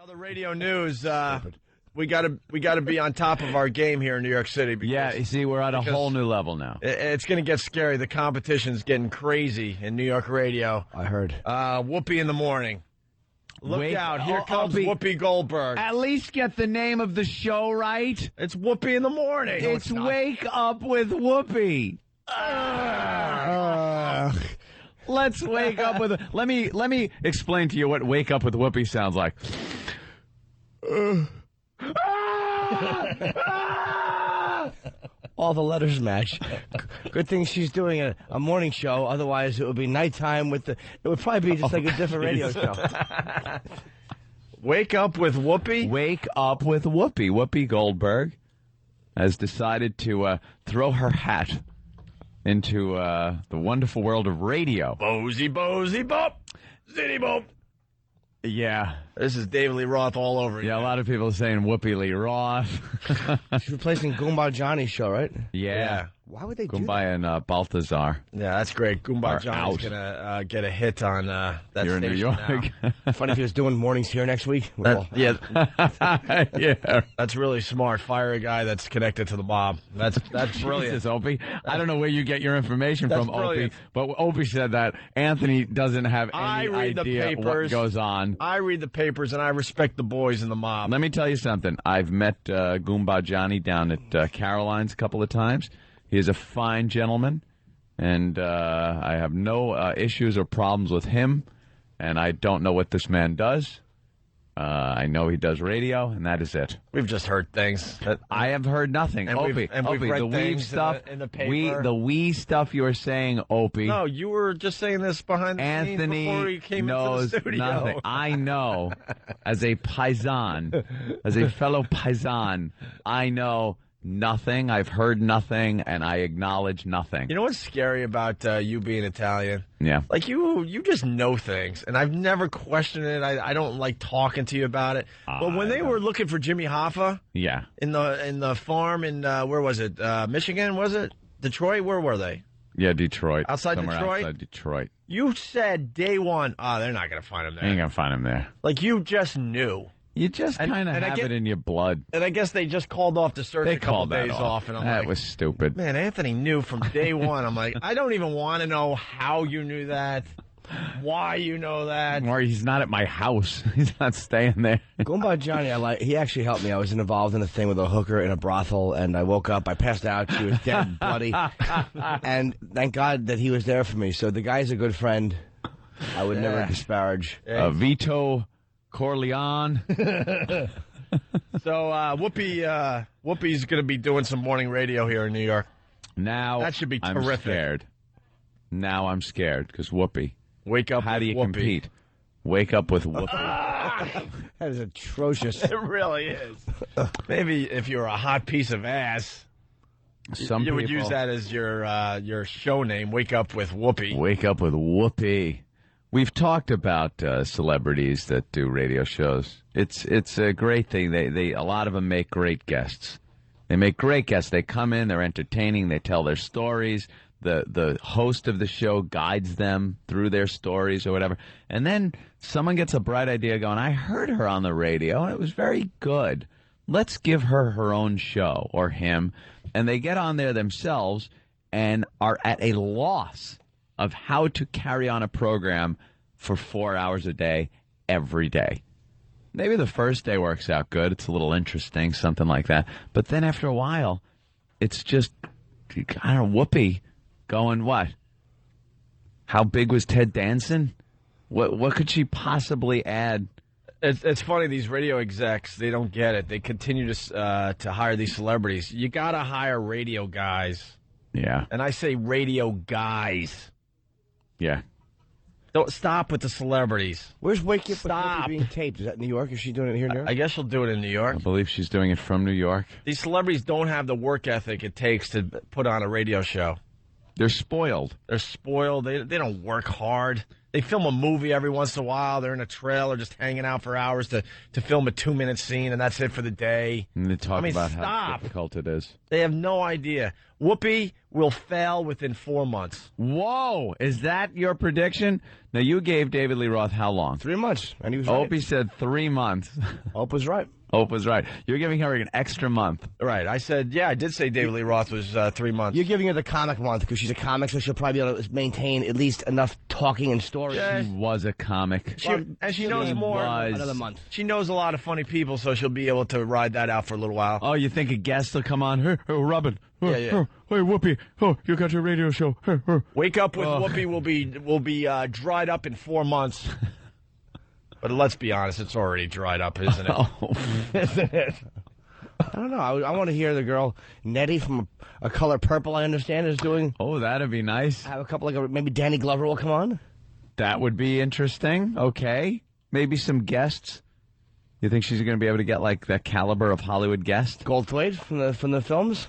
the radio news. We gotta be on top of our game here in New York City. Yeah, you see, we're at a whole new level now. It's going to get scary. The competition's getting crazy in New York radio. I heard. Whoopi in the morning. Look out. Here comes Opie, Whoopi Goldberg. At least get the name of the show right. It's Whoopi in the morning. It's Wake Up with Whoopi. Let's wake up with. Let me explain to you what Wake Up with Whoopi sounds like. All the letters match. Good thing she's doing a morning show. Otherwise, it would be nighttime with the. It would probably be just like a different radio show. Wake Up with Whoopi? Wake Up with Whoopi. Whoopi Goldberg has decided to throw her hat into the wonderful world of radio. Bozy, bop. Zitty, bop. Yeah. This is David Lee Roth all over again. Yeah, a lot of people are saying Whoopi Lee Roth. She's replacing Goomba Johnny's show, right? Yeah. Why would they do Goomba and Balthazar. Yeah, that's great. Goomba Are Johnny's out. going to get a hit on that You're in New York. that? Funny if he was doing mornings here next week. Yeah, Yeah. that's really smart. Fire a guy that's connected to the mob. That's brilliant. Jesus, Opie. I don't know where you get your information That's from, brilliant. Opie, but Opie said that Anthony doesn't have I any read the idea papers. what goes on. I read the papers, and I respect the boys in the mob. Let me tell you something. I've met Goomba Johnny down at Caroline's a couple of times. He is a fine gentleman, and I have no issues or problems with him, and I don't know what this man does. I know he does radio, and that is it. We've just heard things. I have heard nothing. And Opie, we've read the weed things stuff, in the paper. the wee stuff you were saying, Opie. No, you were just saying this behind the scenes before he Anthony came knows into the studio. nothing. I know, as a paisan, as a fellow paisan, I know nothing. I've heard nothing, and I acknowledge nothing. You know what's scary about you being Italian? Yeah. Like, you just know things, and I've never questioned it. I don't like talking to you about it. But when they were looking for Jimmy Hoffa Yeah. in the farm in, where was it? Michigan, was it? Detroit? Where were they? Yeah, Detroit. Outside Somewhere Detroit? outside Detroit. You said day one, they're not going to find him there. Ain't gonna find him there. Like, you just knew. You just And- kind of and I have get- it in your blood. And I guess they just called off the search They a couple called that days off. And I'm that like, was stupid. man, Anthony knew from day one. I'm like, I don't even want to know how you knew that, why you know that. Or he's not at my house. He's not staying there. Goomba Johnny, he actually helped me. I was involved in a thing with a hooker in a brothel, and I woke up. I passed out. She was dead, bloody. And thank God that he was there for me. So the guy's a good friend. I would never disparage. Vito Corleone. So Whoopi's going to be doing some morning radio here in New York. Now That should be I'm terrific. scared. Now I'm scared because Whoopi. Wake up. How with do you Whoopi. compete? Wake up with Whoopi. That is atrocious. It really is. Maybe if you're a hot piece of ass, Some you would people use that as your show name. Wake up with Whoopi. Wake up with Whoopi. We've talked about celebrities that do radio shows. It's a great thing. They a lot of them make great guests. They make great guests. They come in, they're entertaining, they tell their stories. The host of the show guides them through their stories or whatever. And then someone gets a bright idea going, I heard her on the radio and it was very good. Let's give her her own show, or him. And they get on there themselves and are at a loss of how to carry on a program for 4 hours a day, every day. Maybe the first day works out good. It's a little interesting, something like that. But then after a while, it's just, I don't know, Whoopi going what? How big was Ted Danson? What could she possibly add? It's funny, these radio execs, they don't get it. They continue to hire these celebrities. You got to hire radio guys. Yeah. And I say radio guys. Yeah. Don't stop with the celebrities. Where's Wake Up with Stop. Whoopi being taped? Is that in New York? Is she doing it here in New York? I guess she'll do it in New York. I believe she's doing it from New York. These celebrities don't have the work ethic it takes to put on a radio show. They're spoiled. They're spoiled. They don't work hard. They film a movie every once in a while. They're in a trailer just hanging out for hours to film a 2-minute scene, and that's it for the day. And they talk about stop. how difficult it is. They have no idea. Whoopi will fail within 4 months. Whoa, is that your prediction? Now, you gave David Lee Roth how long? 3 months, and he was right. Opie said 3 months. Hope was right. Hope was right. You're giving her an extra month. Right. I said, I did say David Lee Roth was 3 months. You're giving her the comic month because she's a comic, so she'll probably be able to maintain at least enough talking and stories. She was a comic. She knows more. Another month. She knows a lot of funny people, so she'll be able to ride that out for a little while. Oh, you think a guest will come on? Hey, Robin. Yeah. Hey, Whoopi. Oh, you got your radio show. Wake Up with Whoopi will be dried up in 4 months. But let's be honest, it's already dried up, isn't it? Isn't it? I don't know. I want to hear the girl Nettie from A Color Purple, I understand, is doing. Oh, that'd be nice. I have a couple, maybe Danny Glover will come on. That would be interesting. Okay. Maybe some guests. You think she's going to be able to get, like, that caliber of Hollywood guest? Goldthwait from the films?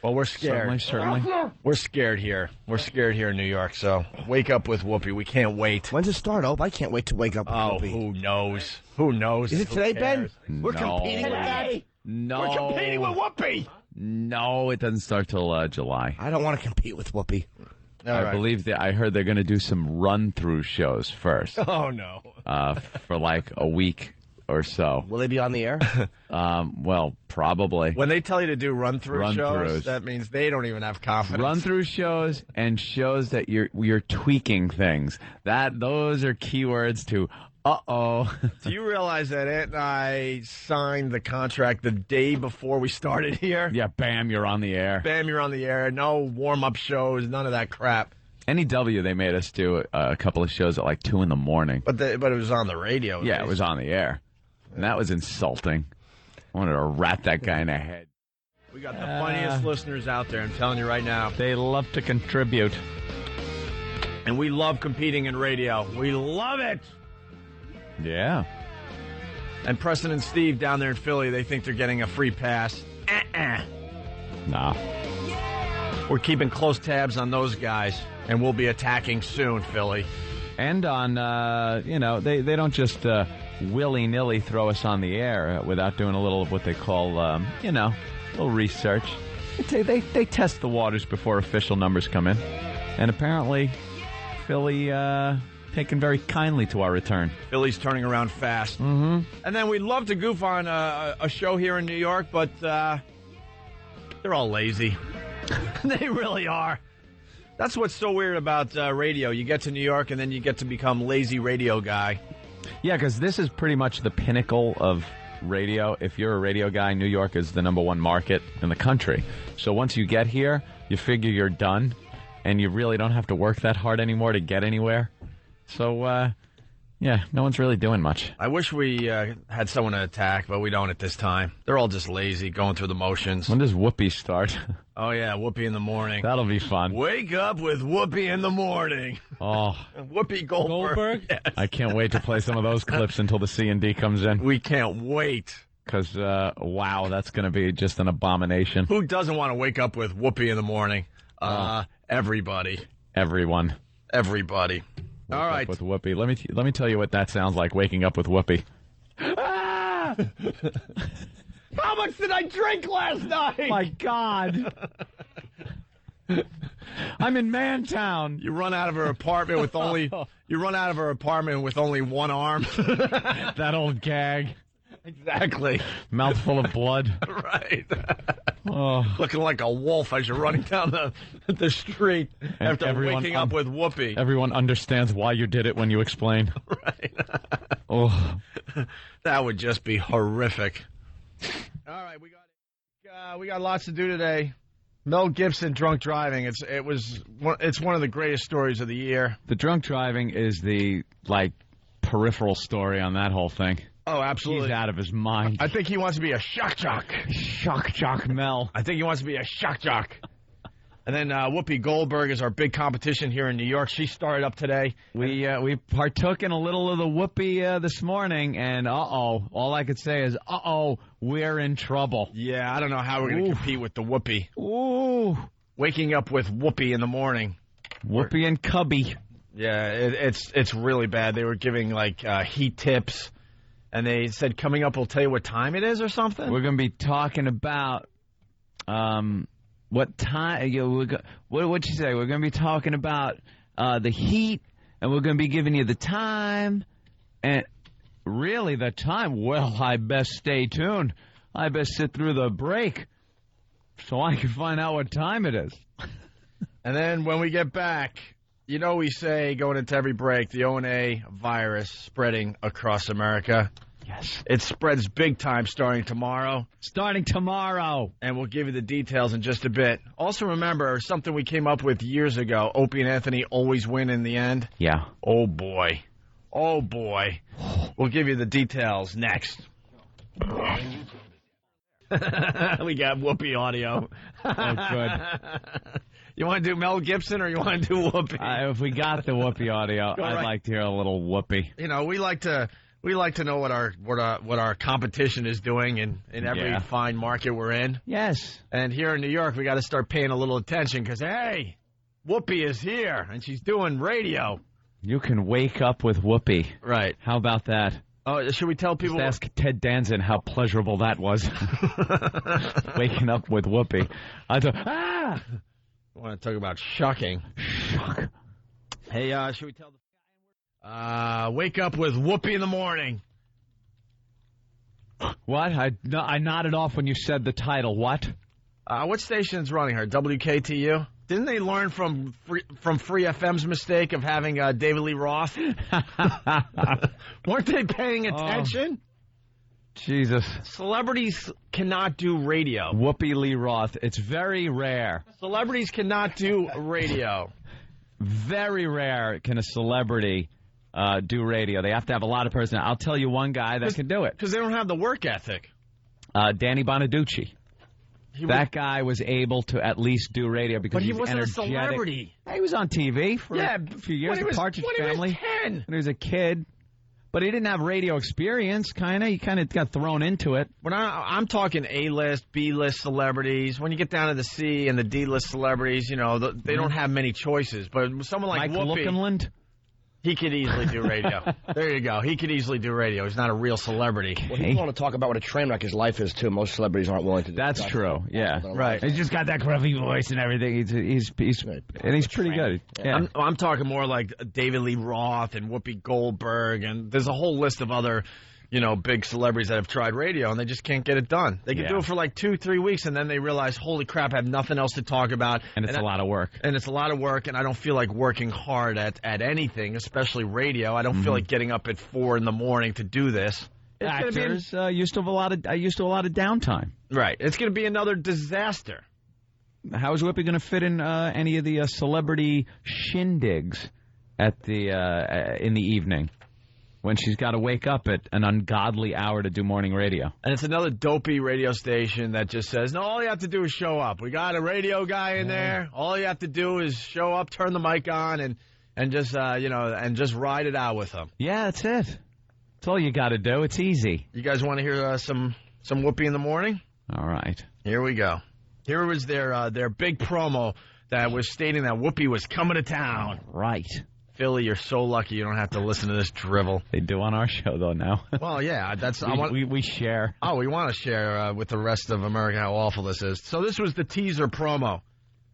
Well, we're scared. Certainly. We're scared here. We're scared here in New York, so Wake Up with Whoopi. We can't wait. When's it start, Ope? I can't wait to wake up with Whoopi. Who knows? Who knows? Is it today, Ben? We're No. competing with that? No. We're competing with Whoopi! No, it doesn't start till July. I don't want to compete with Whoopi. I believe that I heard they're going to do some run-through shows first. Oh, no. For like a week or so. Will they be on the air? Well, probably. When they tell you to do run-through shows, Run-throughs. that means they don't even have confidence. Run-through shows and shows that you're tweaking things. Those are keywords to uh-oh. Do you realize that Ant and I signed the contract the day before we started here? Yeah, bam, you're on the air. Bam, you're on the air. No warm-up shows, none of that crap. NEW, they made us do a couple of shows at like 2 in the morning. But it was on the radio. Yeah, it was on the air. And that was insulting. I wanted to rat that guy in the head. We got the funniest listeners out there, I'm telling you right now. They love to contribute. And we love competing in radio. We love it! Yeah. And Preston and Steve down there in Philly, they think they're getting a free pass. Nah. We're keeping close tabs on those guys, and we'll be attacking soon, Philly. And on, they don't just willy-nilly throw us on the air without doing a little of what they call, a little research. They test the waters before official numbers come in. And apparently, Philly taken very kindly to our return. Philly's turning around fast. Mm-hmm. And then we'd love to goof on a show here in New York, but they're all lazy. They really are. That's what's so weird about radio. You get to New York, and then you get to become lazy radio guy. Yeah, because this is pretty much the pinnacle of radio. If you're a radio guy, New York is the #1 market in the country. So once you get here, you figure you're done, and you really don't have to work that hard anymore to get anywhere. So, no one's really doing much. I wish we had someone to attack, but we don't at this time. They're all just lazy, going through the motions. When does Whoopi start? Oh, yeah, Whoopi in the morning. That'll be fun. Wake up with Whoopi in the morning. Oh. Whoopi Goldberg? Yes. I can't wait to play some of those clips until the C&D comes in. We can't wait. Because, wow, that's going to be just an abomination. Who doesn't want to wake up with Whoopi in the morning? Everybody. Everyone. Everybody. Wake all right. Up with Whoopi. Let me tell you what that sounds like, waking up with Whoopi. Ah! How much did I drink last night? My God. I'm in Mantown. You run out of her apartment with only one arm. That old gag. Exactly. Mouthful of blood. Right. Oh. Looking like a wolf as you're running down the street And after waking up with Whoopi. Everyone understands why you did it when you explain. Right. Oh. That would just be horrific. All right, we got lots to do today. Mel Gibson drunk driving. It's one of the greatest stories of the year. The drunk driving is the peripheral story on that whole thing. Oh, absolutely. He's out of his mind. I think he wants to be a shock jock. Shock jock Mel. I think he wants to be a shock jock. And then Whoopi Goldberg is our big competition here in New York. She started up today. We partook in a little of the Whoopi this morning, and all I could say is we're in trouble. Yeah, I don't know how we're going to compete with the Whoopi. Ooh, waking up with Whoopi in the morning. Whoopi and Cubby. Yeah, it's really bad. They were giving heat tips, and they said coming up we'll tell you what time it is or something. We're going to be talking about What time? What'd you say? We're going to be talking about the heat, and we're going to be giving you the time. And really, the time? Well, I best stay tuned. I best sit through the break so I can find out what time it is. And then when we get back, we say going into every break, the O&A virus spreading across America. Yes. It spreads big time starting tomorrow. Starting tomorrow. And we'll give you the details in just a bit. Also remember something we came up with years ago. Opie and Anthony always win in the end. Yeah. Oh, boy. Oh, boy. We'll give you the details next. We got Whoopi audio. Oh, good. You want to do Mel Gibson or you want to do Whoopi? If we got the Whoopi audio, I'd like to hear a little Whoopi. We like to know what our competition is doing in every fine market we're in. Yes. And here in New York, we got to start paying a little attention because, hey, Whoopi is here and she's doing radio. You can wake up with Whoopi. Right. How about that? Oh, should we tell people? Just ask Ted Danson how pleasurable that was. Waking up with Whoopi. I thought, I want to talk about shocking. Shock. Hey, should we tell the wake up with Whoopi in the morning? What? I nodded off when you said the title. What? What station's running her? WKTU? Didn't they learn from Free FM's mistake of having David Lee Roth? Weren't they paying attention? Jesus. Celebrities cannot do radio. Whoopi Lee Roth. It's very rare. Celebrities cannot do radio. Very rare can a celebrity do radio. They have to have a lot of personality. I'll tell you one guy that can do it. Because they don't have the work ethic. Danny Bonaducci. That guy was able to at least do radio because he was wasn't energetic. A celebrity. He was on TV for a few years. The Partridge Family. When he was a kid. But he didn't have radio experience, kind of. He kind of got thrown into it. When I'm talking A-list, B-list celebrities, when you get down to the C and the D-list celebrities, they don't have many choices. But someone like Mike Whoopi, Lookinland, he could easily do radio. There you go. He could easily do radio. He's not a real celebrity. Well, he's willing to talk about what a train wreck his life is, too. Most celebrities aren't willing to do that. That's true, yeah. Right. He's just got that gruffy voice and everything. He's pretty good. Yeah. I'm talking more like David Lee Roth and Whoopi Goldberg, and there's a whole list of other, big celebrities that have tried radio, and they just can't get it done. They can do it for like 2-3 weeks, and then they realize, holy crap, I have nothing else to talk about. And it's a lot of work. And it's a lot of work, and I don't feel like working hard at anything, especially radio. I don't feel like getting up at 4 in the morning to do this. Actors used to have a lot of downtime. Right. It's going to be another disaster. How is Whoopi going to fit in any of the celebrity shindigs at in the evening when she's got to wake up at an ungodly hour to do morning radio? And it's another dopey radio station that just says, no, all you have to do is show up. We got a radio guy in there. All you have to do is show up, turn the mic on, and just and just ride it out with them. Yeah, that's it. That's all you got to do. It's easy. You guys want to hear some Whoopi in the morning? All right. Here we go. Here was their big promo that was stating that Whoopi was coming to town. Right. Philly, you're so lucky you don't have to listen to this drivel. They do on our show, though, now. Well, yeah. We share. Oh, we want to share with the rest of America how awful this is. So this was the teaser promo.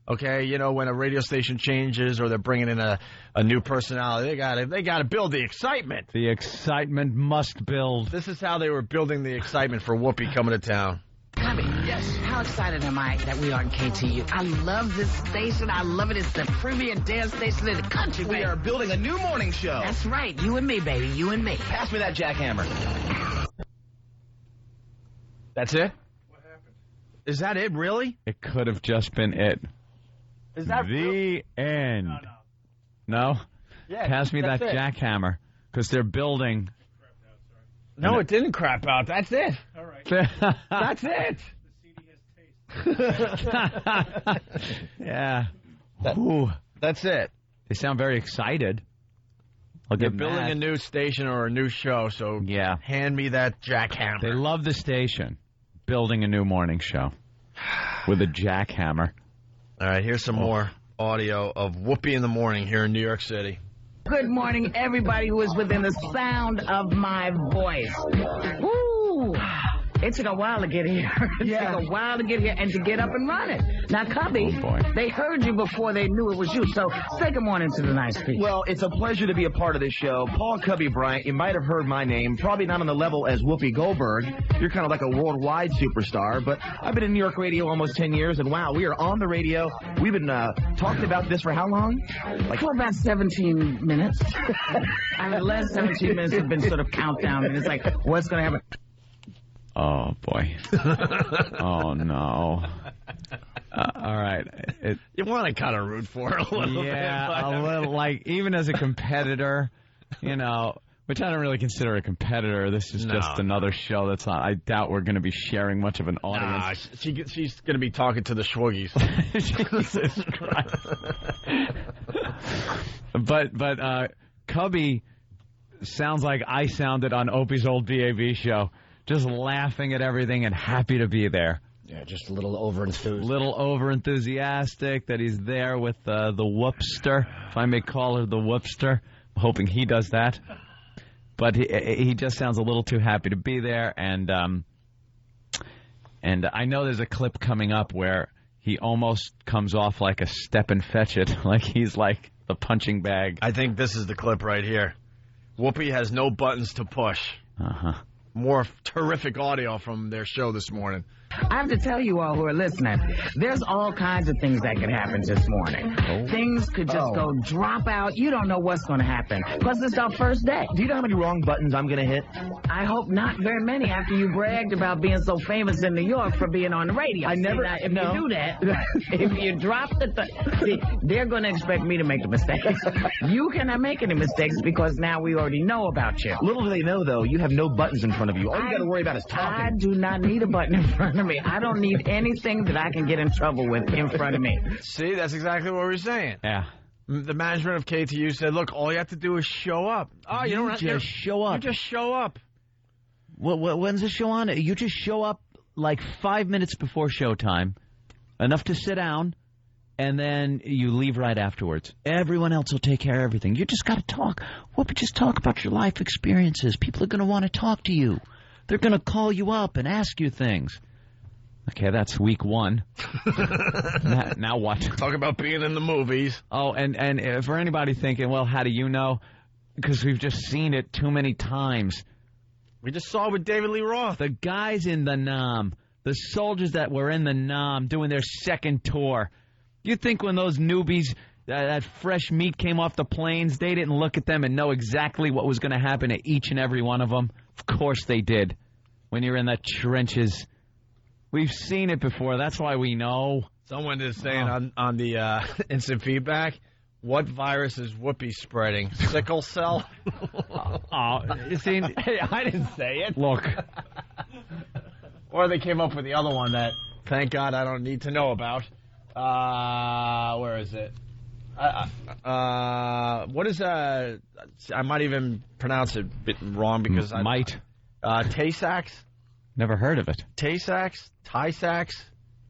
Okay, when a radio station changes or they're bringing in a new personality, they got to build the excitement. The excitement must build. This is how they were building the excitement for Whoopi coming to town. Yes. How excited am I that we are on KTU? I love this station. I love it. It's the premier dance station in the country, baby. We are building a new morning show. That's right. You and me, baby. You and me. Pass me that jackhammer. That's it? What happened? Is that it, really? It could have just been it. Is that the end? No? Yeah, Pass me that jackhammer, because they're building. No, it didn't crap out. That's it. All right. That's it. The CD has taste. Yeah. That's it. They sound very excited. They're building a new station or a new show, so hand me that jackhammer. They love the station. Building a new morning show with a jackhammer. All right, here's some more audio of Whoopi in the morning here in New York City. Good morning, everybody who is within the sound of my voice. Woo! It took a while to get here. It took a while to get here and to get up and run it. Now, Cubby, they heard you before they knew it was you. So say good morning to the nice people. Well, it's a pleasure to be a part of this show. Paul Cubby Bryant, you might have heard my name. Probably not on the level as Whoopi Goldberg. You're kind of like a worldwide superstar. But I've been in New York radio almost 10 years, and wow, we are on the radio. We've been talking about this for how long? For about 17 minutes. I mean, the last 17 minutes have been sort of countdown, and it's like, what's going to happen? Oh, boy. Oh, no. All right. You want to kind of root for her a little bit. Yeah, a little. Like, even as a competitor, you know, which I don't really consider a competitor. This is just another show that's not. I doubt we're going to be sharing much of an audience. She's going to be talking to the Schwoogies. Jesus Christ. But Cubby sounds like I sounded on Opie's old BAB show. Just laughing at everything and happy to be there. Yeah, just a little over-enthused. Little over-enthusiastic that he's there with the whoopster, if I may call her the whoopster. I'm hoping he does that. But he just sounds a little too happy to be there. And I know there's a clip coming up where he almost comes off like a step and fetch it, like he's like the punching bag. I think this is the clip right here. Whoopi has no buttons to push. Uh-huh. More terrific audio from their show this morning. I have to tell you all who are listening, there's all kinds of things that could happen this morning. Things could just go drop out. You don't know what's going to happen. Plus, it's our first day. Do you know how many wrong buttons I'm going to hit? I hope not very many after you bragged about being so famous in New York for being on the radio. I never... See, if you do that, if you drop see, they're going to expect me to make the mistakes. You cannot make any mistakes because now we already know about you. Little do they know, though, you have no buttons in front of you. All you got to worry about is talking. I do not need a button in front of me. I don't need anything that I can get in trouble with in front of me. See, that's exactly what we're saying. Yeah. The management of KTU said, look, all you have to do is show up. Oh, you don't have to show up. You just show up. When's the show on? You just show up like 5 minutes before showtime, enough to sit down, and then you leave right afterwards. Everyone else will take care of everything. You just got to talk. Just talk about your life experiences. People are going to want to talk to you. They're going to call you up and ask you things. Okay, that's week one. Now what? Talk about being in the movies. Oh, and for anybody thinking, well, how do you know? Because we've just seen it too many times. We just saw it with David Lee Roth. The guys in the NAM, the soldiers that were in the NAM doing their second tour. You think when those newbies, that fresh meat came off the planes, they didn't look at them and know exactly what was going to happen to each and every one of them? Of course they did. When you're in the trenches. We've seen it before. That's why we know. Someone is saying on the instant feedback, what virus is Whoopi spreading? Sickle cell? You see, hey, I didn't say it. Look. Or they came up with the other one that, thank God, I don't need to know about. Where is it? What is I might even pronounce it a bit wrong because I might. Tay-Sachs? Never heard of it. Tay-Sachs? Ty-Sachs?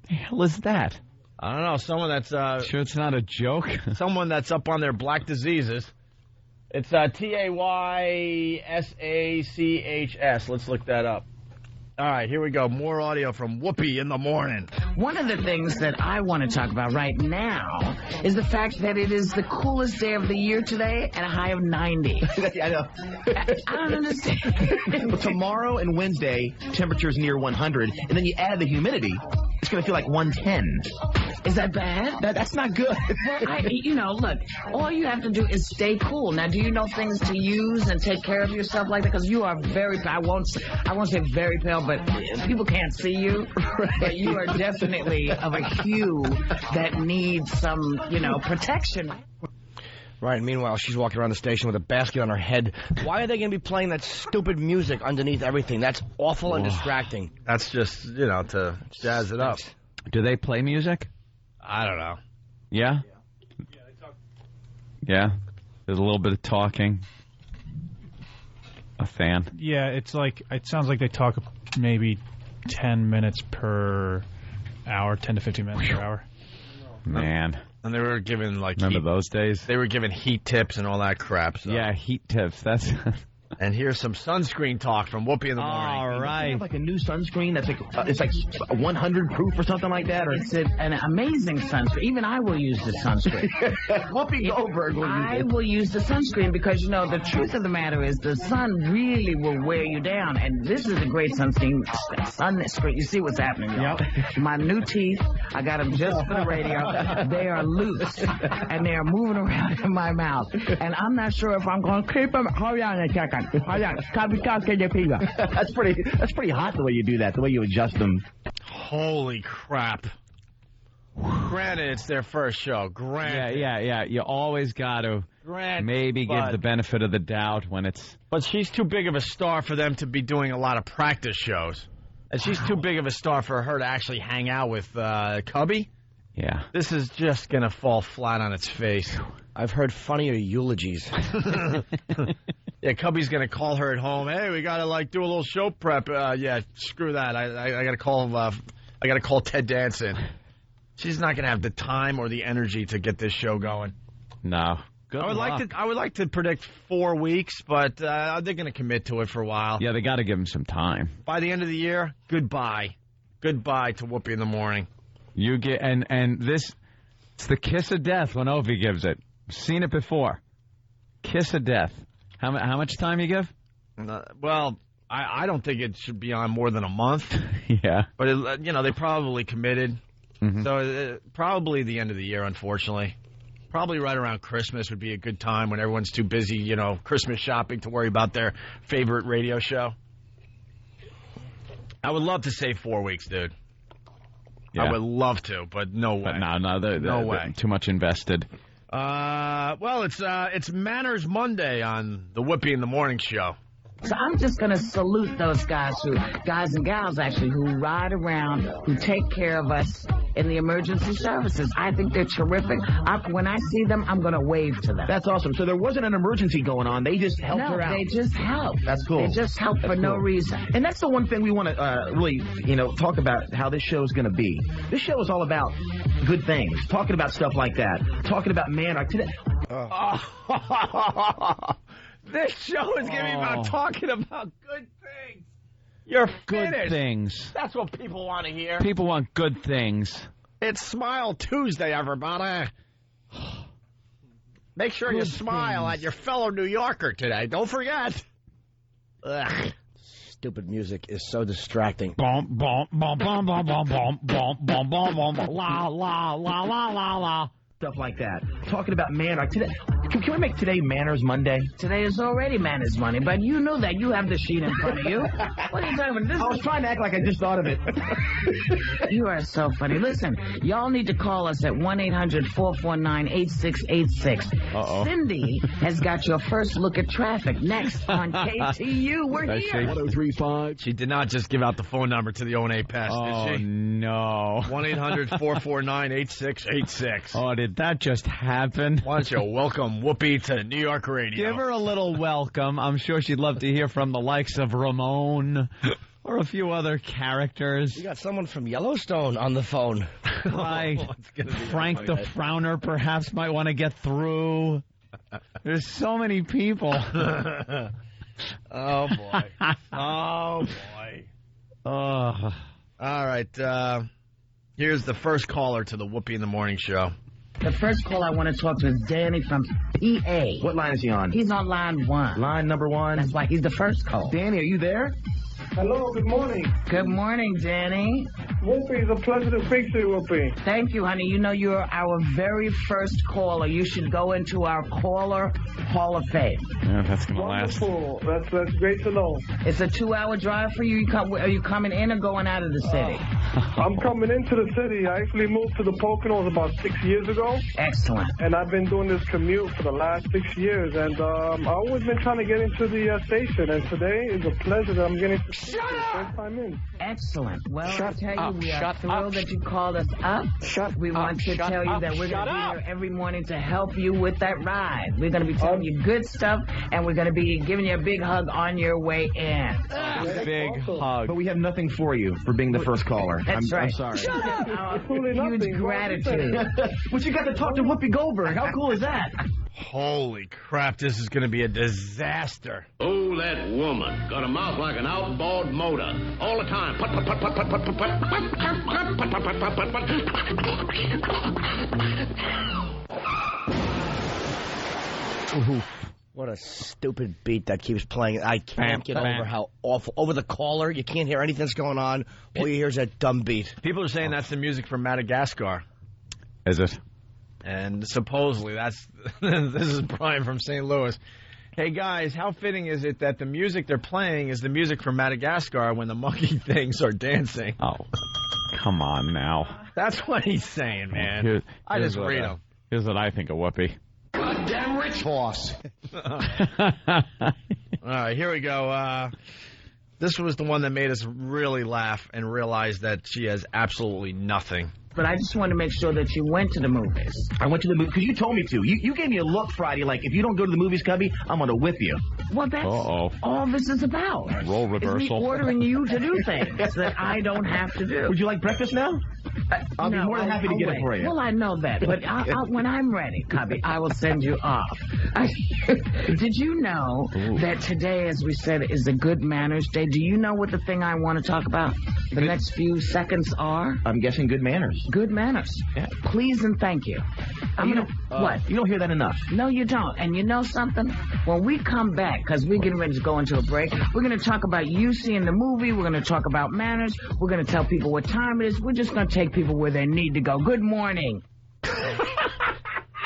The hell is that? I don't know. Someone that's... sure it's not a joke? Someone that's up on their black diseases. It's Taysachs. Let's look that up. All right, here we go. More audio from Whoopi in the morning. One of the things that I want to talk about right now is the fact that it is the coolest day of the year today at a high of 90. I know. I don't understand. But tomorrow and Wednesday, temperatures near 100, and then you add the humidity, it's going to feel like 110. Is that bad? That's not good. Well, look, all you have to do is stay cool. Now, do you know things to use and take care of yourself like that? Because you are very, I won't say very pale, but people can't see you. But you are definitely of a hue that needs some, protection. Right, and meanwhile, she's walking around the station with a basket on her head. Why are they going to be playing that stupid music underneath everything? That's awful and distracting. That's just, to jazz it up. Do they play music? I don't know. Yeah? Yeah, they talk. Yeah? There's a little bit of talking. A fan. Yeah, it sounds like they talk maybe 10 minutes per hour, 10 to 15 minutes per hour. Man. And they were given, remember those days? They were given heat tips and all that crap. So. Yeah, heat tips. That's And here's some sunscreen talk from Whoopi in the morning. All They right. have like a new sunscreen that's like it's like 100 proof or something like that. Or It's an amazing sunscreen. Even I will use the sunscreen. Whoopi Goldberg will use I it. will use the sunscreen because, you know, the truth of the matter is the sun really will wear you down. And this is a great sunscreen. You see what's happening, y'all. My new teeth, I got them just for the radio. They are loose, and they are moving around in my mouth. And I'm not sure if I'm going to keep them. Hold on a second. Hold on. That's pretty hot the way you do that, the way you adjust them. Holy crap. Granted, it's their first show. Granted. Yeah. You always got to maybe give the benefit of the doubt when it's... But she's too big of a star for them to be doing a lot of practice shows. And she's too big of a star for her to actually hang out with Cubby. Yeah. This is just going to fall flat on its face. I've heard funnier eulogies. Yeah, Cubby's going to call her at home. Hey, we got to, do a little show prep. Yeah, screw that. I got to call Ted Danson. She's not going to have the time or the energy to get this show going. No. I would like to predict 4 weeks, but they're going to commit to it for a while. Yeah, they got to give him some time. By the end of the year, goodbye. Goodbye to Whoopi in the morning. You get and this, it's the kiss of death when Opie gives it. Seen it before. Kiss of death. How much time you give? Well, I don't think it should be on more than a month. Yeah. But, they probably committed. Mm-hmm. So probably the end of the year, unfortunately. Probably right around Christmas would be a good time when everyone's too busy, Christmas shopping to worry about their favorite radio show. I would love to say 4 weeks, dude. Yeah. I would love to, but no way. But no, No way. Too much invested. Well, it's Manners Monday on the Whoopi in the Morning show. So I'm just going to salute those guys and gals, actually, who ride around, who take care of us in the emergency services. I think they're terrific. When I see them, I'm going to wave to them. That's awesome. So there wasn't an emergency going on. They just helped her out. No, they just help. That's cool. They just help for no reason. And that's the one thing we want to really, talk about how this show is going to be. This show is all about good things, talking about stuff like that, talking about today. This show is going to be about talking about good things. You're Good finished. things. That's what people want to hear. People want good things. It's Smile Tuesday, everybody. Make sure you smile at your fellow New Yorker today. Don't forget. Ugh. Stupid music is so distracting. Bum bum bum bum bum bum bum bum bum bum bum la la la la la la. Stuff like that. Talking about today. Can we make today Manners Monday? Today is already Manners Monday, but you know that. You have the sheet in front of you. What are you talking about? I was trying to act like I just thought of it. You are so funny. Listen, y'all need to call us at 1-800-449-8686. Uh-oh. Cindy has got your first look at traffic next on KTU. We're Does here. she? 1035. She did not just give out the phone number to the O&A Pest, Oh, did she? no. 1-800-449-8686. Oh, did that just happen? Why don't you welcome Whoopi to New York Radio? Give her a little welcome. I'm sure she'd love to hear from the likes of Ramon or a few other characters. You got someone from Yellowstone on the phone. Like Frank the Frowner perhaps might want to get through. There's so many people. Oh, boy. Oh, boy. Oh. All right. Here's the first caller to the Whoopi in the Morning show. The first call I want to talk to is Danny from PA. What line is he on? He's on line 1. Line number 1. That's why he's the first call. Danny, are you there? Hello, good morning. Good morning, Danny. Whoopi, it's a pleasure to speak to you, Whoopi. Thank you, honey. You know you're our very first caller. You should go into our caller Hall of Fame. Yeah, that's going to last. Wonderful. That's great to know. It's a 2-hour drive for you. Are you coming in or going out of the city? I'm coming into the city. I actually moved to the Poconos about 6 years ago, Excellent. and I've been doing this commute for the last 6 years, and I've always been trying to get into the station, and today is a pleasure that I'm getting to speak for the first time in. Excellent. Well, I tell you, we are Shut thrilled up. that you called us up. We want to tell you that we're going to be here every morning to help you with that ride. We're going to be telling you good stuff, and we're going to be giving you a big hug on your way in. Big hug. But we have nothing for you for being the first caller. That's right. I'm sorry. Shut up. Truly Huge nothing. gratitude. But you got to talk to Whoopi Goldberg. How cool is that? Holy crap, this is going to be a disaster. Oh, that woman. Got a mouth like an outboard motor. All the time. Put, put, put, put, put, put, put, put, put, put, put, put, put. What a stupid beat that keeps playing. I can't get over how awful. Over the caller, you can't hear anything that's going on. All you hear is that dumb beat. People are saying that's the music from Madagascar. Is it? And supposedly that's... This is Brian from St. Louis. Hey, guys, how fitting is it that the music they're playing is the music from Madagascar when the monkey things are dancing? Oh, come on now. That's what he's saying, man. I just read him. Here's what I think of Whoopi. Goddamn rich Boss. All right, here we go. This was the one that made us really laugh and realize that she has absolutely nothing. But I just want to make sure that you went to the movies. I went to the movie because you told me to. You gave me a look Friday like, if you don't go to the movies, Cubby, I'm going to whip you. Well, that's all this is about. Role reversal. Is me ordering you to do things that I don't have to do. Would you like breakfast now? I'll be more than happy to get it for you. Well, I know that, but when I'm ready, Cubby, I will send you off. Did you know that today, as we said, is a Good Manners Day? Do you know what the thing I want to talk about the next few seconds are? I'm guessing good manners. Good manners. Yeah. Please and thank you. What? You don't hear that enough. No, you don't. And you know something? When we come back, because we're getting ready to go into a break, we're going to talk about you seeing the movie. We're going to talk about manners. We're going to tell people what time it is. We're just going to take people where they need to go. Good morning.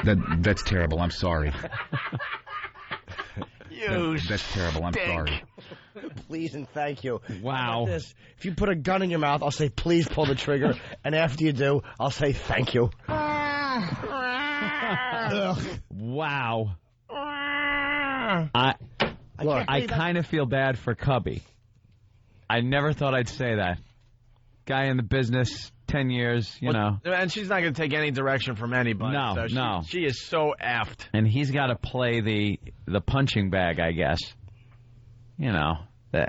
That's terrible. I'm sorry. That's terrible. I'm sorry. Please and thank you. Wow. How about this? If you put a gun in your mouth, I'll say, please pull the trigger. And after you do, I'll say, thank you. Wow. I kind of feel bad for Cubby. I never thought I'd say that. Guy in the business, 10 years, you know. And she's not going to take any direction from anybody. No, so she is so effed. And he's got to play the punching bag, I guess. You know. Boy.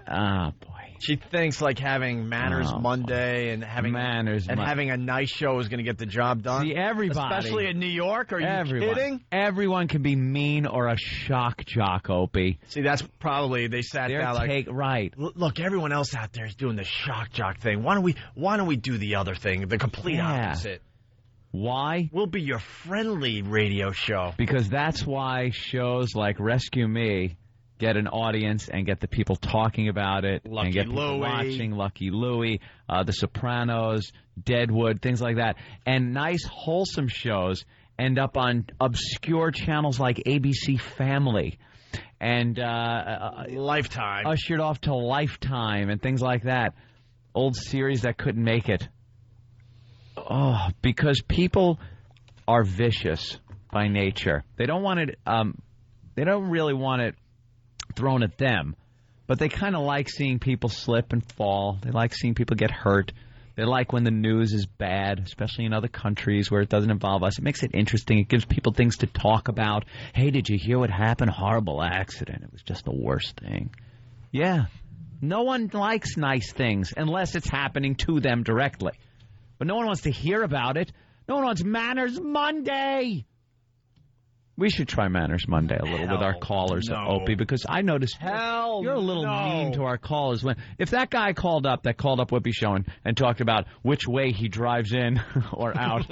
She thinks like having Manners Monday and having having a nice show is going to get the job done. See, everybody. Especially in New York. Are you kidding? Everyone can be mean or a shock jock, Opie. See, that's probably, they sat down like, right. Look, everyone else out there is doing the shock jock thing. Why don't we do the other thing, the complete opposite? Why? We'll be your friendly radio show. Because that's why shows like Rescue Me get an audience and get the people talking about it and get people watching. Lucky Louie, The Sopranos, Deadwood, things like that. And nice, wholesome shows end up on obscure channels like ABC Family and Lifetime. Ushered off to Lifetime and things like that. Old series that couldn't make it. Oh, because people are vicious by nature. They don't want it. They don't really want it thrown at them, but they kind of like seeing people slip and fall. They like seeing people get hurt. They like when the news is bad, especially in other countries where it doesn't involve us. It makes it interesting. It gives people things to talk about. Hey, did you hear what happened? Horrible accident. It was just the worst thing. Yeah. No one likes nice things unless it's happening to them directly. But no one wants to hear about it. No one wants Manners Monday. We should try Manners Monday a little with our callers, Opie, because I noticed you're a little mean to our callers. If that guy called up Whoopi Show and talked about which way he drives in or out.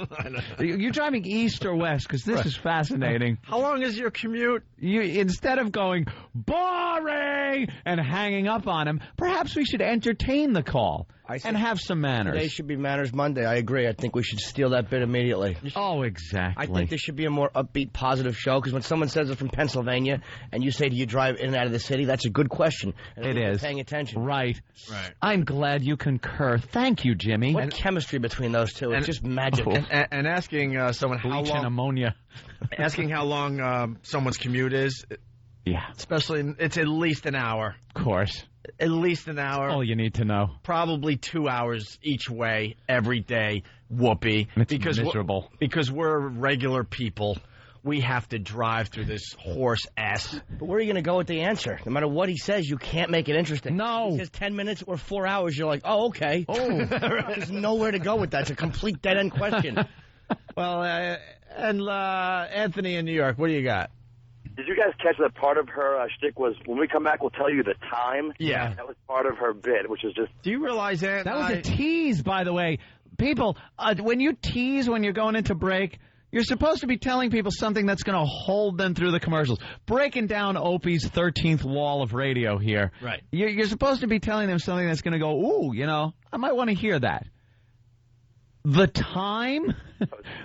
You're driving east or west, because this is fascinating. How long is your commute? Instead of going, boring, and hanging up on him, perhaps we should entertain the call and have some manners. Today should be Manners Monday. I agree. I think we should steal that bit immediately. Oh, exactly. I think there should be a more upbeat, positive show, because when someone says they're from Pennsylvania and you say, do you drive in and out of the city, that's a good question. And it is. Paying attention. Right. I'm glad you concur. Thank you, Jimmy. What chemistry between those two. It's just magic. And asking someone how long... and ammonia. Asking how long someone's commute is. Yeah. Especially, it's at least an hour. Of course. At least an hour. All you need to know. Probably 2 hours each way every day, Whoopi. It's miserable. Because we're regular people. We have to drive through this horse ass. But where are you going to go with the answer? No matter what he says, you can't make it interesting. No. If he says 10 minutes or 4 hours, you're like, oh, okay. Oh. There's nowhere to go with that. It's a complete dead-end question. Well, and Anthony in New York, what do you got? Did you guys catch that part of her shtick was, when we come back, we'll tell you the time? Yeah. That was part of her bit, which is just... Do you realize that? That was a tease, by the way. People, when you tease when you're going into break, you're supposed to be telling people something that's going to hold them through the commercials. Breaking down Opie's 13th wall of radio here. Right. You're supposed to be telling them something that's going to go, ooh, you know, I might want to hear that. The time?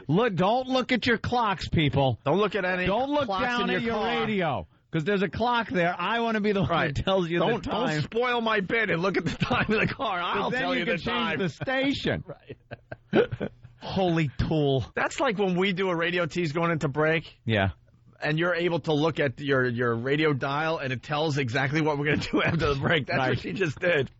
Don't look at your clocks, people. Don't look at any Don't look clocks down in at your car. radio. Because there's a clock there. I want to be the one Right. who tells you the time. Don't spoil my bit and look at the time in the car. I'll then tell you can the time. change the station. Right. Holy tool. That's like when we do a radio tease going into break, Yeah. and you're able to look at your radio dial, and it tells exactly what we're going to do after the break. That's Right. what she just did.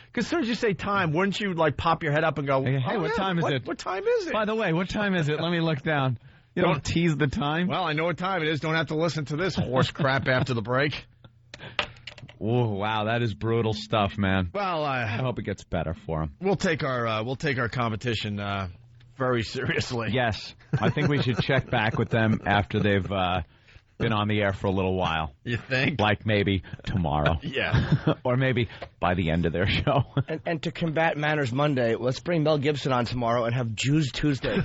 Because as soon as you say time, wouldn't you like pop your head up and go, Hey, oh, what yeah, time is it? What time is it? By the way, what time is it? Let me look down. You don't tease the time? Well, I know what time it is. Don't have to listen to this horse crap after the break. Oh, wow, that is brutal stuff, man. Well, I hope it gets better for him. we'll take our competition very seriously. Yes, I think we should check back with them after they've been on the air for a little while. You think? Like maybe tomorrow. Yeah. Or maybe by the end of their show. And to combat Manners Monday, let's bring Mel Gibson on tomorrow and have Jews Tuesday.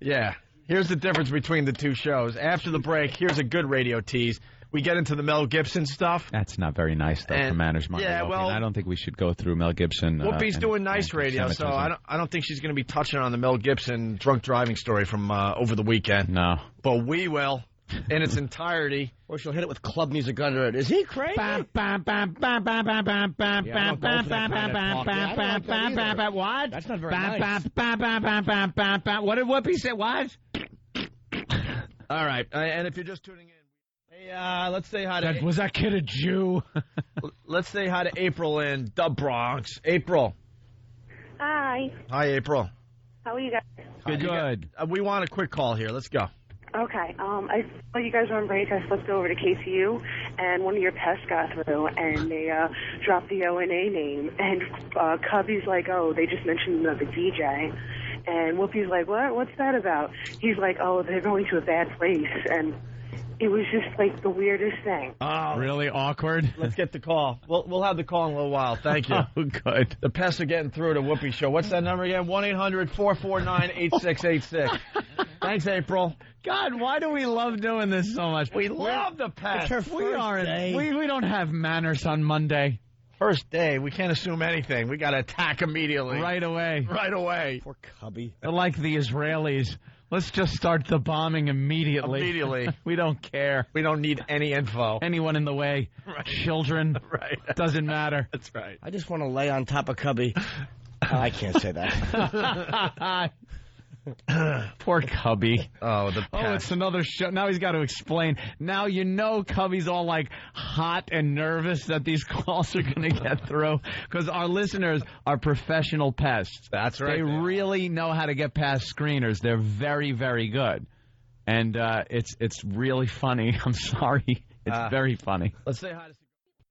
Yeah. Here's the difference between the two shows. After the break, here's a good radio tease. We get into the Mel Gibson stuff. That's not very nice, though, for Manners Monday. Yeah, well, I don't think we should go through Mel Gibson. Whoopi's doing nice and radio, so anti-Semitism. I don't think she's going to be touching on the Mel Gibson drunk driving story from over the weekend. No. But we will, in its entirety. Or she'll hit it with club music under it. Is he crazy? What? That's not very nice. What did Whoopi say? What? All right, and if you're just tuning in, hey, let's say hi to Was that kid a Jew? let's say hi to April in the Bronx. April. Hi. Hi, April. How are you guys? Good. We want a quick call here. Let's go. Okay. I saw you guys were on break. I slipped over to KCU, and one of your pests got through, and they dropped the O&A name. And Cubby's like, oh, they just mentioned the DJ. And Whoopi's like, what? What's that about? He's like, oh, they're going to a bad place. And it was just like the weirdest thing. Oh, Really awkward? let's get the call. We'll have the call in a little while. Thank you. Oh, good. The pests are getting through to Whoopi Show. What's that number again? 1-800-449-8686. Thanks, April. God, why do we love doing this so much? We love the pests. We don't have manners on Monday. First day, we can't assume anything. We got to attack immediately. Right away. Right away. Poor Cubby. They're like the Israelis. Let's just start the bombing immediately. Immediately. We don't care. We don't need any info. Anyone in the way. Right. Children. Right. Doesn't matter. That's right. I just want to lay on top of Cubby. I can't say that. Poor Cubby. Oh, the Oh, pest. it's another show. Now he's got to explain. Now you know Cubby's all like hot and nervous that these calls are going to get through because our listeners are professional pests. That's right. They really know how to get past screeners. They're very, very good. And it's really funny. I'm sorry. It's very funny. Let's say hi to.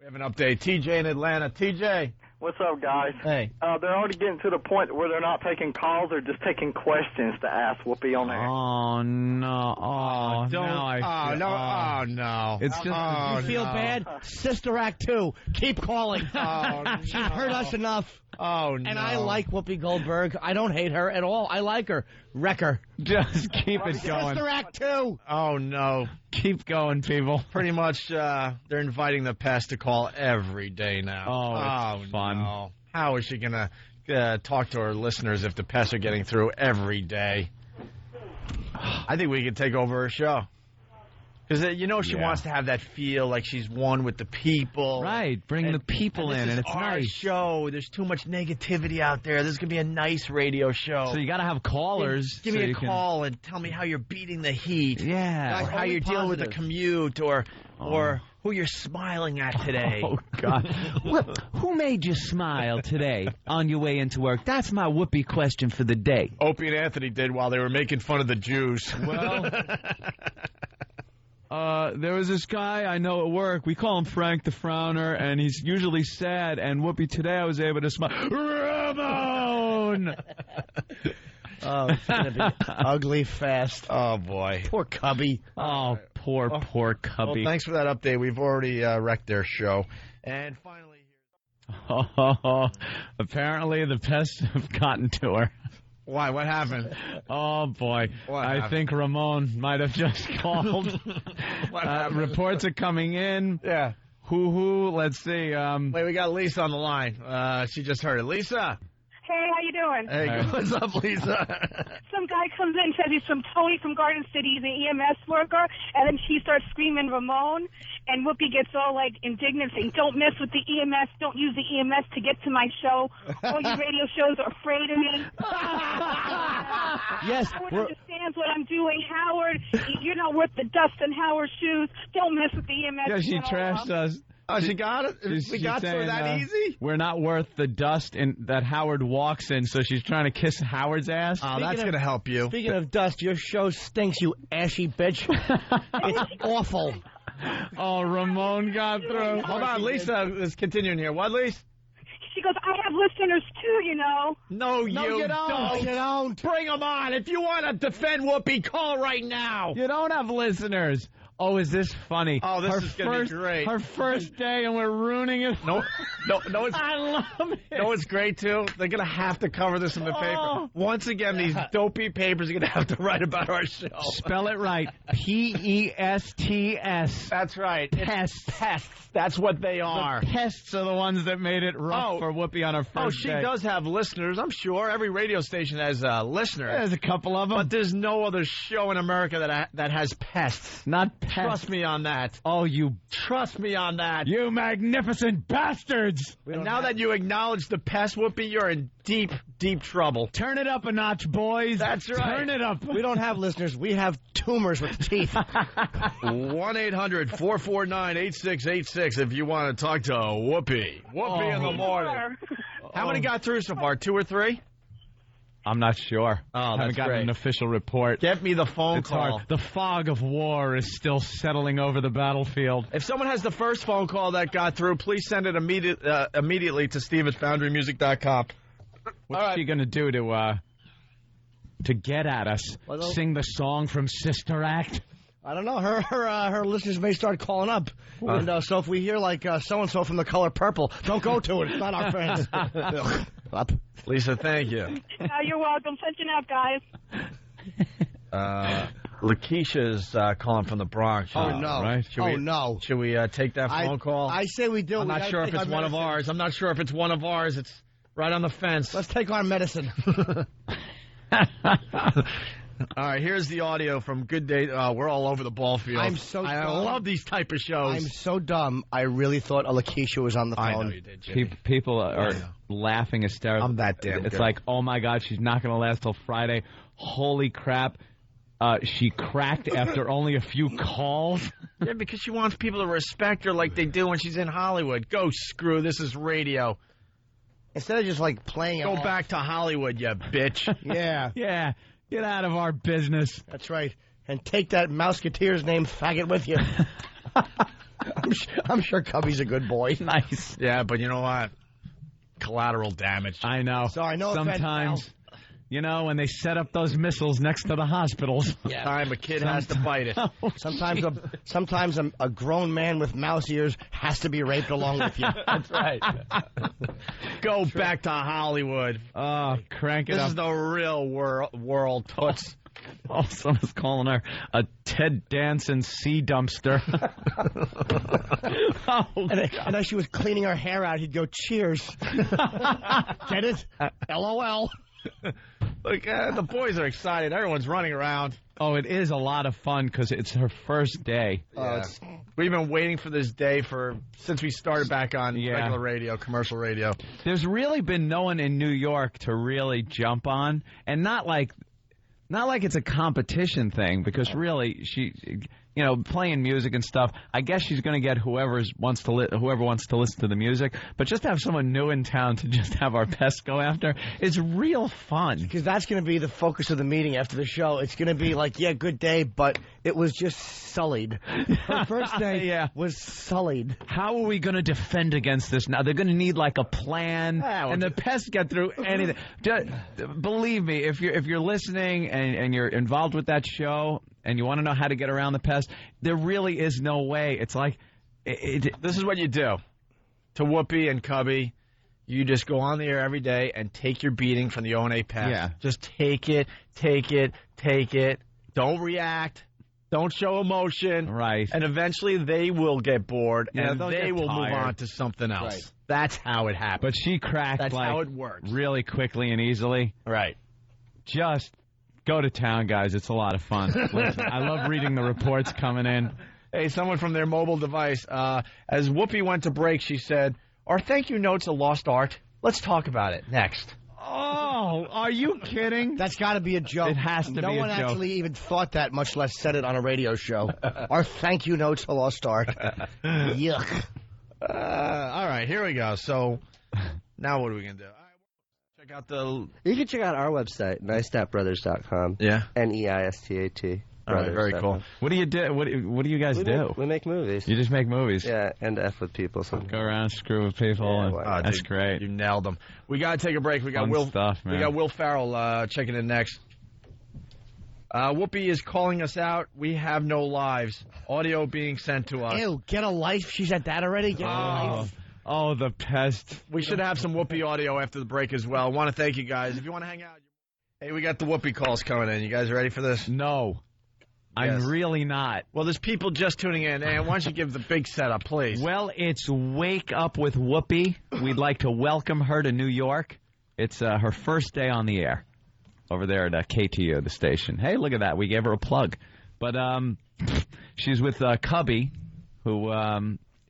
We have an update. TJ in Atlanta. TJ. What's up, guys? Hey. They're already getting to the point where they're not taking calls; they're just taking questions to ask Whoopi on there. Oh no! Oh, Don't. now I Oh, feel, no. Oh, no. It's just You feel bad? Sister Act 2. Keep calling. Oh, She's hurt us enough. Oh, no. And I like Whoopi Goldberg. I don't hate her at all. I like her. Wreck her. just keep it going. Sister Act 2. Oh, no. Keep going, people. Pretty much, they're inviting the pest to call every day now. Oh, it's fun. No. How is she going to talk to her listeners if the pests are getting through every day? I think we could take over her show. Because, she wants to have that feel like she's one with the people. Right, bring the people in, and it's our nice. show. There's too much negativity out there. This is going to be a nice radio show. So you got to have callers. Give so me a you can- call and tell me how you're beating the heat. Yeah. Or how Only you're dealing with the positive. commute or who you're smiling at today. Oh, God. Who made you smile today on your way into work? That's my Whoopi question for the day. Opie and Anthony did while they were making fun of the Jews. Well, there was this guy I know at work. We call him Frank the Frowner, and he's usually sad. And Whoopi, today I was able to smile. Ramon! Oh, it's going to be ugly fast. Oh, boy. Poor Cubby. Oh, Poor Cubby. Well, thanks for that update. We've already wrecked their show. And finally... Apparently the pests have gotten to her. Why? What happened? Oh, boy. What I happened? think Ramon might have just called. Reports are coming in. Yeah. Let's see. Wait, we got Lisa on the line. She just heard it. Lisa! Hey, how you doing? Hey, what's up, Lisa? Some guy comes in and says he's from Tony from Garden City. He's an EMS worker, and then she starts screaming Ramon, and Whoopi gets all, like, indignant, saying, don't mess with the EMS, don't use the EMS to get to my show. All you radio shows are afraid of me. Yes. Howard understands what I'm doing. Howard, you're not worth the dust in Howard's shoes. Don't mess with the EMS. Yeah, she trashed us. Oh, she got it? We got saying, through that easy? We're not worth the dust that Howard walks in, so she's trying to kiss Howard's ass. Oh, that's going to help you. Speaking of dust, your show stinks, you ashy bitch. It's awful. Oh, Ramon got through. Hold on, Lisa is continuing here. What, Lisa? She goes, I have listeners too, you know. No, you don't. No, you don't. Bring them on. If you want to defend Whoopi, call right now. You don't have listeners. Oh, is this funny? Oh, this is going to be great. Her first day, and we're ruining it. No, it's, I love it. No, it's great, too. They're going to have to cover this in the paper. Once again, these dopey papers are going to have to write about our show. Spell it right. P-E-S-T-S. That's right. Pests. Pests. That's what they are. The pests are the ones that made it rough for Whoopi on her first day. She does have listeners, I'm sure. Every radio station has listeners. There's a couple of them. But there's no other show in America that has pests. Not pests. Trust me on that. Oh, you... Trust me on that. You magnificent bastards! And now that you acknowledge the pest, Whoopi, you're in deep, deep trouble. Turn it up a notch, boys. That's right. Turn it up. We don't have listeners. We have tumors with teeth. 1-800-449-8686 if you want to talk to Whoopi. Whoopi in the morning. How many got through so far? 2 or 3? I'm not sure. Oh, I haven't gotten an official report. Get me the phone call. Hard. The fog of war is still settling over the battlefield. If someone has the first phone call that got through, please send it immediately to Steve@FoundryMusic.com. What's she going to do to get at us? Sing the song from Sister Act? I don't know. Her listeners may start calling up. And so if we hear like so-and-so from The Color Purple, don't go to it. It's not our friends. Up. Lisa, thank you. You're welcome. Punching out, guys. Lakeisha's calling from the Bronx. Oh, no. Right? No. Should we take that phone call? I say we do. I'm not sure if it's one of ours. I'm not sure if it's one of ours. It's right on the fence. Let's take our medicine. All right, here's the audio from Good Day. We're all over the ball field. I love these type of shows. I'm so dumb. I really thought Lakeisha was on the phone. I know you did, Jimmy. People are laughing hysterically. I'm that damn It's good. like, oh, my God, she's not going to last till Friday. Holy crap. She cracked after only a few calls. Yeah, because she wants people to respect her like they do when she's in Hollywood. Go screw. This is radio. Instead of just like playing Go back to Hollywood, you bitch. Yeah. Yeah. Get out of our business. That's right. And take that Mouseketeer's name faggot with you. I'm sure Cubby's a good boy. Nice. Yeah, but you know what? Collateral damage. I know. Sorry, no Sometimes, you know, when they set up those missiles next to the hospitals. Yeah. Time a kid has to bite it. Sometimes a grown man with mouse ears has to be raped along with you. That's right. Go back to Hollywood. Crank it This up. is the real world, Toots. Oh, someone's calling her a Ted Danson sea dumpster. And as she was cleaning her hair out, he'd go, cheers. Get it? LOL. Look, the boys are excited. Everyone's running around. Oh, it is a lot of fun because it's her first day. Yeah. We've been waiting for this day since we started back on regular radio, commercial radio. There's really been no one in New York to really jump on, and not like it's a competition thing, because really she, you know, playing music and stuff, I guess she's going to get whoever wants to listen to the music, but just have someone new in town to just have our pests go after, it's real fun. Because that's going to be the focus of the meeting after the show. It's going to be like, yeah, good day, but it was just sullied. Her first day was sullied. How are we going to defend against this now? They're going to need like a plan, and the pests get through anything. Believe me, if you're listening and you're involved with that show, and you want to know how to get around the pest, there really is no way. It's like... This is what you do. To Whoopi and Cubby, you just go on the air every day and take your beating from the O&A pest. Yeah. Just take it. Don't react. Don't show emotion. Right. And eventually they will get bored, and they will move tired. on to something else. Right. That's how it happens. But she cracked That's how it works. really quickly and easily. Right. Just go to town, guys. It's a lot of fun. Listen, I love reading the reports coming in. Hey, someone from their mobile device. As Whoopi went to break, she said, "Are thank you notes a lost art? Let's talk about it next." Oh, are you kidding? That's got to be a joke. It has to be a joke. No one actually even thought that, much less said it on a radio show. Our thank you notes a lost art. Yuck. All right, here we go. So now what are we going to do? All right, check out the... You can check out our website, nicestatbrothers.com. Yeah. NEISTAT. All right, very cool. What do you do? What do you guys do? We make movies. You just make movies? Yeah, and F with people. Go around, screw with people. Yeah, that's dude, great. You nailed them. We got to take a break. We got Fun Will stuff, man. We got Will Farrell checking in next. Whoopi is calling us out. We have no lives. Audio being sent to us. Ew, get a life. She said that already? Get a life. Oh, the pest. We should have some Whoopi audio after the break as well. I want to thank you guys. If you want to hang out. Hey, we got the Whoopi calls coming in. You guys ready for this? No. Yes. I'm really not. Well, there's people just tuning in. And why don't you give the big setup, please? Well, it's Wake Up with Whoopi. We'd like to welcome her to New York. It's her first day on the air over there at KTU, the station. Hey, look at that. We gave her a plug. But she's with Cubby, who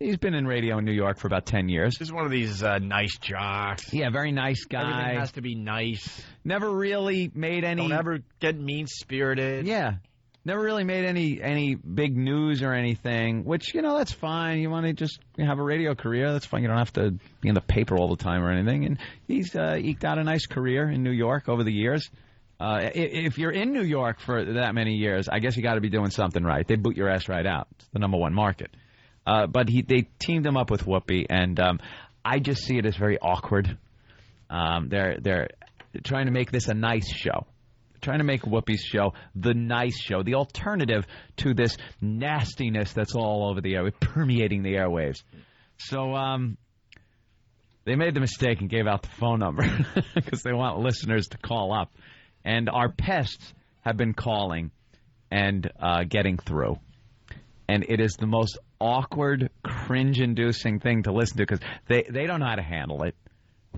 he's been in radio in New York for about 10 years. He's one of these nice jocks. Yeah, very nice guy. Everything has to be nice. Never really made any... Don't ever get mean-spirited. Yeah. Never really made any big news or anything, which, you know, that's fine. You want to just have a radio career, that's fine. You don't have to be in the paper all the time or anything. And he's eked out a nice career in New York over the years. If you're in New York for that many years, I guess you got to be doing something right. They boot your ass right out. It's the #1 market. But they teamed him up with Whoopi, and I just see it as very awkward. They're trying to make this a nice show. Trying to make Whoopi's show the nice show, the alternative to this nastiness that's all over the air, permeating the airwaves. So they made the mistake and gave out the phone number because they want listeners to call up. And our pests have been calling and getting through. And it is the most awkward, cringe-inducing thing to listen to because they don't know how to handle it.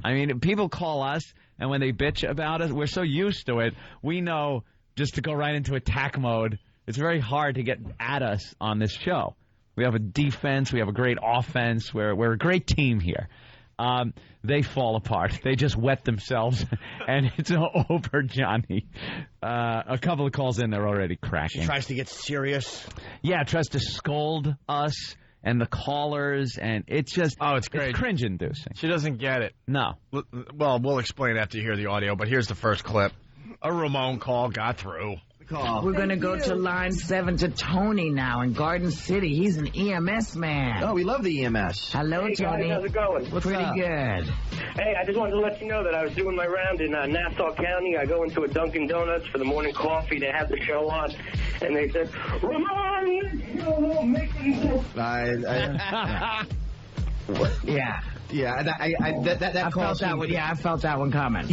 I mean, people call us, and when they bitch about us, we're so used to it, we know just to go right into attack mode. It's very hard to get at us on this show. We have a defense. We have a great offense. We're a great team here. They fall apart. They just wet themselves, and it's over, Johnny. A couple of calls in, they're already cracking. She tries to get serious. Yeah, tries to scold us and the callers, and it's just... Oh, it's great. It's cringe-inducing. She doesn't get it. No. Well, we'll explain after you hear the audio, but here's the first clip. A Ramon call got through. We're going to go to line 7 to Tony now in Garden City. He's an EMS man. Oh, we love the EMS. Hello, Hey, Tony. guys, how's it going? Pretty good. Hey, I just wanted to let you know that I was doing my round in Nassau County. I go into a Dunkin' Donuts for the morning coffee. They have the show on, and they said, Ramon, Yeah. Yeah, that I felt that one. Yeah, I felt that one coming.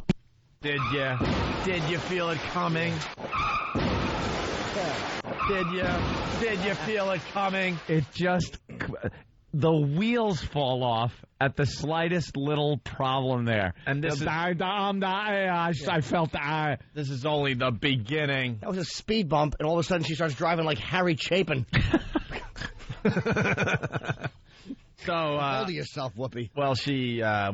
Did you feel it coming? Did you feel it coming? It just... The wheels fall off at the slightest little problem there. And this I felt that. This is only the beginning. That was a speed bump, and all of a sudden she starts driving like Harry Chapin. So, hold yourself, Whoopi. Well,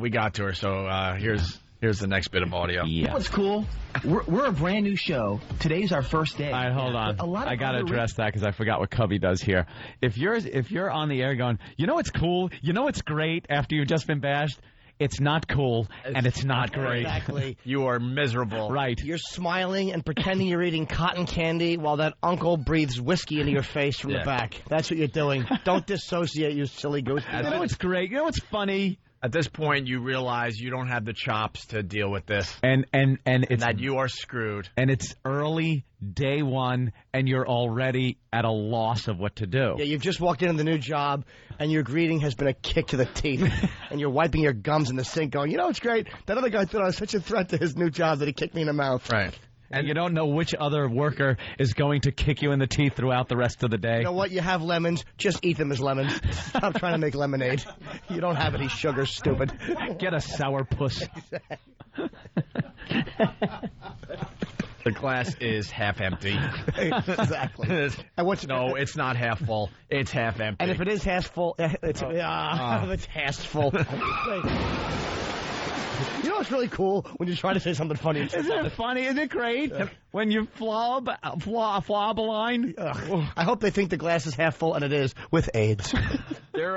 we got to her, so here's the next bit of audio. Yeah. What's cool? We're a brand new show. Today's our first day. All right, hold on. I got to address that because I forgot what Cubby does here. If you're on the air going, you know what's cool? You know what's great after you've just been bashed? It's not cool, and it's not great. Exactly. You are miserable. Right. You're smiling and pretending you're eating cotton candy while that uncle breathes whiskey into your face from the back. That's what you're doing. Don't dissociate, you silly goose. You know what's great? You know what's funny? At this point, you realize you don't have the chops to deal with this. And it's that you are screwed. And it's early, day one, and you're already at a loss of what to do. Yeah, you've just walked into the new job, and your greeting has been a kick to the teeth. And you're wiping your gums in the sink going, you know, it's great. That other guy thought I was such a threat to his new job that he kicked me in the mouth. Right. And you don't know which other worker is going to kick you in the teeth throughout the rest of the day. You know what? You have lemons. Just eat them as lemons. Stop trying to make lemonade. You don't have any sugar, stupid. Get a sourpuss. The glass is half empty. Exactly. No, it's not half full. It's half empty. And if it is half full, it's half full. You know what's really cool when you try to say something funny? Isn't it funny? Isn't it great? When you flop a line? I hope they think the glass is half full, and it is, with AIDS. They're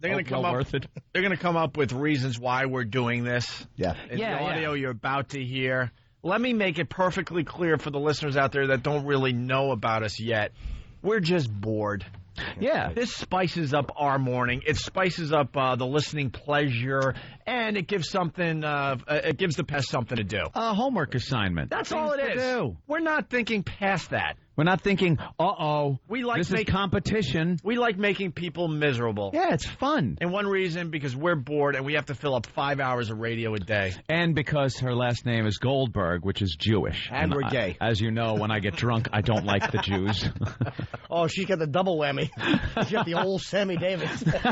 going to come up. They're going to come up with reasons why we're doing this. Yeah. In the audio you're about to hear. Let me make it perfectly clear for the listeners out there that don't really know about us yet. We're just bored. Yeah. This spices up our morning. It spices up the listening pleasure, and it gives something. It gives the pest something to do. A homework assignment. That's all it is. We're not thinking past that. We're not thinking, this is competition. We like making people miserable. Yeah, it's fun. And one reason, because we're bored and we have to fill up 5 hours of radio a day. And because her last name is Goldberg, which is Jewish. And we're gay. As you know, when I get drunk, I don't like the Jews. Oh, she got the double whammy. She got the old Sammy Davis. All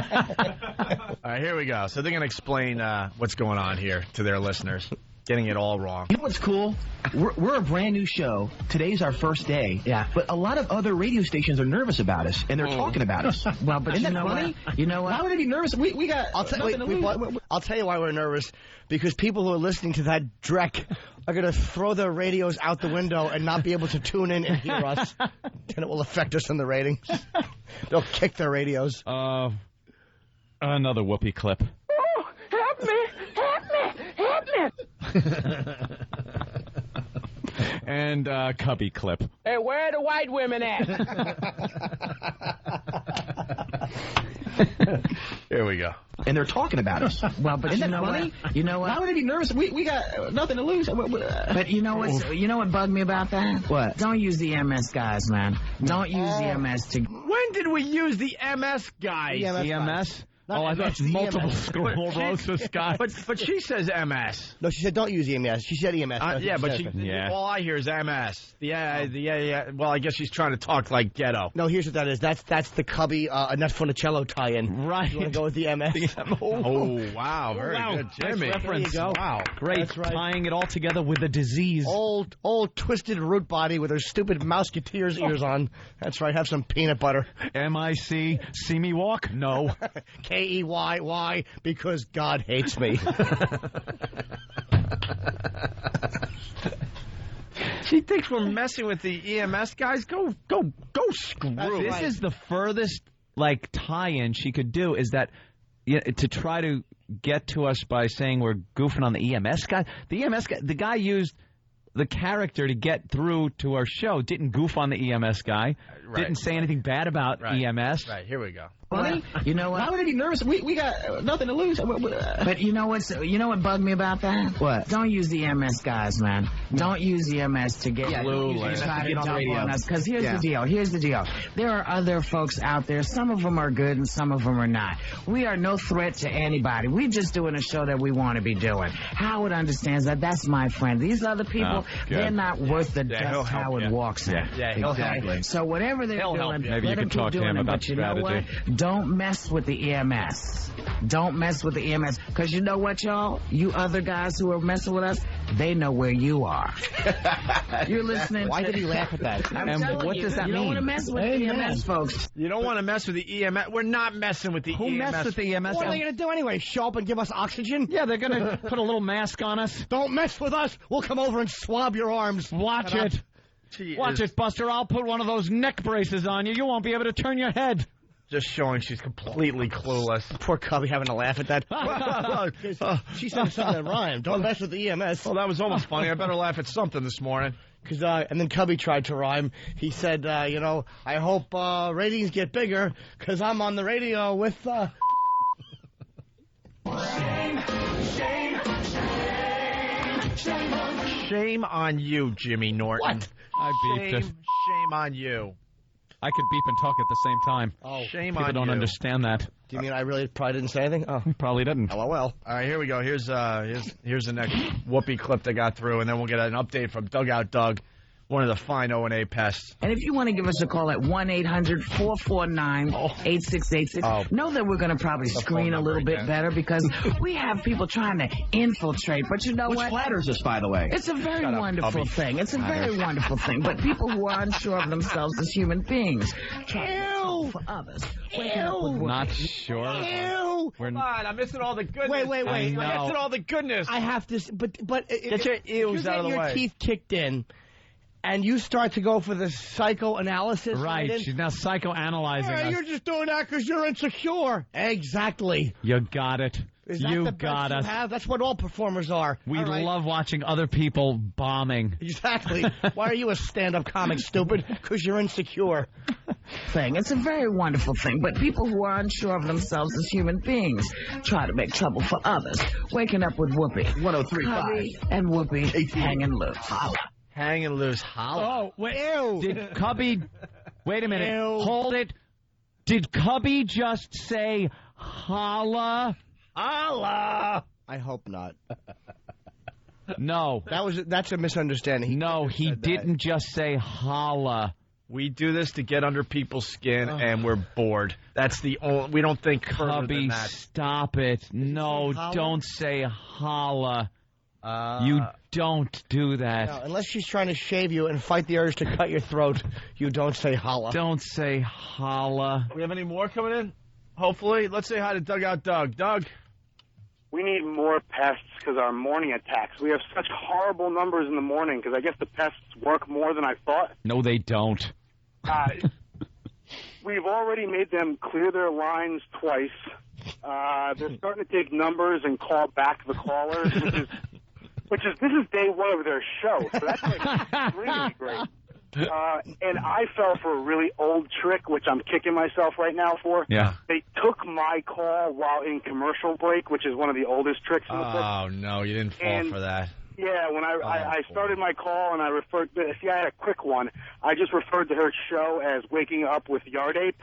right, here we go. So they're going to explain what's going on here to their listeners. Getting it all wrong. You know what's cool? We're a brand new show. Today's our first day. Yeah. But a lot of other radio stations are nervous about us, and they're talking about us. Well, but Isn't you that know funny? what? You know what? Why would they be nervous? We got I'll tell you why we're nervous. Because people who are listening to that dreck are going to throw their radios out the window and not be able to tune in and hear us. And it will affect us in the ratings. They'll kick their radios. Another Whoopi clip. Oh, help me! Help me! Help me! And Cubby clip. Hey, where are the white women at? Here we go. And they're talking about us. Well, but Isn't you that know funny? what? You know what? Why would they be nervous? We got nothing to lose. But you know what bugged me about that? What? Don't use the MS guys, man. Don't use the MS to. When did we use the MS guys? EMS? I thought multiple sclerosis guys. But she says MS. No, she said don't use EMS. She said EMS. All I hear is MS. Yeah. Well, I guess she's trying to talk like ghetto. No, here's what that is. That's the Cubby Annette Funicello tie-in. Right. You want to go with the MS? Oh, wow. Very good, Jimmy. Nice reference. There you go. Wow. Great. That's right. Tying it all together with a disease. Old twisted root body with her stupid Mouseketeer's ears on. That's right. Have some peanut butter. M-I-C. See me walk? No. K-E-Y. Why? Because God hates me. She thinks we're messing with the EMS guys. Go screw. This is the furthest tie-in she could do. Is that to try to get to us by saying we're goofing on the EMS guy? The EMS guy, the guy used the character to get through to our show. Didn't goof on the EMS guy. Right. Didn't say anything bad about EMS. Right. Here we go. Funny? You know what? Why would they be nervous? We got nothing to lose. But you know what bugged me about that? What? Don't use the MS guys, man. Don't use the MS to get Don't use the try MS to to get on the dump radio. on us. Because here's the deal. There are other folks out there. Some of them are good and some of them are not. We are no threat to anybody. We're just doing a show that we want to be doing. Howard understands that. That's my friend. These other people, they're not worth the dust Howard walks in. Yeah, exactly. So whatever they're doing, Maybe you let them can keep talk to doing him it. about But you know what? strategy. Don't mess with the EMS. Don't mess with the EMS. Because you know what, y'all? You other guys who are messing with us, they know where you are. You're listening. Why did he laugh at that? And what does that you mean? don't want to mess with the EMS, folks. You don't want to mess with the EMS. We're not messing with the EMS. Who messed with the EMS? What are they going to do anyway? Show up and give us oxygen? Yeah, they're going to put a little mask on us. Don't mess with us. We'll come over and swab your arms. Watch it. Watch it, Buster. I'll put one of those neck braces on you. You won't be able to turn your head. Just showing she's completely clueless. Poor Cubby having to laugh at that. She said something that rhymed. Don't mess with the EMS. Well, that was almost funny. I better laugh at something this morning. And then Cubby tried to rhyme. He said, I hope ratings get bigger because I'm on the radio with... Shame on you, Jimmy Norton. What? I beeped it. Shame on you. I could beep and talk at the same time. Oh, shame People on don't you. understand that. Do you mean I really probably didn't say anything? Oh, Probably didn't. LOL. All right, here we go. Here's the next Whoopi clip that got through, and then we'll get an update from Dugout Doug, one of the fine O&A pests. And if you want to give us a call at 1-800-449-8686, know that we're going to probably screen a little bit better because we have people trying to infiltrate. But you know Which what? flatters us, by the way. It's a very wonderful thing. It's a very wonderful thing. But people who are unsure of themselves as human beings try for others. Not sure. Ew. We're Come on, I'm missing all the goodness. Wait. I I'm know. missing all the goodness. I have to, but Get your ears out of the your way. teeth kicked in, and you start to go for the psychoanalysis. Right. She's now psychoanalyzing us. You're just doing that because you're insecure. Exactly. You got it. Is that You the got best us. you have? That's what all performers are. We All right. love watching other people bombing. Exactly. Why are you a stand-up comic, stupid? Because you're insecure. Thing. It's a very wonderful thing, but people who are unsure of themselves as human beings try to make trouble for others. Waking up with Whoopi. 103.5. Cubby and Whoopi hanging loose. Hanging loose. Holla. Oh, wait, ew. Did Cubby... Wait a minute. Ew. Hold it. Did Cubby just say holla? Holla. I hope not. No. That's a misunderstanding. No, he didn't just say holla. We do this to get under people's skin, and we're bored. That's the only. We don't think further than Cubby, that. stop it. No, holla? don't say holla. You don't do that. No, unless she's trying to shave you and fight the urge to cut your throat, you don't say holla. Don't say holla. We have any more coming in? Hopefully. Let's say hi to Dugout Doug. Doug. We need more pests because our morning attacks. We have such horrible numbers in the morning because I guess the pests work more than I thought. No, they don't. We've already made them clear their lines twice. They're starting to take numbers and call back the callers, which is this is day one of their show, so that's like extremely great. And I fell for a really old trick, which I'm kicking myself right now for. Yeah. They took my call while in commercial break, which is one of the oldest tricks in the book. Oh, no, you didn't fall for that. Yeah, when I started my call and I referred to, see, I had a quick one. I just referred to her show as Waking Up with Yard Ape.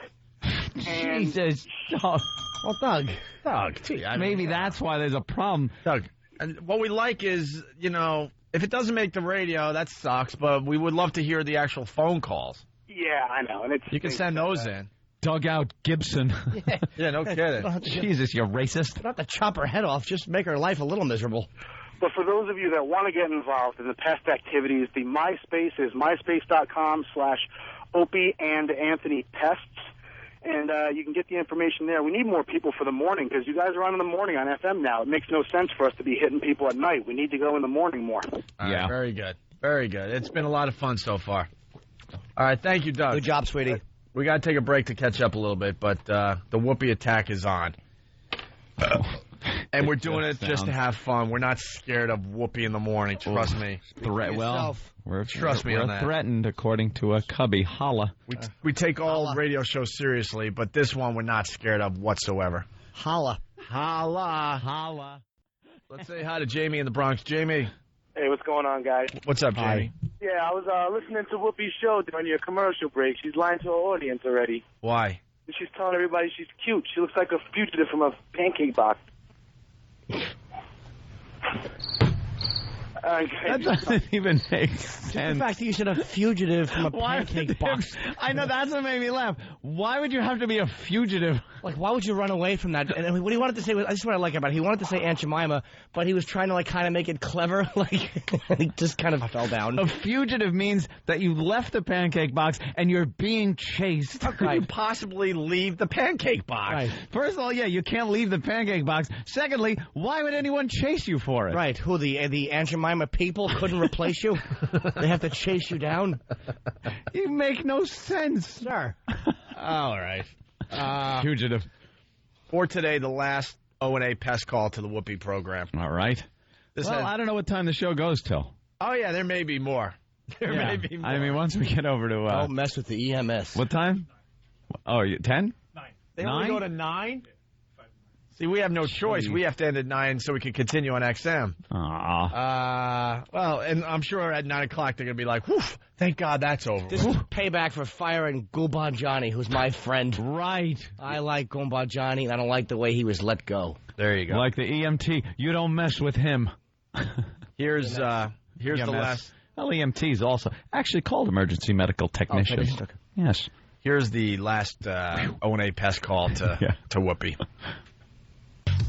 And Jesus. Oh, Well, Doug. Gee, maybe that's why there's a problem. Doug, and what we like is, if it doesn't make the radio, that sucks, but we would love to hear the actual phone calls. Yeah, I know. And You can send those in. Dugout Gibson. Yeah, no kidding. Jesus, you racist. Not to chop her head off, just make her life a little miserable. But for those of you that want to get involved in the pest activities, the MySpace is myspace.com/Opie and Anthony Pests. And you can get the information there. We need more people for the morning because you guys are on in the morning on FM now. It makes no sense for us to be hitting people at night. We need to go in the morning more. All right, very good. Very good. It's been a lot of fun so far. All right, thank you, Doug. Good job, sweetie. We got to take a break to catch up a little bit, but the Whoopi attack is on. And we're doing it just to have fun. We're not scared of Whoopi in the morning. Trust me. Trust me on that. Threatened, according to a Cubby. Holla. We take all radio shows seriously, but this one we're not scared of whatsoever. Holla. Holla. Holla. Let's say hi to Jamie in the Bronx. Jamie. Hey, what's going on, guys? What's up, Jamie? Yeah, I was listening to Whoopi's show during your commercial break. She's lying to her audience already. Why? And she's telling everybody she's cute. She looks like a fugitive from a pancake box. That doesn't even make sense. The fact that you said a fugitive from a pancake box. I know, that's what made me laugh. Why would you have to be a fugitive? Like, why would you run away from that? And what he wanted to say was, this is what I like about it. He wanted to say Aunt Jemima, but he was trying to, like, kind of make it clever. Like, he just kind of fell down. A fugitive means that you left the pancake box and you're being chased. How could you possibly leave the pancake box? Right. First of all, yeah, you can't leave the pancake box. Secondly, why would anyone chase you for it? Right. Who, the Aunt Jemima people couldn't replace you? They have to chase you down? You make no sense. Sir. All right. Fugitive. For today, the last O&A pest call to the Whoopi program. All right. I don't know what time the show goes till. Oh, yeah, there may be more. There may be more. I mean, once we get over to... Don't mess with the EMS. What time? Oh, 10? 9. They only go to 9? See, we have no choice. We have to end at 9 so we can continue on XM. Well, and I'm sure at 9 o'clock they're going to be like, whew, thank God that's over. This is payback for firing Gulban Johnny, who's my friend. Right. I like Gulban Johnny, and I don't like the way he was let go. There you go. Like the EMT, you don't mess with him. Here's the last. Well, EMTs also actually called emergency medical technicians. Okay. Yes. Here's the last O&A pest call to Whoopi.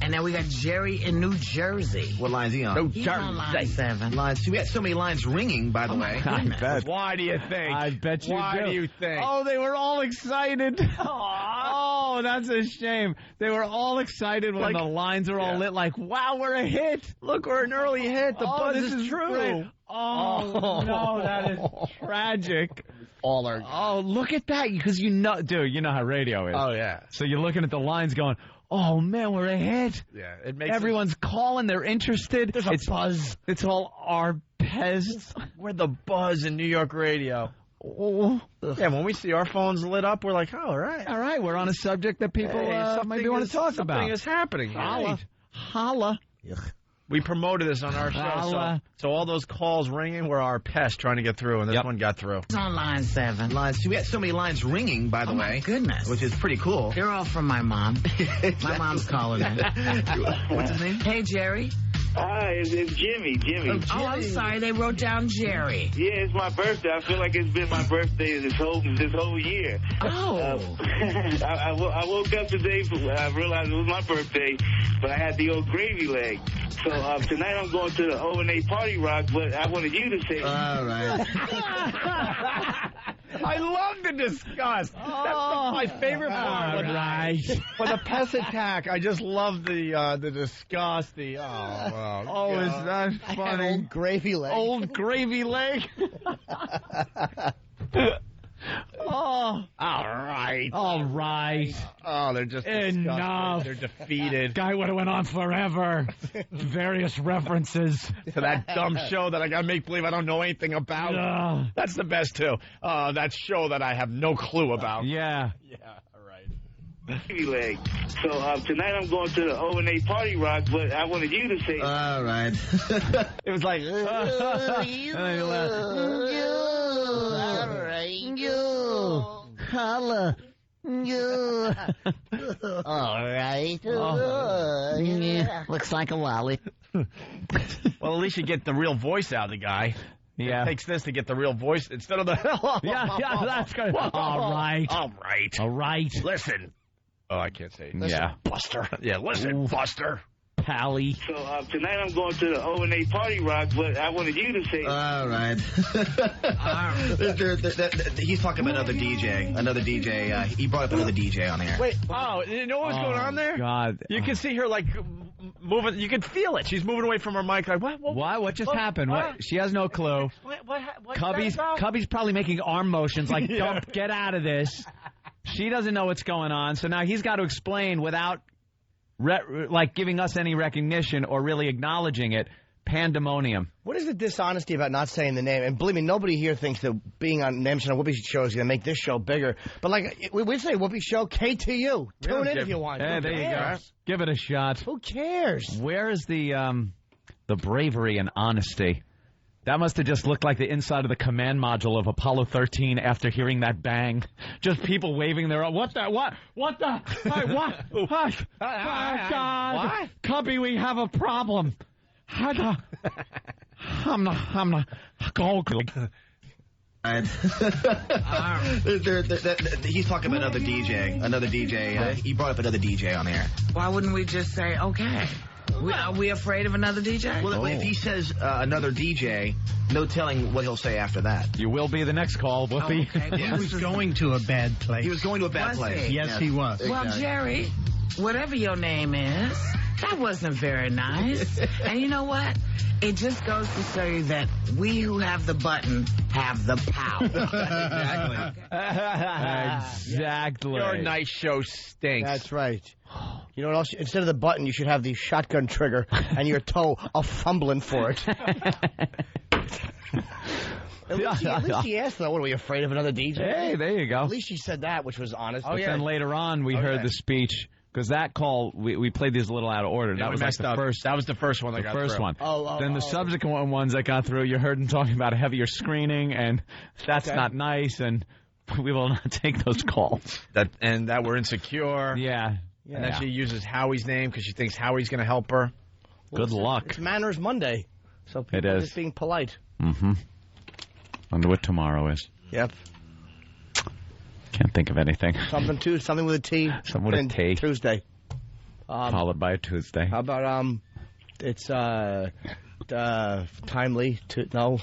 And then we got Jerry in New Jersey. What line's he on? He's on line 7. Lines. We had so many lines ringing, by the way. I bet. Why do you think? I bet you Why do you think? Oh, they were all excited. Oh, that's a shame. They were all excited when the lines are all lit. Like, wow, we're a hit. Look, we're an early hit. The buzz this is true. Great. Oh, no, that is tragic. Oh, look at that. Because you know how radio is. Oh, yeah. So you're looking at the lines going, oh, man, we're a hit. Yeah, it makes everyone's calling. They're interested. There's a buzz. It's all our pez. We're the buzz in New York radio. Oh. Yeah, when we see our phones lit up, we're like, oh, all right. All right, we're on a subject that people maybe want to talk about. Something is happening. Holla. We promoted this on our show, so all those calls ringing were our pests trying to get through, and this one got through. He's on line 7. Lines. We had so many lines ringing, by the way. My goodness. Which is pretty cool. They're all from my mom. My mom's calling in. What's his name? Hey, Jerry. Hi, it's Jimmy. Oh, I'm sorry. They wrote down Jerry. Yeah, it's my birthday. I feel like it's been my birthday this whole year. Oh. I woke up today. I realized it was my birthday, but I had the old gravy leg. So tonight I'm going to the O&A Party Rock, but I wanted you to say. All right. I love the disgust. That's my favorite part. All right. For the pest attack, I just love the disgust. Is that funny? Old gravy leg. Old gravy leg. Oh. All right. Oh, they're just enough. They're defeated. Guy would have went on forever. Various references to that dumb show that I got to make believe I don't know anything about. That's the best, too. That show that I have no clue about. Yeah. Yeah, all right. Leg. So tonight I'm going to the O&A Party Rock, but I wanted you to say. All right. It was like. Holla. All right. Looks like a lolly. Well, at least you get the real voice out of the guy. Yeah. It takes this to get the real voice instead of the. yeah, that's good. All right. Listen. Oh, I can't say it. Listen, yeah. Buster. Yeah, listen, Buster. Pally. So tonight I'm going to the O&A Party Rock, but I wanted you to say. All right. He's talking about another DJ. He brought up another DJ on air. Wait. Oh, you know what was going on there? God. You can see her like moving. You can feel it. She's moving away from her mic. Like what? What just happened? What? She has no clue. What Cubby's probably making arm motions like, "Don't get out of this." She doesn't know what's going on, so now he's got to explain without. Giving us any recognition or really acknowledging it. Pandemonium. What is the dishonesty about not saying the name? And believe me, nobody here thinks that being on Names on Whoopi's show is going to make this show bigger. But we say Whoopi show, KTU. Tune in if you want. Yeah, there you go. Give it a shot. Who cares? Where is the bravery and honesty? That must have just looked like the inside of the command module of Apollo 13 after hearing that bang. Just people waving their... What the... Hey, what? God. What? Cubby, we have a problem. I'm not... He's talking about another DJ. He brought up another DJ on air. Why wouldn't we just say, okay? Are we afraid of another DJ? Well, if he says another DJ, no telling what he'll say after that. You will be the next call, Whoopi. Okay. He was going to a bad place. He was going to a bad place. Yes, he was. Well, Jerry, whatever your name is, that wasn't very nice. And you know what? It just goes to show you that we who have the button have the power. Exactly. Your nice show stinks. That's right. You know what else? Instead of the button, you should have the shotgun trigger and your toe fumbling for it. At least he asked, though, what, are we afraid of another DJ? Hey, there you go. At least she said that, which was honest. But then later on, we heard the speech. Because that call, we played these a little out of order. Yeah, that was like the first. That was the first one that got first through. one. Then the subsequent ones that got through, you heard him talking about a heavier screening, and that's not nice, and we will not take those calls. That we're insecure. Yeah. And then she uses Howie's name because she thinks Howie's going to help her. Good luck. It's Manners Monday, so people are just being polite. Mm-hmm. Wonder what tomorrow is. Yep. Can't think of anything. Something with a T. Something with a T. Tuesday. Followed by a Tuesday. How about it's timely to no.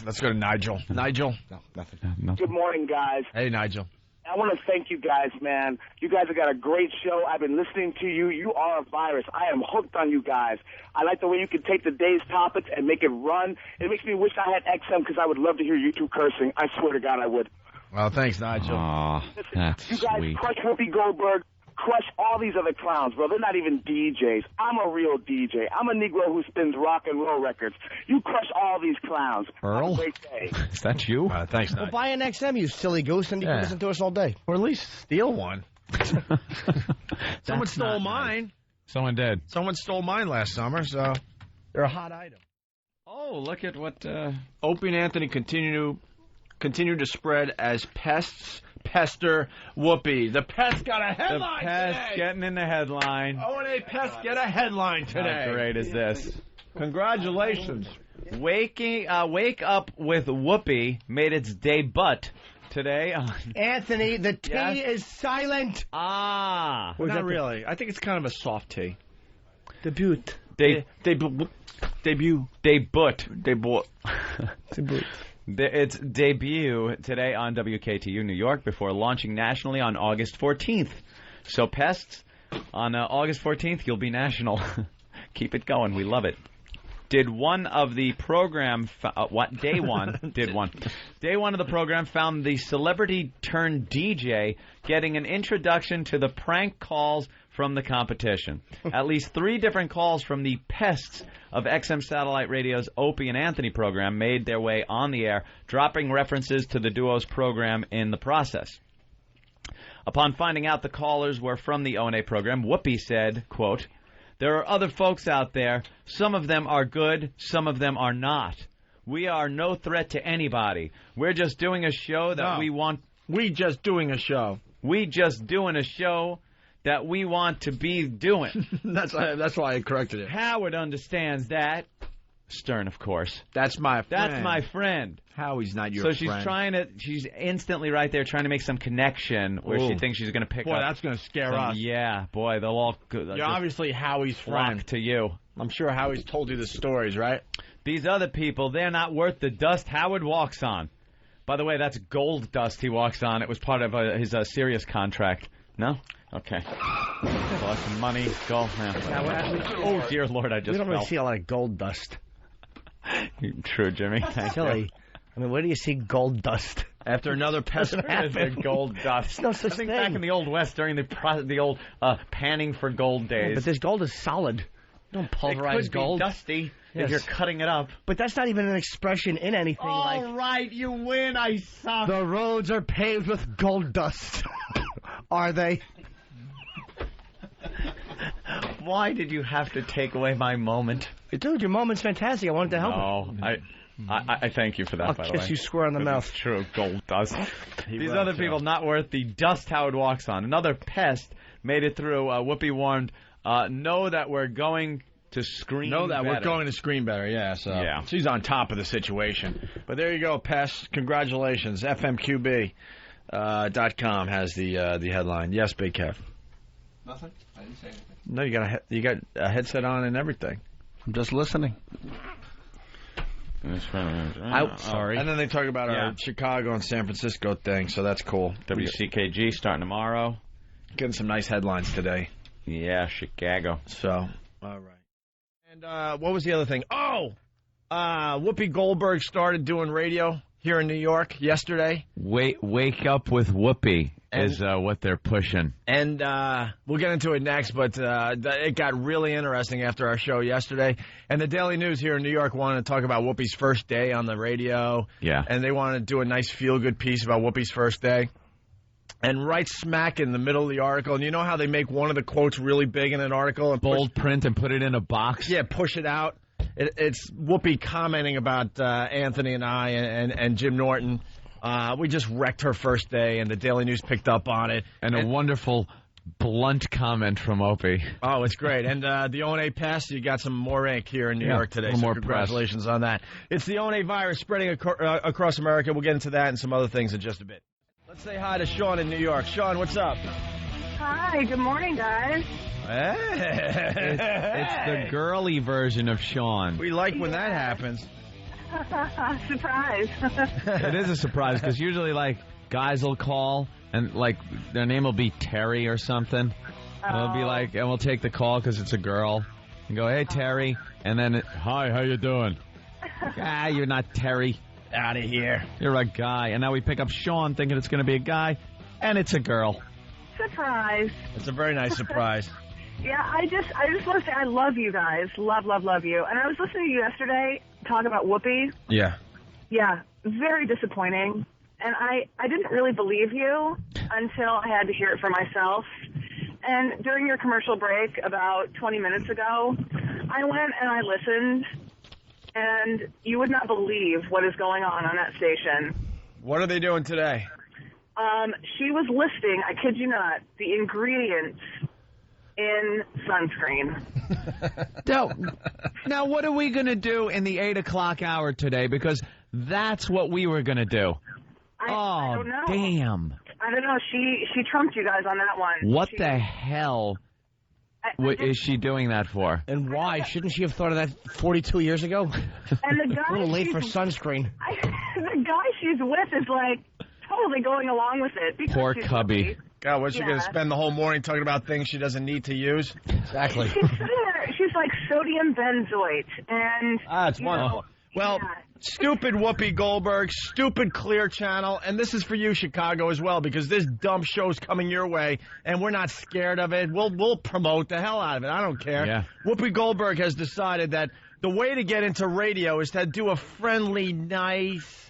Let's go to Nigel. Nigel. No, nothing. Good morning, guys. Hey, Nigel. I want to thank you guys, man. You guys have got a great show. I've been listening to you. You are a virus. I am hooked on you guys. I like the way you can take the day's topics and make it run. It makes me wish I had XM because I would love to hear you two cursing. I swear to God I would. Well, thanks, Nigel. Listen, that's you guys sweet. crush Whoopi Goldberg. Crush all these other clowns, bro. They're not even DJs. I'm a real DJ. I'm a Negro who spins rock and roll records. You crush all these clowns. Earl? Have a great day. Is that you? Thanks, Well, buy an XM, you silly goose, and you can listen to us all day. Or at least steal one. Someone stole mine. Someone did. Someone stole mine last summer, so they're a hot item. Oh, look at what Opie and Anthony continue to spread as pests. Pester Whoopi. The pest got a headline The pest today. getting in the headline. O&A Pest get a headline today. How great is this? Congratulations. Wake Up with Whoopi made its debut today on... Anthony, the T is silent. Ah. Well, not really. I think it's kind of a soft T. Debut. Debut. Its debut today on WKTU New York before launching nationally on August 14th. So, pests, on August 14th, you'll be national. Keep it going. We love it. Day one of the program of the program found the celebrity-turned-DJ getting an introduction to the prank calls from the competition. At least 3 different calls from the pests of XM Satellite Radio's Opie and Anthony program made their way on the air, dropping references to the duo's program in the process. Upon finding out the callers were from the O&A program, Whoopi said, quote, "There are other folks out there. Some of them are good, some of them are not. We are no threat to anybody. We're just doing a show that we want... We just doing a show. We just doing a show that we want to be doing." That's why I corrected it. Howard understands that. Stern, of course. That's my friend. That's my friend. Howie's not your friend. So she's instantly right there trying to make some connection where she thinks she's going to pick up. Boy, that's going to scare us. Yeah, boy, they'll all... You're obviously Howie's friend. To you. I'm sure Howie's told you the stories, right? These other people, they're not worth the dust Howard walks on. By the way, that's gold dust he walks on. It was part of his Sirius contract. No? Okay. Lost some money. Golf. Oh, dear Lord, I just We don't really fell. see a lot of gold dust. True, Jimmy. Thank Silly. you. I mean, where do you see gold dust? After another pest There's gold dust. No such I think thing. back in the Old West during the old panning for gold days. Yeah, but this gold is solid. You don't pulverize it could gold. Be dusty Yes. if you're cutting it up. But that's not even an expression in anything All right, you win. I suck. The roads are paved with gold dust. Are they? Why did you have to take away my moment? Dude, your moment's fantastic. I wanted to help. No, I thank you for that, I'll by the way. kiss you square on the mouth. It's true, gold dust. These other people not worth the dust Howard walks on. Another pest made it through. Whoopi warned, know that we're going to screen better. We're going to screen better, yeah. So she's on top of the situation. But there you go, Pest. Congratulations. FMQB.com has the headline. Yes, Big Kev. Nothing. I didn't say anything. No, you got a headset on and everything. I'm just listening. Sorry. And then they talk about our Chicago and San Francisco thing, so that's cool. WCKG starting tomorrow. Getting some nice headlines today. Yeah, Chicago. So, all right. And what was the other thing? Whoopi Goldberg started doing radio here in New York yesterday. Wake Up with Whoopi is what they're pushing. And we'll get into it next, but it got really interesting after our show yesterday. And the Daily News here in New York wanted to talk about Whoopi's first day on the radio. Yeah. And they wanted to do a nice feel-good piece about Whoopi's first day. and right smack in the middle of the article. And you know how they make one of the quotes really big in an article and bold print and put it in a box? Yeah, push it out. It's Whoopi commenting about Anthony and I and Jim Norton. We just wrecked her first day, and the Daily News picked up on it. And a wonderful blunt comment from Opie. Oh, it's great. And the O&A pass, you got some more ink here in New York today. So more congratulations on that. It's the O&A virus spreading across America. We'll get into that and some other things in just a bit. Let's say hi to Sean in New York. Sean, what's up? Hi, good morning, guys. It's the girly version of Sean. We like when that happens. Surprise. It is a surprise because usually, like, guys will call and, like, their name will be Terry or something. And it'll be like, and we'll take the call because it's a girl and go, hey, Terry. And then, hi, how you doing? You're not Terry. Out of here. You're a guy. And now we pick up Sean thinking it's going to be a guy, and it's a girl. Surprise. It's a very nice surprise. Yeah, I just want to say I love you guys. Love, love, love you. And I was listening to you yesterday talk about Whoopi. Yeah. Yeah, very disappointing. And I didn't really believe you until I had to hear it for myself. And during your commercial break about 20 minutes ago, I went and I listened, and you would not believe what is going on that station. What are they doing today? She was listing, I kid you not, the ingredients in sunscreen. Now, what are we going to do in the 8 o'clock hour today? Because that's what we were going to do. I don't know. Damn. I don't know. She trumped you guys on that one. What the hell is she doing that for? And why? Shouldn't she have thought of that 42 years ago? And the guy a little late for sunscreen. The guy she's with is like totally going along with it. Poor Cubby. God, what's she going to spend the whole morning talking about things she doesn't need to use? Exactly. She's sitting there. She's like sodium benzoate. And it's wonderful. Well, stupid Whoopi Goldberg, stupid Clear Channel, and this is for you, Chicago, as well, because this dumb show's coming your way, and we're not scared of it. We'll promote the hell out of it. I don't care. Yeah. Whoopi Goldberg has decided that the way to get into radio is to do a friendly, nice,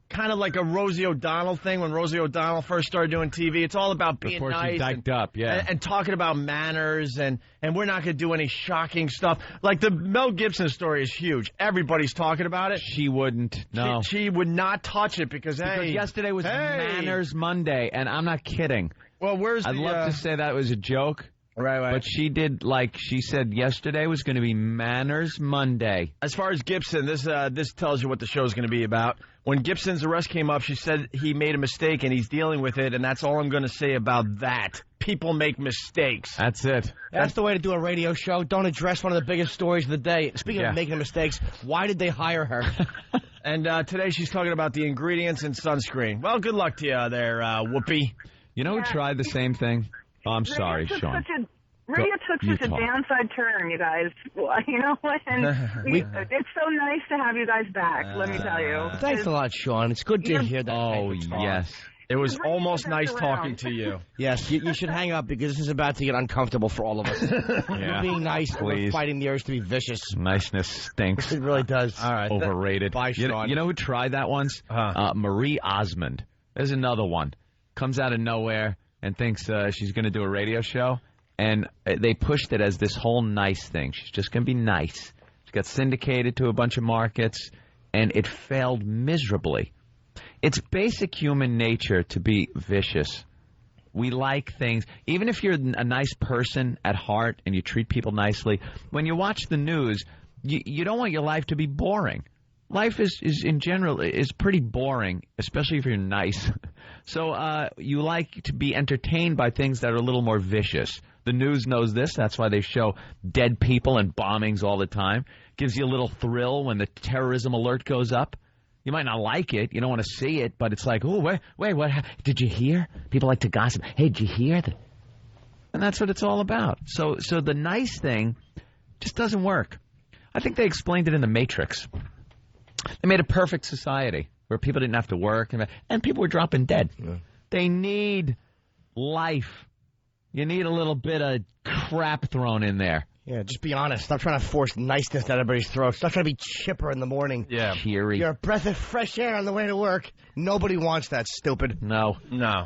kind of like a Rosie O'Donnell thing when Rosie O'Donnell first started doing TV. It's all about being Before nice she diked up, yeah. and talking about manners, and we're not going to do any shocking stuff. Like the Mel Gibson story is huge. Everybody's talking about it. She wouldn't. No. She would not touch it because yesterday was Manners Monday, and I'm not kidding. Well, I'd love to say that was a joke. Right. But she said yesterday was going to be Manners Monday. As far as Gibson, this tells you what the show's going to be about. When Gibson's arrest came up, she said he made a mistake and he's dealing with it, and that's all I'm going to say about that. People make mistakes. That's it. That's the way to do a radio show. Don't address one of the biggest stories of the day. Speaking of making mistakes, why did they hire her? And today she's talking about the ingredients in sunscreen. Well, good luck to you there, Whoopi. You know who tried the same thing? Oh, I'm sorry, Sean. Radio took such a downside turn, you guys. You know what? And it's so nice to have you guys back, let me tell you. Thanks a lot, Sean. It's good to hear that. Oh, yes. It was almost nice talking to you. Yes, you should hang up because this is about to get uncomfortable for all of us. We're being nice, please. We're fighting the urge to be vicious. Niceness stinks. It really does. All right. Overrated. Bye, Sean. You know who tried that once? Marie Osmond. There's another one. Comes out of nowhere and thinks she's going to do a radio show. And they pushed it as this whole nice thing. She's just going to be nice. She got syndicated to a bunch of markets, and it failed miserably. It's basic human nature to be vicious. We like things. Even if you're a nice person at heart and you treat people nicely, when you watch the news, you don't want your life to be boring. Life is in general is pretty boring, especially if you're nice. So you like to be entertained by things that are a little more vicious. The news knows this. That's why they show dead people and bombings all the time. Gives you a little thrill when the terrorism alert goes up. You might not like it. You don't want to see it, but it's like, oh, wait, what? Did you hear? People like to gossip. Hey, did you hear that? And that's what it's all about. So the nice thing just doesn't work. I think they explained it in The Matrix. They made a perfect society where people didn't have to work and people were dropping dead. Yeah. They need life. You need a little bit of crap thrown in there. Yeah, just be honest. Stop trying to force niceness down everybody's throats. Stop trying to be chipper in the morning. Yeah. Cheery. You're a breath of fresh air on the way to work. Nobody wants that, stupid. No.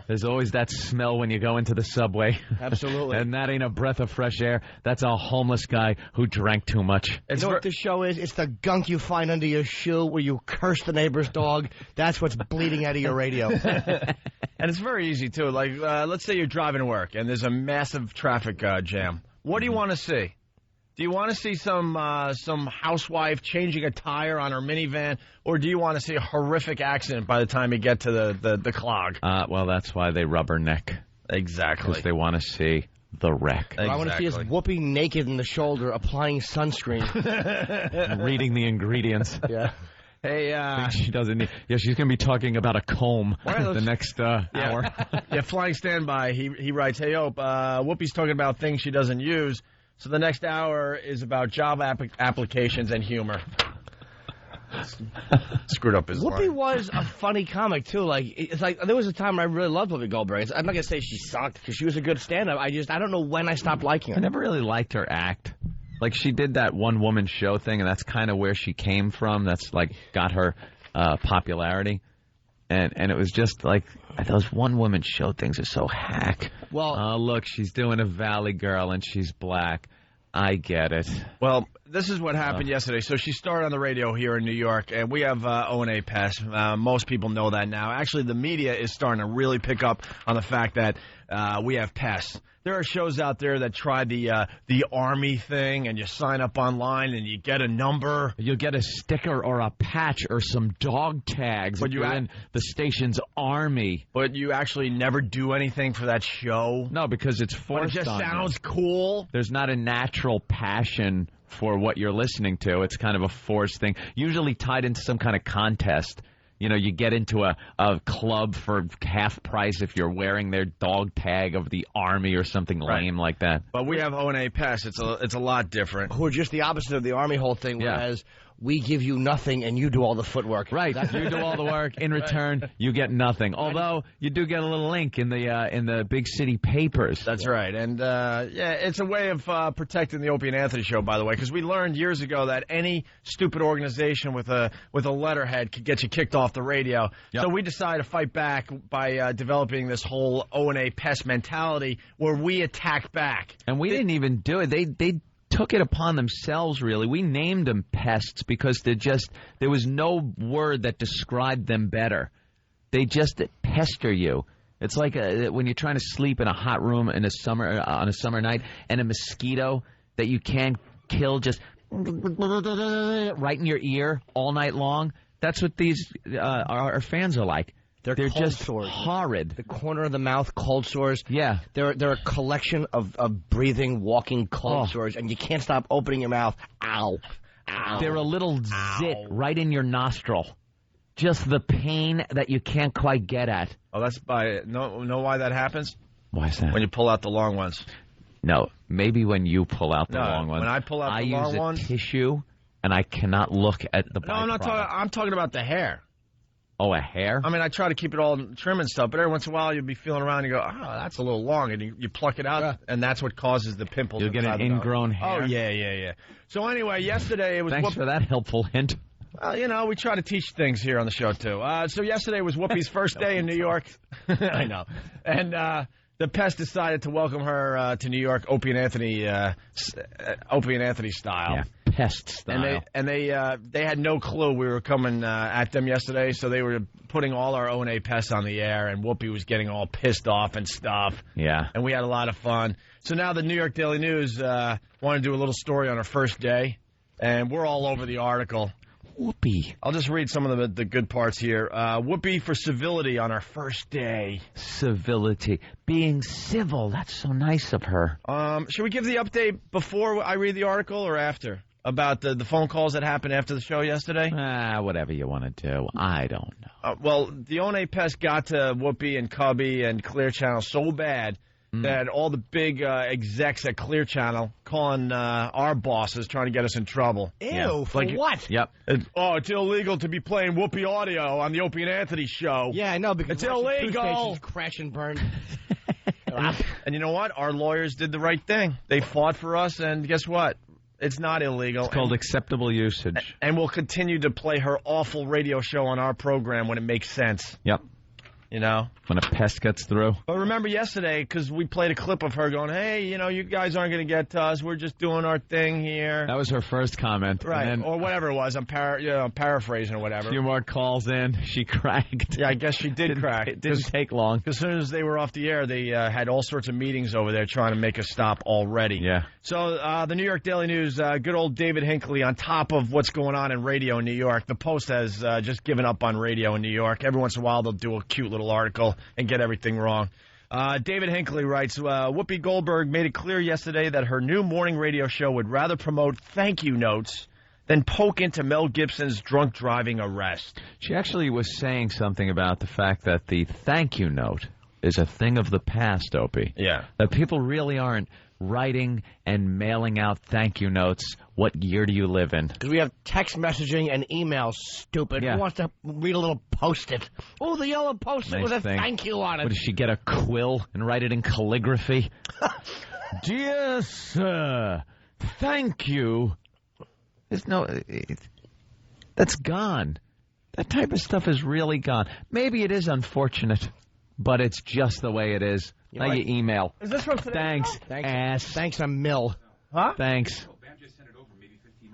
There's always that smell when you go into the subway. Absolutely. And that ain't a breath of fresh air. That's a homeless guy who drank too much. You know what this show is? It's the gunk you find under your shoe where you curse the neighbor's dog. That's what's bleeding out of your radio. And it's very easy, too. Like, let's say you're driving to work, and there's a massive traffic jam. What do you want to see? Do you want to see some housewife changing a tire on her minivan, or do you want to see a horrific accident by the time you get to the clog? Well, that's why they rubberneck. Exactly. Because they want to see the wreck. What I want to see is Whoopi naked in the shoulder applying sunscreen. Reading the ingredients. Yeah. Hey, she doesn't need. Yeah, she's going to be talking about a comb the next hour. Yeah, Flying Standby, he writes, hey, Whoopi's talking about things she doesn't use, so the next hour is about job applications and humor. Screwed up his Whoopi line. was a funny comic, too. It's like there was a time I really loved Whoopi Goldberg. I'm not going to say she sucked, because she was a good stand-up. I don't know when I stopped liking her. I never really liked her act. Like, she did that one-woman show thing, and that's kind of where she came from. That's, like, got her popularity. And it was just, like, those one-woman show things are so hack. Well, oh, look, she's doing a Valley Girl, and she's black. I get it. Well, this is what happened yesterday. So she started on the radio here in New York, and we have O&A Pass. Most people know that now. Actually, the media is starting to really pick up on the fact that we have Pass. There are shows out there that try the Army thing, and you sign up online and you get a number. You'll get a sticker or a patch or some dog tags if you're in the station's Army. But you actually never do anything for that show. No, because it's forced. But it just on sounds you. cool. There's not a natural passion for what you're listening to. It's kind of a forced thing, usually tied into some kind of contest. You know, you get into a club for half price if you're wearing their dog tag of the Army or something lame like that. But we have O&A Pass. It's a lot different. Who are just the opposite of the Army whole thing, whereas we give you nothing and you do all the footwork. Right. You do all the work. In return, you get nothing. Although, you do get a little link in the big city papers. That's right. And, it's a way of protecting the Opie and Anthony show, by the way, because we learned years ago that any stupid organization with a letterhead could get you kicked off the radio. Yep. So we decided to fight back by developing this whole O&A pest mentality where we attack back. And we didn't even do it. They took it upon themselves, really. We named them pests because there was no word that described them better. They just pester you. It's like when you're trying to sleep in a hot room on a summer night, and a mosquito that you can't kill just right in your ear all night long. That's what these our fans are like. They're just sores. Horrid. The corner of the mouth, cold sores. Yeah. They're a collection of breathing, walking cold sores, and you can't stop opening your mouth. Ow. Ow. They're a little zit right in your nostril. Just the pain that you can't quite get at. Oh, that's know why that happens? Why is that? When you pull out the long ones. No, maybe when you pull out the long ones. When I pull out the long ones. I use a tissue, and I cannot look at the byproduct. No, I'm not talking. I'm talking about the hair. Oh, a hair? I mean, I try to keep it all trim and stuff, but every once in a while you'll be feeling around and you go, oh, that's a little long, and you pluck it out, and that's what causes the pimples. You'll get an ingrown hair. Oh, yeah. So anyway, yesterday it was... Thanks for that helpful hint. Well, we try to teach things here on the show, too. So yesterday was Whoopi's first day in New York. I know. And the pest decided to welcome her to New York, Opie and Anthony style. Yeah. Pest style. And they had no clue we were coming at them yesterday, so they were putting all our O&A pests on the air, and Whoopi was getting all pissed off and stuff. Yeah. And we had a lot of fun. So now the New York Daily News want to do a little story on her first day, and we're all over the article. Whoopi. I'll just read some of the good parts here. Whoopi for civility on her first day. Civility. Being civil. That's so nice of her. Should we give the update before I read the article or after? About the phone calls that happened after the show yesterday? Whatever you want to do. I don't know. Well, the O&A pest got to Whoopi and Cubby and Clear Channel so bad that all the big execs at Clear Channel calling our bosses trying to get us in trouble. Ew, for what? Yep. It's illegal to be playing Whoopi audio on the Opie and Anthony show. Yeah, I know, because it's illegal. Crash and burn. And you know what? Our lawyers did the right thing. They fought for us, and guess what? It's not illegal. It's called acceptable usage. And we'll continue to play her awful radio show on our program when it makes sense. Yep. You know? When a pest gets through. But remember yesterday, because we played a clip of her going, hey, you know, you guys aren't going to get to us. We're just doing our thing here. That was her first comment. Right. And then, or whatever it was. I'm paraphrasing or whatever. a few more calls in. She cracked. Yeah, I guess she did crack. It didn't take long. As soon as they were off the air, they had all sorts of meetings over there trying to make a stop already. Yeah. So the New York Daily News, good old David Hinckley on top of what's going on in radio in New York. The Post has just given up on radio in New York. Every once in a while, they'll do a cute little article and get everything wrong. David Hinckley writes, Whoopi Goldberg made it clear yesterday that her new morning radio show would rather promote thank you notes than poke into Mel Gibson's drunk driving arrest. She actually was saying something about the fact that the thank you note is a thing of the past, Opie. Yeah. That people really aren't writing and mailing out thank you notes. What year do you live in? Because we have text messaging and email, stupid. Yeah. Who wants to read a little post-it? Oh, the yellow post-it with a thank you on it. What, does she get a quill and write it in calligraphy? Dear sir, thank you. There's no... that's gone. That type of stuff is really gone. Maybe it is unfortunate, but it's just the way it is. Now you email. Is this from today? Thanks, ass. Thanks, a mill. Huh? Thanks.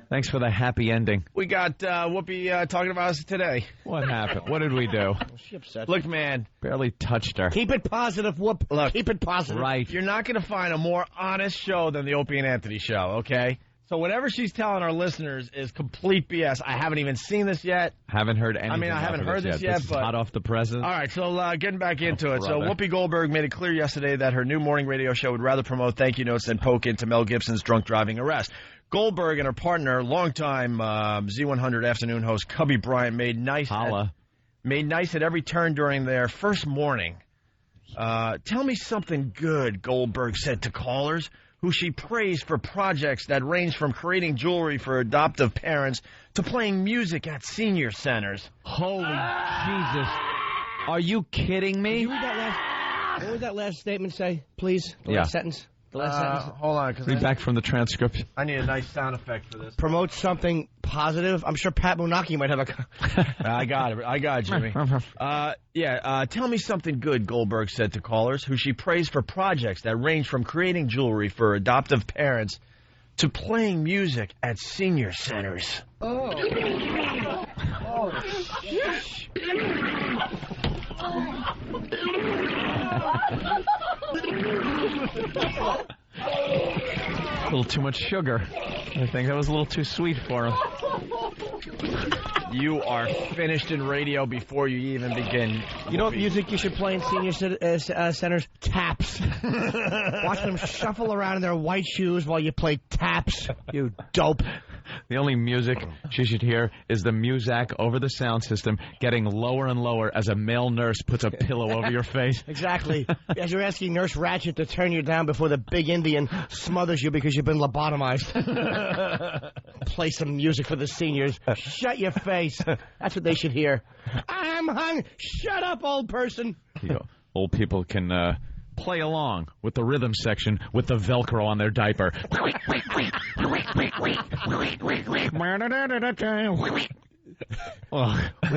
Thanks for the happy ending. We got Whoopi talking about us today. What happened? What did we do? She upset. Look, man. Barely touched her. Keep it positive, Whoop. Look. Keep it positive. Right. You're not going to find a more honest show than the Opie and Anthony show, okay? So whatever she's telling our listeners is complete BS. I haven't even seen this yet. Haven't heard anything. I haven't heard this yet, This is but hot off the presses. All right, so getting back into it. So brother. Whoopi Goldberg made it clear yesterday that her new morning radio show would rather promote thank you notes than poke into Mel Gibson's drunk driving arrest. Goldberg and her partner, longtime Z100 afternoon host Cubby Bryant, made nice at every turn during their first morning. Tell me something good, Goldberg said to callers, who she praised for projects that range from creating jewelry for adoptive parents to playing music at senior centers. Holy Jesus. Are you kidding me? Did you read that last, what would that last statement say, please? The last sentence? The last sentence? Hold on. Read back from the transcript. I need a nice sound effect for this. Promote something positive. I'm sure Pat Munaki might have a... I got it, Jimmy. Tell me something good, Goldberg said to callers, who she praised for projects that range from creating jewelry for adoptive parents to playing music at senior centers. Oh. A little too much sugar. I think that was a little too sweet for him. You are finished in radio before you even begin. You know what music you should play in senior centers? Taps. Watch them shuffle around in their white shoes while you play taps, you dope. The only music she should hear is the Muzak over the sound system getting lower and lower as a male nurse puts a pillow over your face. Exactly. As you're asking Nurse Ratchet to turn you down before the big Indian smothers you because you've been lobotomized. Play some music for the seniors. Shut your face. That's what they should hear. I'm hung. Shut up, old person. Old people can play along with the rhythm section with the Velcro on their diaper. We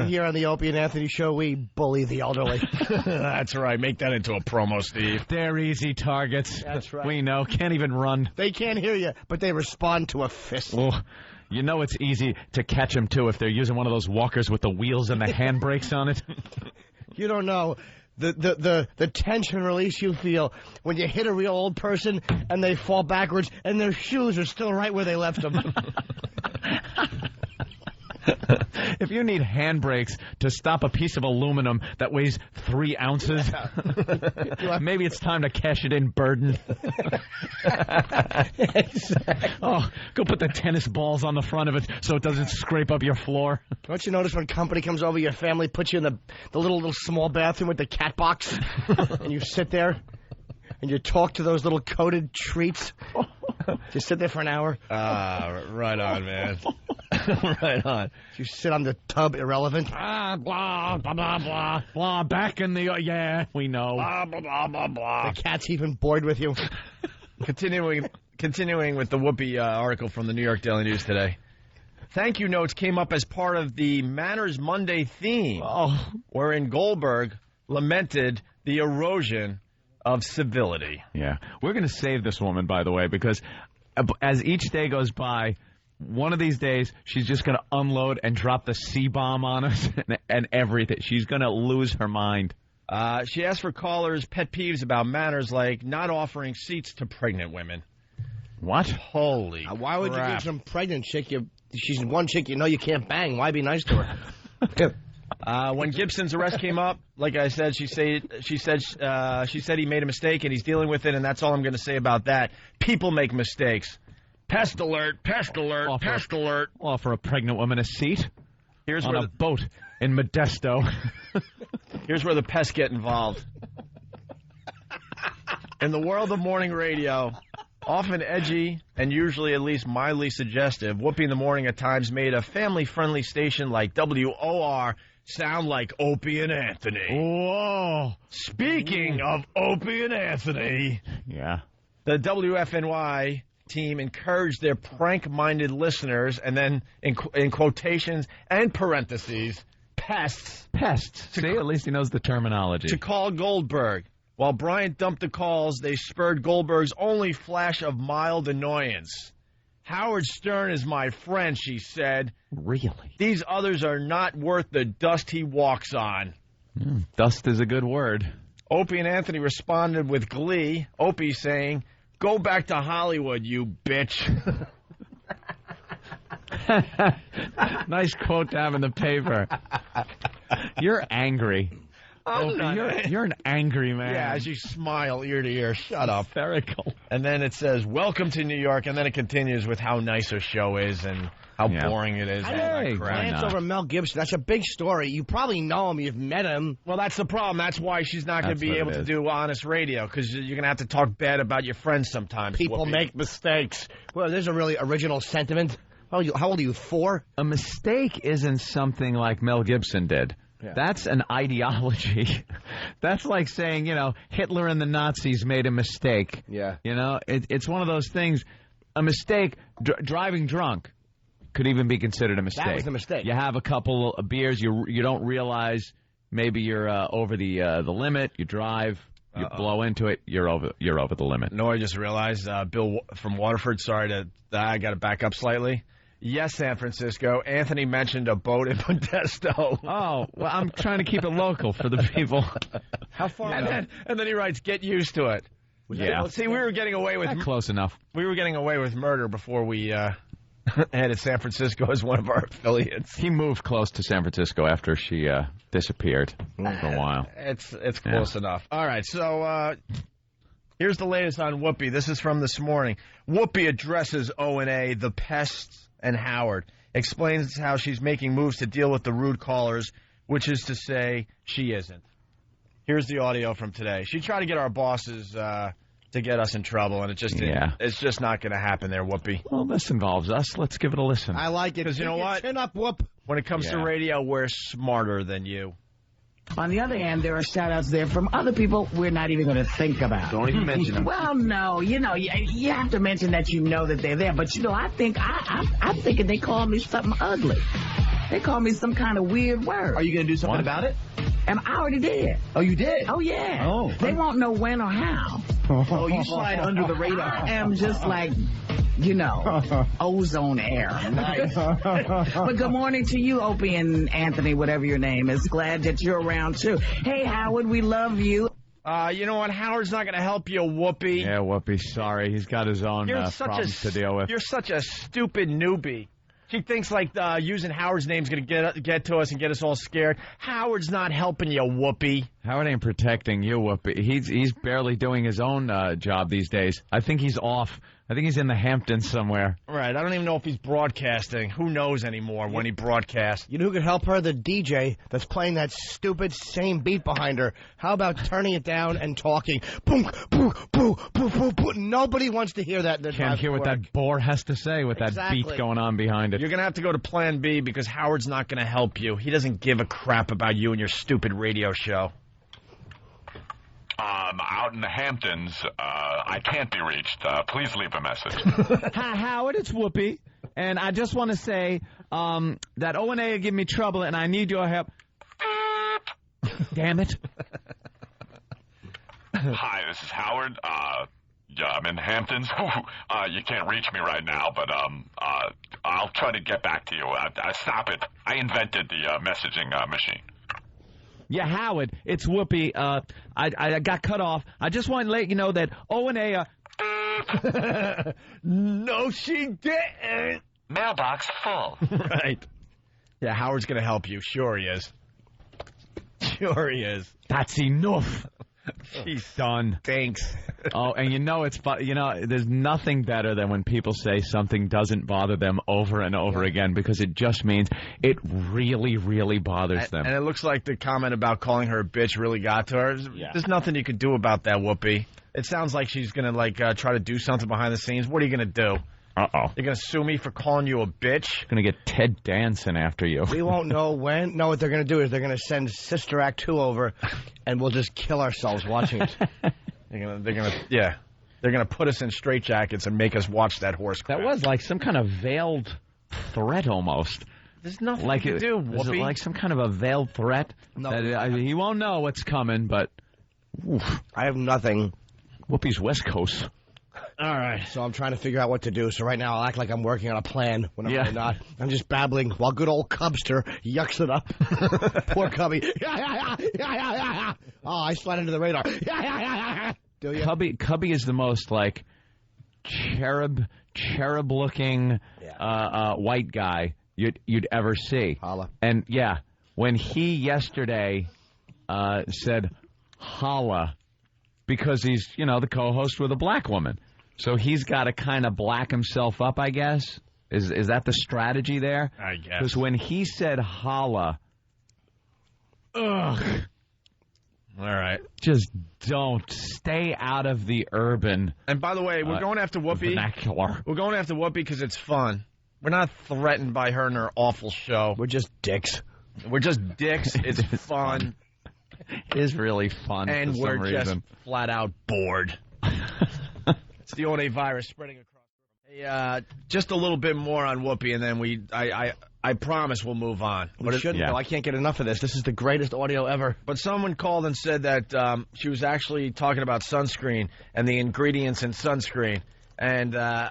here on the Opie and Anthony show, we bully the elderly. That's right. Make that into a promo, Steve. They're easy targets. That's right. We know. Can't even run. They can't hear you, but they respond to a fist. Oh, you know it's easy to catch them, too, if they're using one of those walkers with the wheels and the handbrakes on it. You don't know the tension release you feel when you hit a real old person and they fall backwards and their shoes are still right where they left them. If you need handbrakes to stop a piece of aluminum that weighs 3 ounces, maybe it's time to cash it in, Burden. Exactly. Oh, go put the tennis balls on the front of it so it doesn't scrape up your floor. Don't you notice when company comes over, your family puts you in the little small bathroom with the cat box, and you sit there and you talk to those little coated treats? Just sit there for an hour. Right on, man. Right on. You sit on the tub, irrelevant. Blah, blah, blah, blah, blah. Back in the... Yeah, we know. Blah, blah, blah, blah, blah. The cat's even bored with you. Continuing with the Whoopi article from the New York Daily News today. Thank you notes came up as part of the Manners Monday theme, wherein Goldberg lamented the erosion of civility. Yeah. We're going to save this woman, by the way, because as each day goes by, one of these days, she's just going to unload and drop the C-bomb on us and everything. She's going to lose her mind. She asked for callers' pet peeves about manners like not offering seats to pregnant women. What? Holy Why would crap. you give some pregnant chick? She's one chick you know you can't bang. Why be nice to her? When Gibson's arrest came up, like I said, she said he made a mistake and he's dealing with it, and that's all I'm going to say about that. People make mistakes. Pest alert! Pest alert! Pest alert! Offer a pregnant woman a seat. Here's on where a boat in Modesto. Here's where the pests get involved. In the world of morning radio, often edgy and usually at least mildly suggestive, Whoopi in the Morning at times made a family-friendly station like WOR sound like Opie and Anthony. Whoa! Speaking of Opie and Anthony, yeah, the WFNY team encouraged their prank-minded listeners, and then in quotations and parentheses, pests. Pests. See, at least he knows the terminology. To call Goldberg. While Bryant dumped the calls, they spurred Goldberg's only flash of mild annoyance. Howard Stern is my friend, she said. Really? These others are not worth the dust he walks on. Dust is a good word. Opie and Anthony responded with glee, Opie saying, "Go back to Hollywood, you bitch." Nice quote to have in the paper. You're angry. You're an angry man. Yeah, as you smile ear to ear. Shut up. Hysterical. And then it says, "Welcome to New York," and then it continues with how nice her show is and how boring it is. Hey, glance over Mel Gibson. That's a big story. You probably know him. You've met him. Well, that's the problem. That's why she's not going to be able to do honest radio, because you're going to have to talk bad about your friends sometimes. People make mistakes. Well, there's a really original sentiment. How old are you, 4? A mistake isn't something like Mel Gibson did. Yeah. That's an ideology. That's like saying, Hitler and the Nazis made a mistake. Yeah. It's one of those things. A mistake, driving drunk could even be considered a mistake. That was the mistake. You have a couple of beers, you don't realize maybe you're over the limit, you drive, you blow into it, you're over the limit. No, I just realized, Bill from Waterford, I got to back up slightly. Yes, San Francisco. Anthony mentioned a boat in Modesto. Oh, well, I'm trying to keep it local for the people. How far? And then he writes, "Get used to it." Yeah. See, we were getting away with close enough. We were getting away with murder before we added San Francisco as one of our affiliates. He moved close to San Francisco after she disappeared for a while. It's close enough. All right, so here's the latest on Whoopi. This is from this morning. Whoopi addresses O&A, the pests, and Howard. Explains how she's making moves to deal with the rude callers, which is to say she isn't. Here's the audio from today. She tried to get our bosses to get us in trouble, and it's just not going to happen there, Whoopi. Well, this involves us. Let's give it a listen. I like it. Because you know what? Chin up, Whoop. When it comes to radio, we're smarter than you. On the other hand, there are shout-outs there from other people we're not even going to think about. Don't even mention them. Well, no, you have to mention that you know that they're there. But, I'm thinking they call me something ugly. They call me some kind of weird word. Are you going to do something about it? And I already did. Oh, you did? Oh, yeah. Oh. They won't know when or how. Oh, you slide under the radar. I am just like, ozone air. Nice. But good morning to you, Opie and Anthony, whatever your name is. Glad that you're around, too. Hey, Howard, we love you. You know what? Howard's not going to help you, Whoopi. Yeah, Whoopi, sorry. He's got his own problems to deal with. You're such a stupid newbie. She thinks using Howard's name is going to get to us and get us all scared. Howard's not helping you, Whoopi. Howard ain't protecting you, Whoopi. He's barely doing his own job these days. I think he's off I think he's in the Hamptons somewhere. Right. I don't even know if he's broadcasting. Who knows anymore when he broadcasts? You know who could help her? The DJ that's playing that stupid same beat behind her. How about turning it down and talking? Boom, boom, boom, boom, boom, boom. Nobody wants to hear that. Can't hear what that bore has to say with that beat going on behind it. You're going to have to go to Plan B because Howard's not going to help you. He doesn't give a crap about you and your stupid radio show. Out in the Hamptons, I can't be reached. Please leave a message. Hi, Howard, it's Whoopi. And I just want to say that O&A give me trouble, and I need your help. Damn it. Hi, this is Howard. Yeah, I'm in the Hamptons. You can't reach me right now, but I'll try to get back to you. Stop it. I invented the messaging machine. Yeah, Howard, it's Whoopi. I got cut off. I just want to let you know that O&A... No, she didn't. Mailbox full. Right. Yeah, Howard's going to help you. Sure he is. Sure he is. That's enough. She's done. Thanks. Oh, and there's nothing better than when people say something doesn't bother them over and over again because it just means it really, really bothers them. And it looks like the comment about calling her a bitch really got to her. There's nothing you could do about that, Whoopi. It sounds like she's going to try to do something behind the scenes. What are you going to do? Uh-oh. You're going to sue me for calling you a bitch? Going to get Ted Danson after you. We won't know when. No, what they're going to do is they're going to send Sister Act 2 over, and we'll just kill ourselves watching it. They're gonna put us in straitjackets and make us watch that horse crap. That was like some kind of veiled threat almost. There's nothing you can do, Whoopi. Is it like some kind of a veiled threat? No. He won't know what's coming, but... Oof. I have nothing. Whoopi's West Coast. All right. So I'm trying to figure out what to do. So right now I'll act like I'm working on a plan when I'm really not. I'm just babbling while good old Cubster yucks it up. Poor Cubby. Oh, I slide into the radar. Do you? Cubby is the most like cherub-looking white guy you'd ever see. Holla. And yeah, when he yesterday said holla because he's the co-host with a black woman. So he's got to kind of black himself up, I guess. Is that the strategy there? I guess. Because when he said holla, ugh. All right. Just don't. Stay out of the urban. And by the way, we're going after Whoopi. Vernacular. We're going after Whoopi because it's fun. We're not threatened by her and her awful show. We're just dicks. We're just dicks. It's fun. It is really fun and for some we're reason. Just flat out bored. It's the O&A virus spreading across. Hey, just a little bit more on Whoopi, and then I promise we'll move on. We shouldn't, though. I can't get enough of this. This is the greatest audio ever. But someone called and said that she was actually talking about sunscreen and the ingredients in sunscreen. And I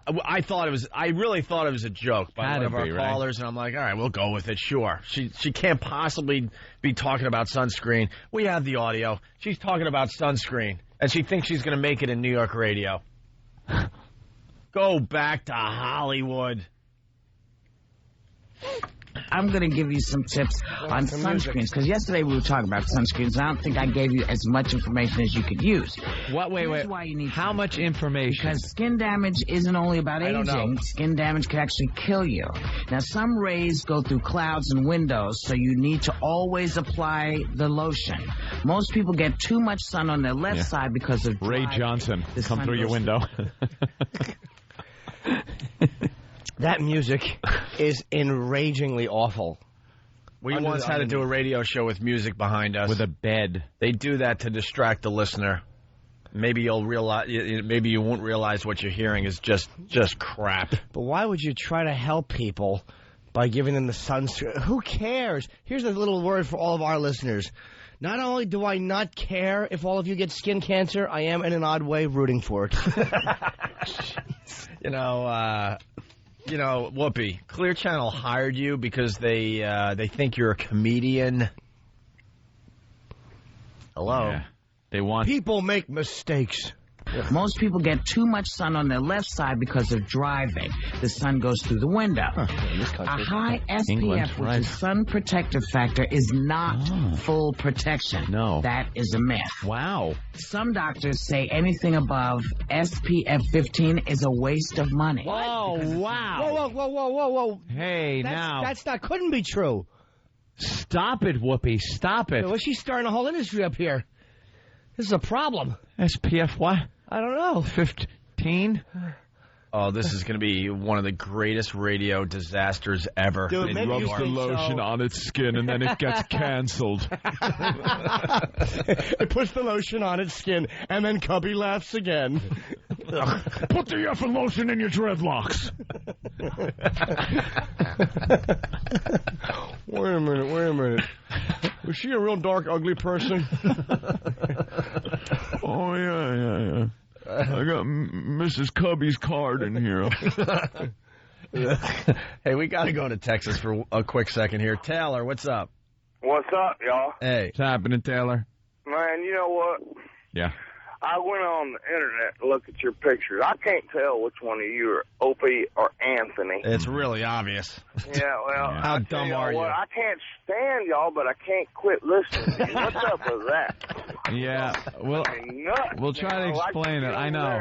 really thought it was a joke by one of our callers, and I'm like, all right, we'll go with it, sure. She can't possibly be talking about sunscreen. We have the audio. She's talking about sunscreen, and she thinks she's going to make it in New York radio. Go back to Hollywood. I'm going to give you some tips on sunscreens, because yesterday we were talking about sunscreens, and I don't think I gave you as much information as you could use. Wait. Why you need How much information? Because skin damage isn't only about I don't aging. know. Skin damage can actually kill you. Now, some rays go through clouds and windows, so you need to always apply the lotion. Most people get too much sun on their left side because of Ray Johnson, come through your window. That music is enragingly awful. We once had to do a radio show with music behind us. With a bed. They do that to distract the listener. Maybe you'll realize. Maybe you won't realize what you're hearing is just crap. But why would you try to help people by giving them the sunscreen? Who cares? Here's a little word for all of our listeners. Not only do I not care if all of you get skin cancer, I am in an odd way rooting for it. Whoopi, Clear Channel hired you because they think you're a comedian. Hello. Yeah. They want people make mistakes. Most people get too much sun on their left side because of driving. The sun goes through the window. A high SPF, which is sun protective factor, is not full protection. No. That is a myth. Wow. Some doctors say anything above SPF 15 is a waste of money. Whoa, wow. Whoa. Hey, now. That couldn't be true. Stop it, Whoopi. Stop it. Well, she's starting a whole industry up here. This is a problem. SPF what? I don't know. 15? Oh, this is going to be one of the greatest radio disasters ever. Dude, It maybe rubs you the think lotion so. on its skin and then it gets canceled. It puts the lotion on its skin, and then Cubby laughs again. Put the effing lotion in your dreadlocks. Wait a minute. Was she a real dark, ugly person? Oh, yeah. I got Mrs. Cubby's card in here. Hey, we got to go to Texas for a quick second here. Taylor, what's up? What's up, y'all? Hey. What's happening, Taylor? Man, you know what? Yeah. I went on the internet to look at your pictures. I can't tell which one of you are Opie or Anthony. It's really obvious. Yeah, well, How dumb are you? I can't stand y'all, but I can't quit listening to you. What's up with that? Yeah, we'll try to explain it. I know.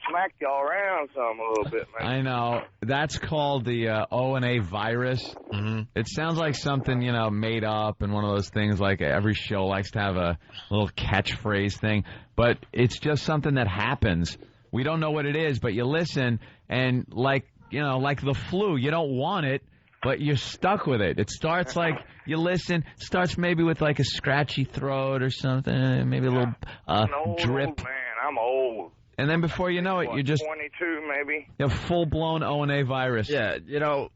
Smack y'all around some a little bit, man. I know. That's called the O&A virus. Mm-hmm. It sounds like something, made up and one of those things like every show likes to have a little catchphrase thing. But it's just something that happens. We don't know what it is, but you listen and like the flu, you don't want it, but you're stuck with it. It starts like you listen, starts maybe with like a scratchy throat or something, maybe a little drip. Old man, I'm old. And then before you know it, you're just 22 maybe. A full-blown O&A virus. Yeah,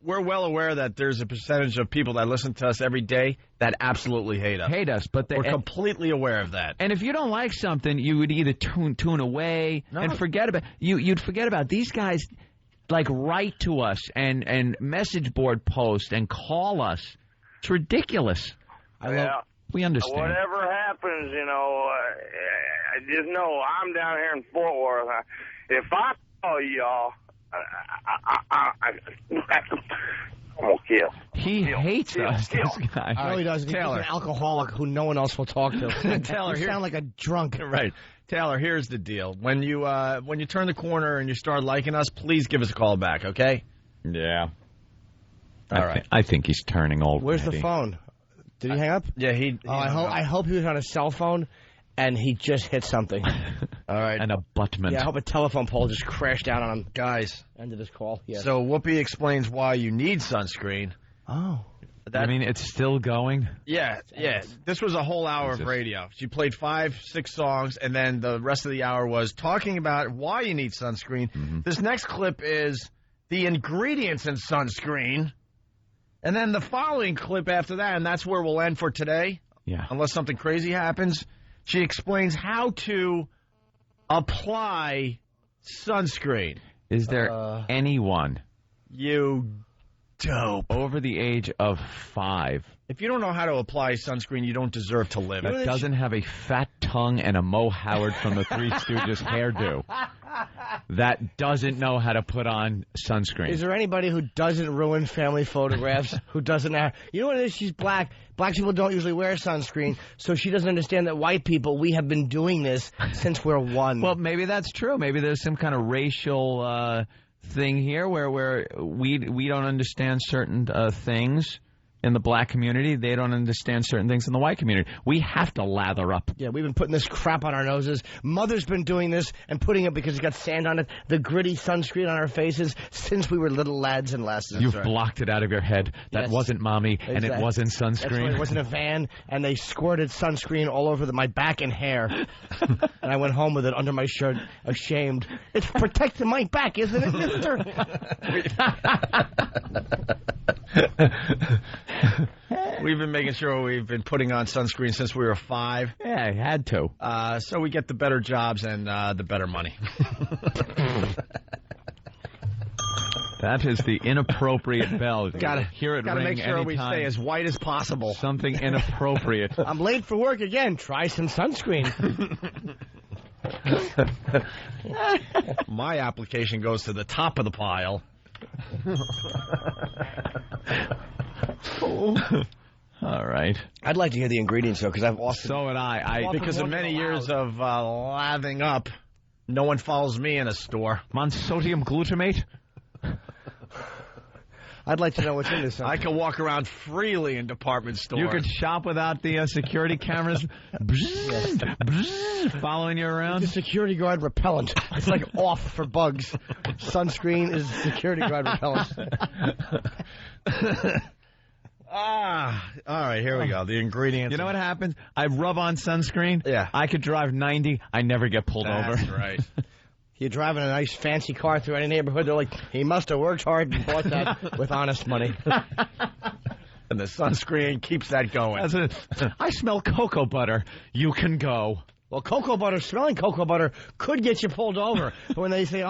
we're well aware that there's a percentage of people that listen to us every day that absolutely hate us. But we're completely aware of that. And if you don't like something, you would either tune away and forget about you'd forget about these guys. Like write to us and message board post and call us. It's ridiculous. We understand. Whatever happens, just know I'm down here in Fort Worth. If I call y'all, I'm gonna kill. He hates us. This guy. No, he doesn't. Taylor. He's an alcoholic who no one else will talk to. Taylor, you sound like a drunk. Right. Taylor, here's the deal. When you turn the corner and you start liking us, please give us a call back, okay? Yeah. All right. I think he's turning old. Where's the phone? Did he hang up? Yeah, he I hope he was on a cell phone and he just hit something. All right. An abutment. Yeah, I hope a telephone pole just crashed down on him. Guys. Ended his call. Yes. So Whoopi explains why you need sunscreen. Oh. I mean, it's still going? Yeah. This was a whole hour of radio. She played 5-6 songs, and then the rest of the hour was talking about why you need sunscreen. Mm-hmm. This next clip is the ingredients in sunscreen. And then the following clip after that, and that's where we'll end for today. Yeah. Unless something crazy happens. She explains how to apply sunscreen. Is there anyone you dope over the age of 5 if you don't know how to apply sunscreen, you don't deserve to live? That doesn't have a fat tongue and a Mo Howard from the Three Stooges hairdo. That doesn't know how to put on sunscreen. Is there anybody who doesn't ruin family photographs? Who doesn't have... You know what it is? She's black. Black people don't usually wear sunscreen, so she doesn't understand that white people, we have been doing this since we're one. Well, maybe that's true. Maybe there's some kind of racial thing here where we don't understand certain things in the black community. They don't understand certain things in the white community. We have to lather up. Yeah, we've been putting this crap on our noses. Mother's been doing this and putting it because it's got sand on it, the gritty sunscreen on our faces since we were little lads and lasses. You've blocked it out of your head. That wasn't mommy, and it wasn't sunscreen. That's right. It wasn't a van, and they squirted sunscreen all over my back and hair. And I went home with it under my shirt, ashamed. It's protecting my back, isn't it, mister? We've been making sure we've been putting on sunscreen since we were 5. Yeah, I had to. So we get the better jobs and the better money. That is the inappropriate bell. Gotta hear it gotta ring make sure anytime. we stay as white as possible. Something inappropriate. I'm late for work again. Try some sunscreen. My application goes to the top of the pile. All right. I'd like to hear the ingredients, though, because I've often... So would I. Because of many years of lathing up, no one follows me in a store. Monosodium glutamate? I'd like to know what's in this. I can walk around freely in department stores. You could shop without the security cameras following you around? It's a security guard repellent. It's like off for bugs. Sunscreen is security guard repellent. All right, here we go. The ingredients. You know what happens? I rub on sunscreen. Yeah. I could drive 90. I never get pulled over. That's right. You're driving a nice fancy car through any neighborhood. They're like, he must have worked hard and bought that with honest money. And the sunscreen keeps that going. That's it. I smell cocoa butter. You can go. Well, smelling cocoa butter could get you pulled over. But when they say,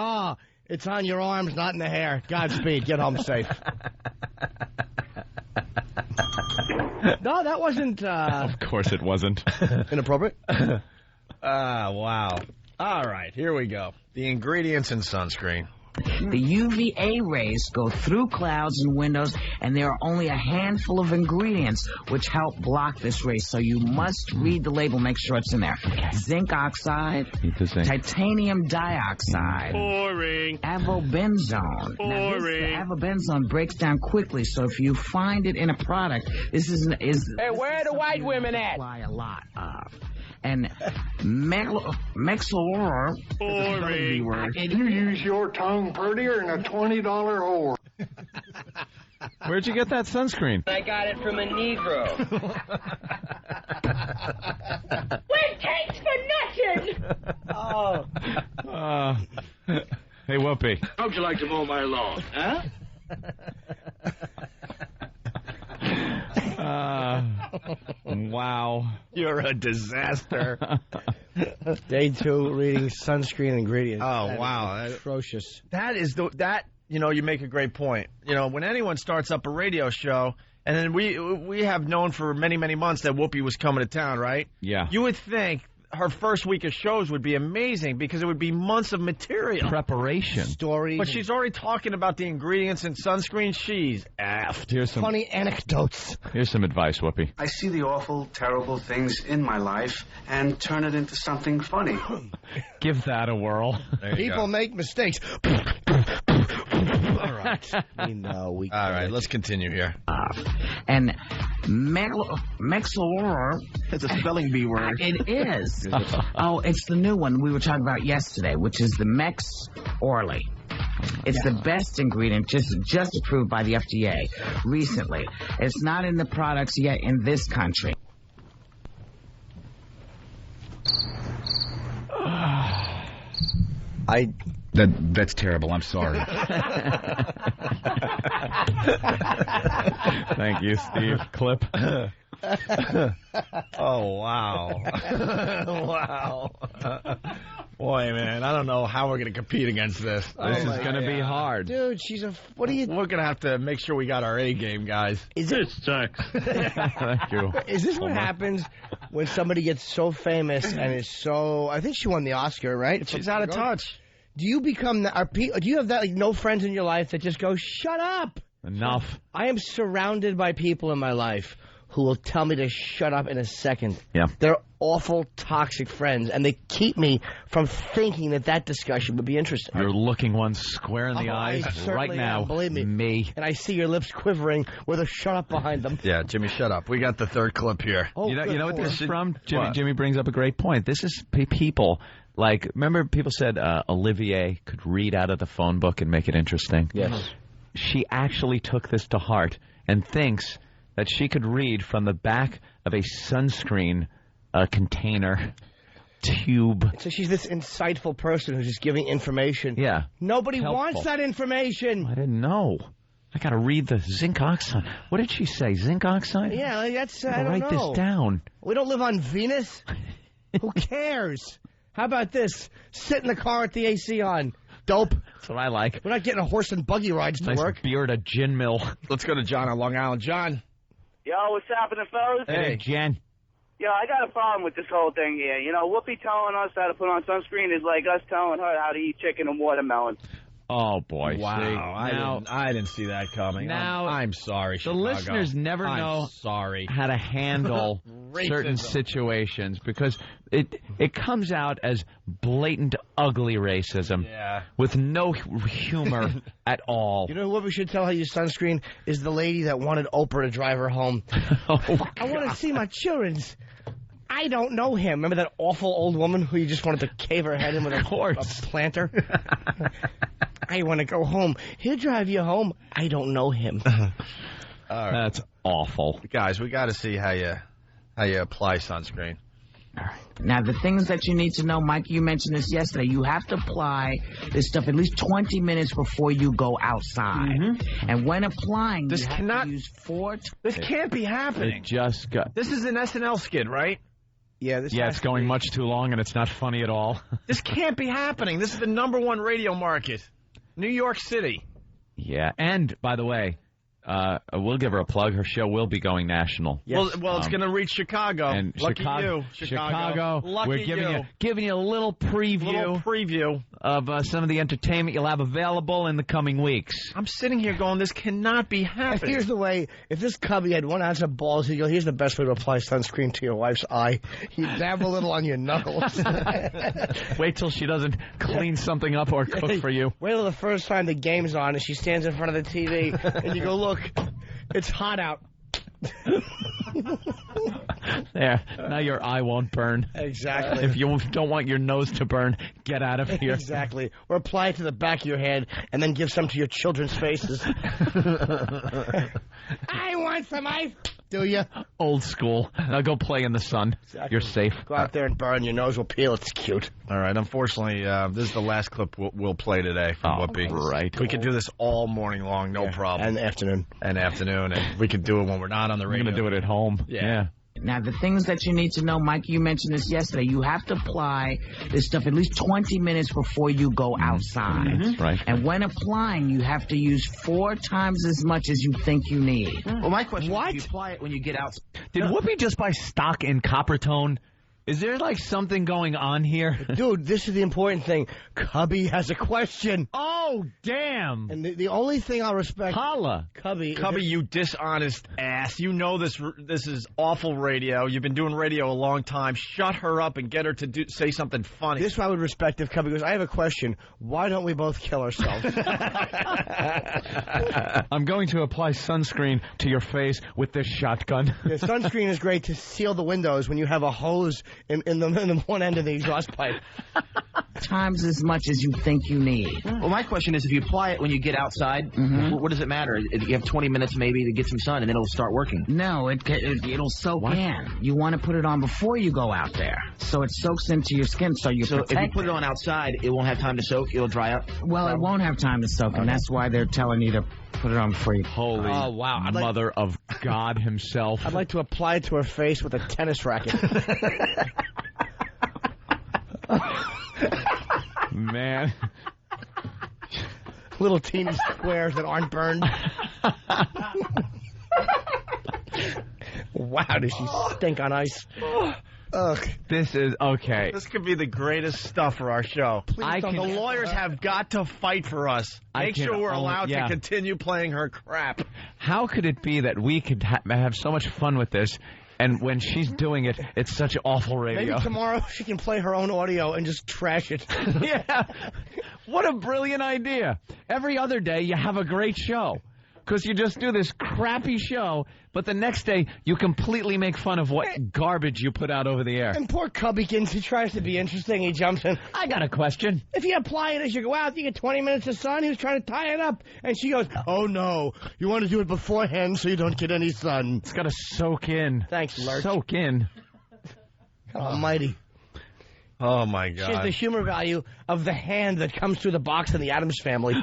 it's on your arms, not in the hair. Godspeed. Get home safe. No, that wasn't... Of course it wasn't. Inappropriate? Wow. All right, here we go. The ingredients in sunscreen. The UVA rays go through clouds and windows, and there are only a handful of ingredients which help block this ray. So you must read the label, make sure it's in there. Zinc oxide, titanium dioxide, boring, avobenzone. Now, the avobenzone breaks down quickly, so if you find it in a product, this is Hey, where are the white women at? Apply a lot of. And Mexilor. Boring. You use your tongue prettier than a $20 whore. Where'd you get that sunscreen? I got it from a Negro. Wait, cakes for nothing! Hey, Whoopi. How'd you like to mow my lawn, huh? Wow. You're a disaster. Day 2, reading sunscreen ingredients. Oh, wow. Atrocious. You make a great point. When anyone starts up a radio show, and then we have known for many, many months that Whoopi was coming to town, right? Yeah. You would think her first week of shows would be amazing because it would be months of material. Preparation. Stories. But she's already talking about the ingredients in sunscreen. She's effed. Here's some funny anecdotes. Here's some advice, Whoopi. I see the awful, terrible things in my life and turn it into something funny. Give that a whirl. People make mistakes. All right. All right, let's continue here. And Mexilor. It's a spelling bee word. It is. It's the new one we were talking about yesterday, which is the Mex Orly. It's the best ingredient, just approved by the FDA recently. It's not in the products yet in this country. That's terrible. I'm sorry. Thank you, Steve. Clip. Oh, wow. Wow. Boy, man, I don't know how we're going to compete against this. This is going to be hard. Dude, what are you... We're going to have to make sure we got our A game, guys. This sucks. Thank you. Is this what happens when somebody gets so famous and is so... I think she won the Oscar, right? She's out of touch. Do you become... Do you have that, no friends in your life that just go, shut up? Enough. I am surrounded by people in my life who will tell me to shut up in a second. Yeah. They're awful, toxic friends, and they keep me from thinking that discussion would be interesting. You're looking one square in the eyes right now. Believe me. And I see your lips quivering with a shut up behind them. Yeah, Jimmy, shut up. We got the third clip here. Oh, you know what this is from? Jimmy What? brings up a great point. This is people... Like, remember people said Olivier could read out of the phone book and make it interesting? Yes. She actually took this to heart and thinks that she could read from the back of a sunscreen container tube. So she's this insightful person who's just giving information. Yeah. Nobody Helpful. wants that information. I didn't know. I got to read the zinc oxide. What did she say? Zinc oxide? Yeah, that's... I don't write know. this down. We don't live on Venus. Who cares? How about this? Sit in the car with the AC on. Dope. That's what I like. We're not getting a horse and buggy rides to Nice work. beer at a gin mill. Let's go to John on Long Island. John. Yo, what's happening, fellas? Hey, Jen. Yeah, I got a problem with this whole thing here. You know, Whoopi telling us how to put on sunscreen is like us telling her how to eat chicken and watermelon. Oh, boy. Wow. See, I didn't see that coming. Now, I'm sorry, Chicago. The listeners never know how to handle certain situations because it comes out as blatant, ugly racism with no humor at all. You know what we should tell her you use sunscreen is the lady that wanted Oprah to drive her home. I want to see my children's. I don't know him. Remember that awful old woman who you just wanted to cave her head in with a planter? I want to go home. He'll drive you home. I don't know him. All right. That's awful. Guys, we got to see how you apply sunscreen. Now, the things that you need to know, Mike, you mentioned this yesterday. You have to apply this stuff at least 20 minutes before you go outside. Mm-hmm. And when applying, This you have cannot- to use 4 This can't be happening. It just got... This is an SNL skit, right? Yeah, it's going much too long, and it's not funny at all. This can't be happening. This is the #1 radio market. New York City. Yeah, and, by the way, we'll give her a plug. Her show will be going national. Yes. Well, it's going to reach Chicago. And Lucky you, Chicago. Lucky we're giving you a little preview of some of the entertainment you'll have available in the coming weeks. I'm sitting here going, this cannot be happening. Here's the way. If this cubby had 1 ounce of balls, he'd go, here's the best way to apply sunscreen to your wife's eye. You dab a little on your knuckles. Wait till she doesn't clean something up or cook for you. Wait till the first time the game's on and she stands in front of the TV and you go, look, it's hot out. There. Now your eye won't burn. Exactly. If you don't want your nose to burn, get out of here. Exactly. Or apply it to the back of your head and then give some to your children's faces. I want some ice. Do you? Old school. Now go play in the sun. Exactly. You're safe. Go out there and burn. Your nose will peel. It's cute. All right. Unfortunately, this is the last clip we'll play today from Whoopi. Right. We could do this all morning long, no problem. And afternoon. And we could do it when we're not on the radio. We're going to do it at home. Yeah. Now, the things that you need to know, Mike, you mentioned this yesterday. You have to apply this stuff at least 20 minutes before you go outside. Mm-hmm. Right. And when applying, you have to use 4 times as much as you think you need. Well, my question is, do you apply it when you get out? Did Whoopi just buy stock in Coppertone? Is there, like, something going on here? Dude, this is the important thing. Cubby has a question. Oh, damn. And the only thing I'll respect... Holla. Cubby, you dishonest ass. You know this is awful radio. You've been doing radio a long time. Shut her up and get her to say something funny. This I would respect if Cubby goes, I have a question. Why don't we both kill ourselves? I'm going to apply sunscreen to your face with this shotgun. Yeah, sunscreen is great to seal the windows when you have a hose in the one end of the exhaust pipe. Times as much as you think you need. Well, my question is, if you apply it when you get outside, what does it matter? You have 20 minutes maybe to get some sun, and it'll start working. No, it'll soak in. You want to put it on before you go out there, so it soaks into your skin, so if you put it on outside, it won't have time to soak. It'll dry up. Well, it won't have time to soak, and that's why they're telling you to put it on before you. Holy mother of God himself. I'd like to apply it to her face with a tennis racket. Man. Little teeny squares that aren't burned. Wow, does she stink on ice? Ugh. This is okay. This could be the greatest stuff for our show. The lawyers have got to fight for us. Make sure we're allowed to continue playing her crap. How could it be that we could have so much fun with this, and when she's doing it, it's such awful radio? Maybe tomorrow she can play her own audio and just trash it. Yeah. What a brilliant idea. Every other day you have a great show. Because you just do this crappy show, but the next day you completely make fun of what garbage you put out over the air. And poor Cubbykins, he tries to be interesting. He jumps in. I got a question. If you apply it as you go out, you get 20 minutes of sun. He was trying to tie it up. And she goes, oh, no. You want to do it beforehand so you don't get any sun. It's got to soak in. Thanks, Lurch. Soak in. God almighty. Oh, my God. She has the humor value of the hand that comes through the box in the Addams Family.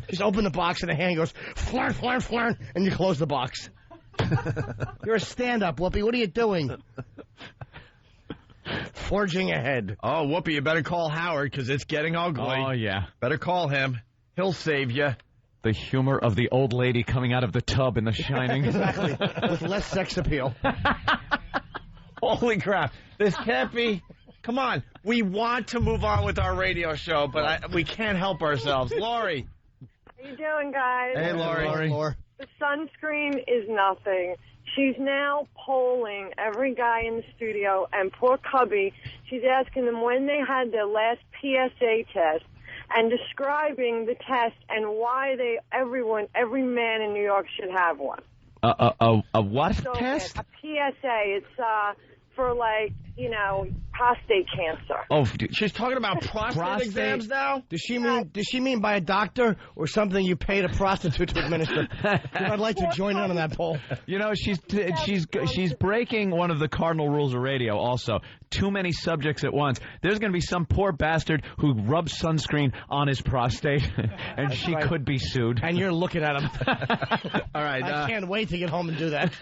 Just open the box and the hand goes, flarn, flarn, flarn, and you close the box. You're a stand-up, Whoopi. What are you doing? Forging ahead. Oh, Whoopi, you better call Howard because it's getting ugly. Oh, yeah. Better call him. He'll save you. The humor of the old lady coming out of the tub in The Shining. Exactly. With less sex appeal. Holy crap. This can't be. Come on. We want to move on with our radio show, but we can't help ourselves. Lori. How you doing, guys? Hey, Lori. The sunscreen is nothing. She's now polling every guy in the studio, and poor Cubby, she's asking them when they had their last PSA test and describing the test and why every man in New York should have one. A what So test? bad. A PSA. It's for, prostate cancer. Oh, she's talking about prostate exams now? Does she mean by a doctor or something you paid a prostitute to administer? I'd like to join in on that poll. You know, she's breaking one of the cardinal rules of radio also. Too many subjects at once. There's going to be some poor bastard who rubs sunscreen on his prostate, and she could be sued. And you're looking at him. All right. I can't wait to get home and do that.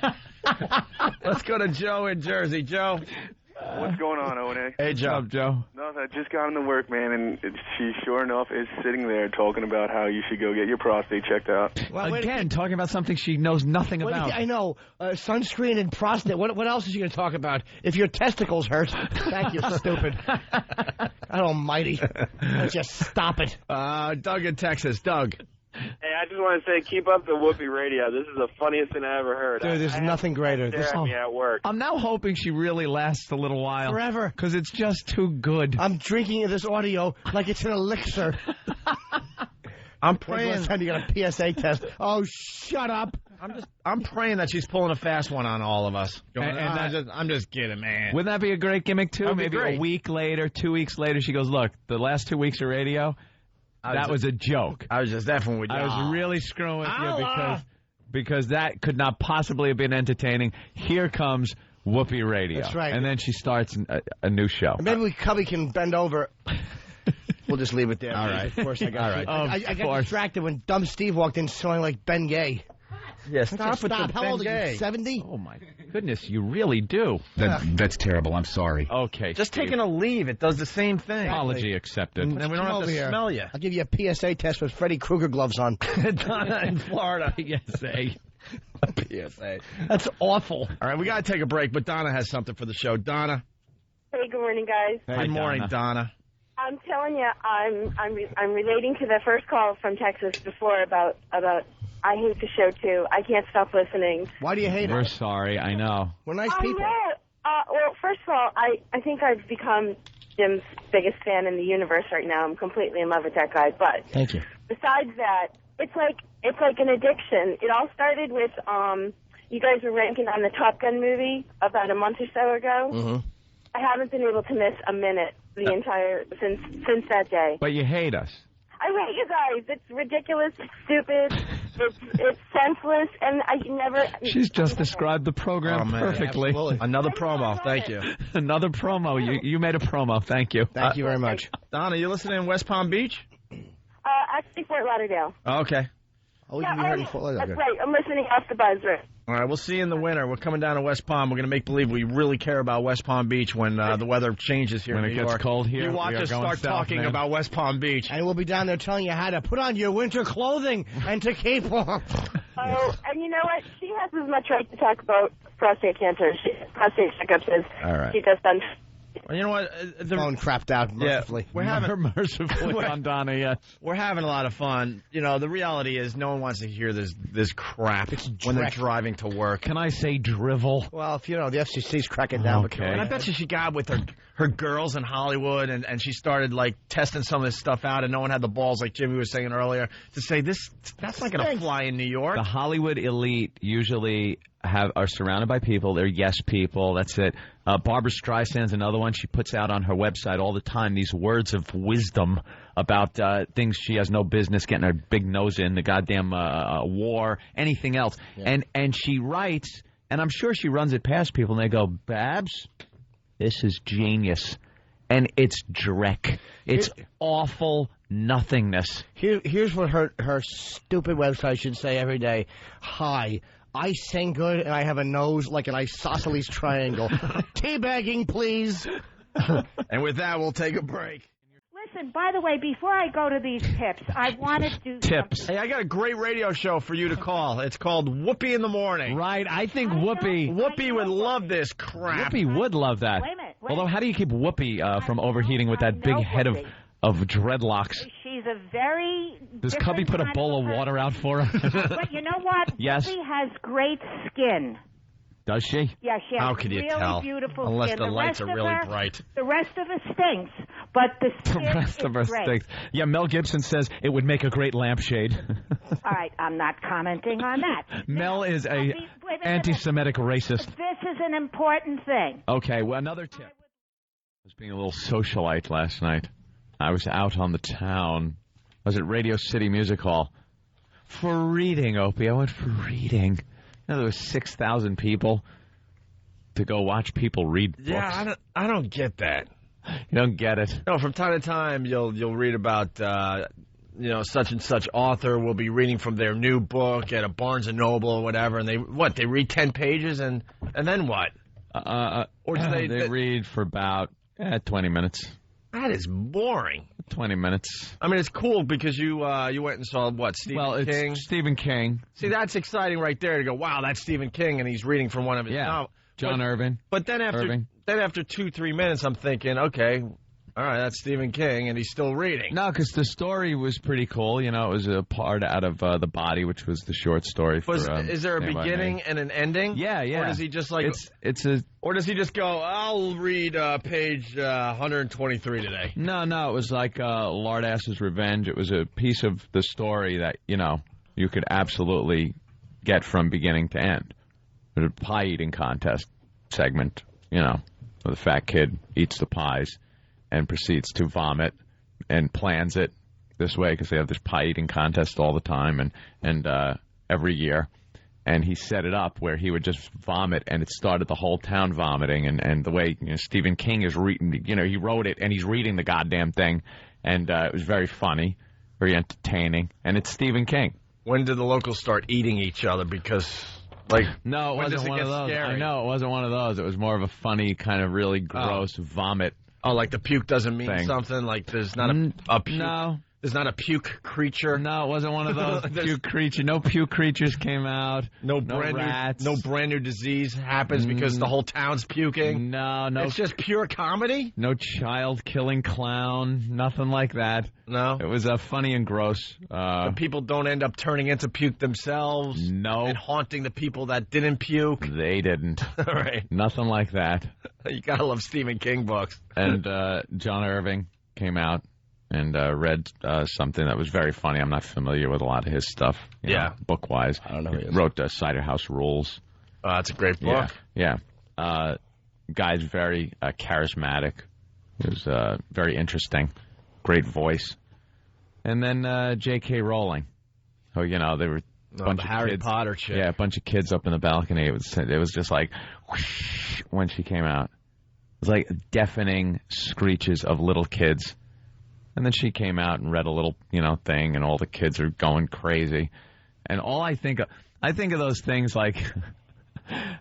Let's go to Joe in Jersey. Joe. What's going on, O&A? Hey, Joe. What's up, Joe? No, I just got into work, man, and she sure enough is sitting there talking about how you should go get your prostate checked out. Well, Again, talking about something she knows nothing about. I know. Sunscreen and prostate. What else is she going to talk about? If your testicles hurt. Thank you, stupid. God almighty. Let's just stop it. Doug in Texas. Doug. Hey, I just want to say, keep up the Whoopi radio. This is the funniest thing I ever heard. Dude, there's nothing greater. Stare at me at work. I'm now hoping she really lasts a little while. Forever. Because it's just too good. I'm drinking this audio like it's an elixir. I'm praying. Last time you got a PSA test. Oh, shut up. I'm praying that she's pulling a fast one on all of us. I'm just kidding, man. Wouldn't that be a great gimmick, too? That'd be Maybe great. a week later, 2 weeks later, she goes, look, the last 2 weeks of radio, that was a joke. I was just effing with you. I was really screwing with you because that could not possibly have been entertaining. Here comes Whoopi Radio. That's right. And then she starts a new show. Maybe Cubby can bend over. We'll just leave it there. All right. Of course I got it. All I got distracted when dumb Steve walked in smelling like Ben Gay. Yeah, stop with the How Ben old are Gay. you, 70? Oh, my goodness, you really do. That's terrible. I'm sorry. Okay. Just Steve. taking a leave. It does the same thing. Apology accepted. And then we don't have to smell you. I'll give you a PSA test with Freddy Krueger gloves on. Donna in Florida. PSA. PSA. That's awful. All right, we got to take a break, but Donna has something for the show. Donna. Hey, good morning, guys. Good morning, Donna. I'm telling you, I'm relating to the first call from Texas before about I hate the show too. I can't stop listening. Why do you hate We're it? sorry, I know. We're nice people. Yeah. Well, first of all, I think I've become Jim's biggest fan in the universe right now. I'm completely in love with that guy. But Thank you. besides that, it's like an addiction. It all started with you guys were ranking on the Top Gun movie about a month or so ago. Mm-hmm. I haven't been able to miss a minute the entire since that day. But you hate us. I hate you guys. It's ridiculous. It's stupid. It's senseless, and I never. She's just described the program perfectly. Absolutely. Another promo. Thank you. Another promo. You made a promo. Thank you. Thank you very much. Donna, you listening in West Palm Beach? Actually, Fort Lauderdale. Okay. Oh, you can be heard in Fort Lauderdale. That's right. I'm listening off the buzz. Right. All right, we'll see you in the winter. We're coming down to West Palm. We're going to make believe we really care about West Palm Beach when the weather changes here When in it New gets York. cold here, You watch we are us going start south, talking man. about West Palm Beach. And we'll be down there telling you how to put on your winter clothing and to keep warm. Oh, and you know what? She has as much right to talk about prostate cancer. Prostate checkups as All right. she does done. Well, you know what? The phone crapped out mercifully. We're having mercifully on Donna, yes. We're having a lot of fun. You know, the reality is no one wants to hear this crap when they're driving to work. Can I say drivel? Well, if you know, the FCC's cracking down. Okay. And I bet you she got with her girls in Hollywood and she started like testing some of this stuff out and no one had the balls, like Jimmy was saying earlier, to say that's not going to fly in New York. The Hollywood elite usually are surrounded by people. They're yes people. That's it. Barbara Streisand's another one. She puts out on her website all the time these words of wisdom about things she has no business getting her big nose in, the goddamn war, anything else. Yeah. And she writes, and I'm sure she runs it past people, and they go, Babs, this is genius. And it's dreck. It's awful nothingness. Here's what her stupid website should say every day. Hi. I sing good, and I have a nose like an isosceles triangle. Teabagging, please. And with that, we'll take a break. Listen, by the way, before I go to these tips, I wanted to... Tips. Hey, I got a great radio show for you to call. It's called Whoopi in the Morning. Right, I think Whoopi would love this crap. Whoopi would love that. Wait a minute. Although, how do you keep Whoopi from overheating with that big head of dreadlocks? She's a very... Does Cubby put a bowl of water out for her? But you know what? Yes. Whoopi has great skin. Does she? Yeah, she has How could you really tell? beautiful Unless skin. the lights rest are of really her- bright. The rest of her stinks, but the skin The rest of her is great. stinks. Yeah, Mel Gibson says it would make a great lampshade. All right, I'm not commenting on that. Mel is a wait a minute. anti-Semitic racist. This is an important thing. Okay, well, another tip. I was being a little socialite last night. I was out on the town. I was at Radio City Music Hall for reading, Opie. I went for reading. There was 6,000 people to go watch people read books. Yeah, I don't get that. You don't get it. No, from time to time you'll read about such and such author will be reading from their new book at a Barnes and Noble or whatever, and they read 10 pages and then what? Or do they read for about 20 minutes. That is boring. 20 minutes. I mean, it's cool because you went and saw Stephen King. It's Stephen King. See, that's exciting right there to go, wow, that's Stephen King, and he's reading from one of his novels. John Irving. But then after 2-3 minutes, I'm thinking, okay, all right, that's Stephen King, and he's still reading. No, because the story was pretty cool. You know, it was a part out of The Body, which was the short story. Is there a beginning and an ending? Yeah. Or does he just Or does he just go, I'll read page 123 today? No, it was like Lardass's Revenge. It was a piece of the story that, you could absolutely get from beginning to end. It was a pie eating contest segment, where the fat kid eats the pies and proceeds to vomit and plans it this way because they have this pie eating contest all the time and every year. And he set it up where he would just vomit, and it started the whole town vomiting. And the way Stephen King is reading, he wrote it, and he's reading the goddamn thing. And it was very funny, very entertaining. And it's Stephen King. When did the locals start eating each other? Because, no, it wasn't one of those. Scary? I know, it wasn't one of those. It was more of a funny, kind of really gross vomit. Oh, like the puke doesn't mean something? Like there's not a puke? No. There's not a puke creature? No, it wasn't one of those puke creatures. No puke creatures came out. No rats. No brand new disease happens because the whole town's puking? No. It's just pure comedy? No child-killing clown. Nothing like that. No? It was funny and gross. The people don't end up turning into puke themselves? No. And haunting the people that didn't puke? They didn't. All right. Nothing like that. You gotta love Stephen King books. And John Irving came out and read something that was very funny. I'm not familiar with a lot of his stuff, book-wise. I don't know. He wrote Cider House Rules. Oh, that's a great book. Yeah. Guy's very charismatic. He was very interesting. Great voice. And then J.K. Rowling. Oh, they were a bunch of Harry kids. Potter chick. Yeah, a bunch of kids up in the balcony. It was just like whoosh when she came out. It was like deafening screeches of little kids. And then she came out and read a little, thing, and all the kids are going crazy. And all I think of those things like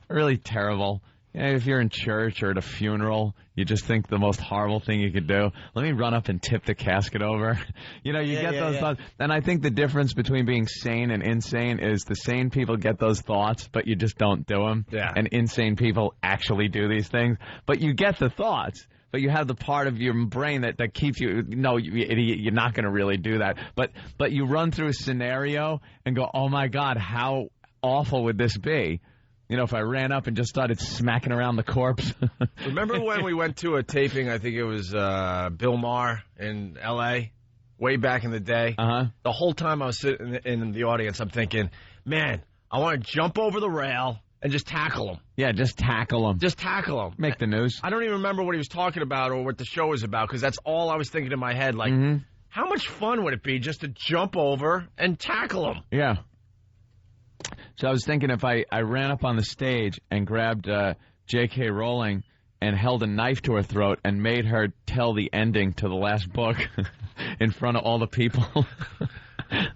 really terrible. If you're in church or at a funeral, you just think the most horrible thing you could do. Let me run up and tip the casket over. You get those thoughts. And I think the difference between being sane and insane is the sane people get those thoughts, but you just don't do them. Yeah. And insane people actually do these things. But you get the thoughts. But you have the part of your brain that keeps you, no, you idiot, you're not going to really do that. But you run through a scenario and go, oh, my God, how awful would this be? If I ran up and just started smacking around the corpse. Remember when we went to a taping, I think it was Bill Maher in L.A., way back in the day? Uh-huh. The whole time I was sitting in the audience, I'm thinking, man, I want to jump over the rail and just tackle him. Yeah, just tackle him. Just tackle him. Make the news. I don't even remember what he was talking about or what the show was about because that's all I was thinking in my head. Like, how much fun would it be just to jump over and tackle him? Yeah. So I was thinking if I ran up on the stage and grabbed J.K. Rowling and held a knife to her throat and made her tell the ending to the last book in front of all the people.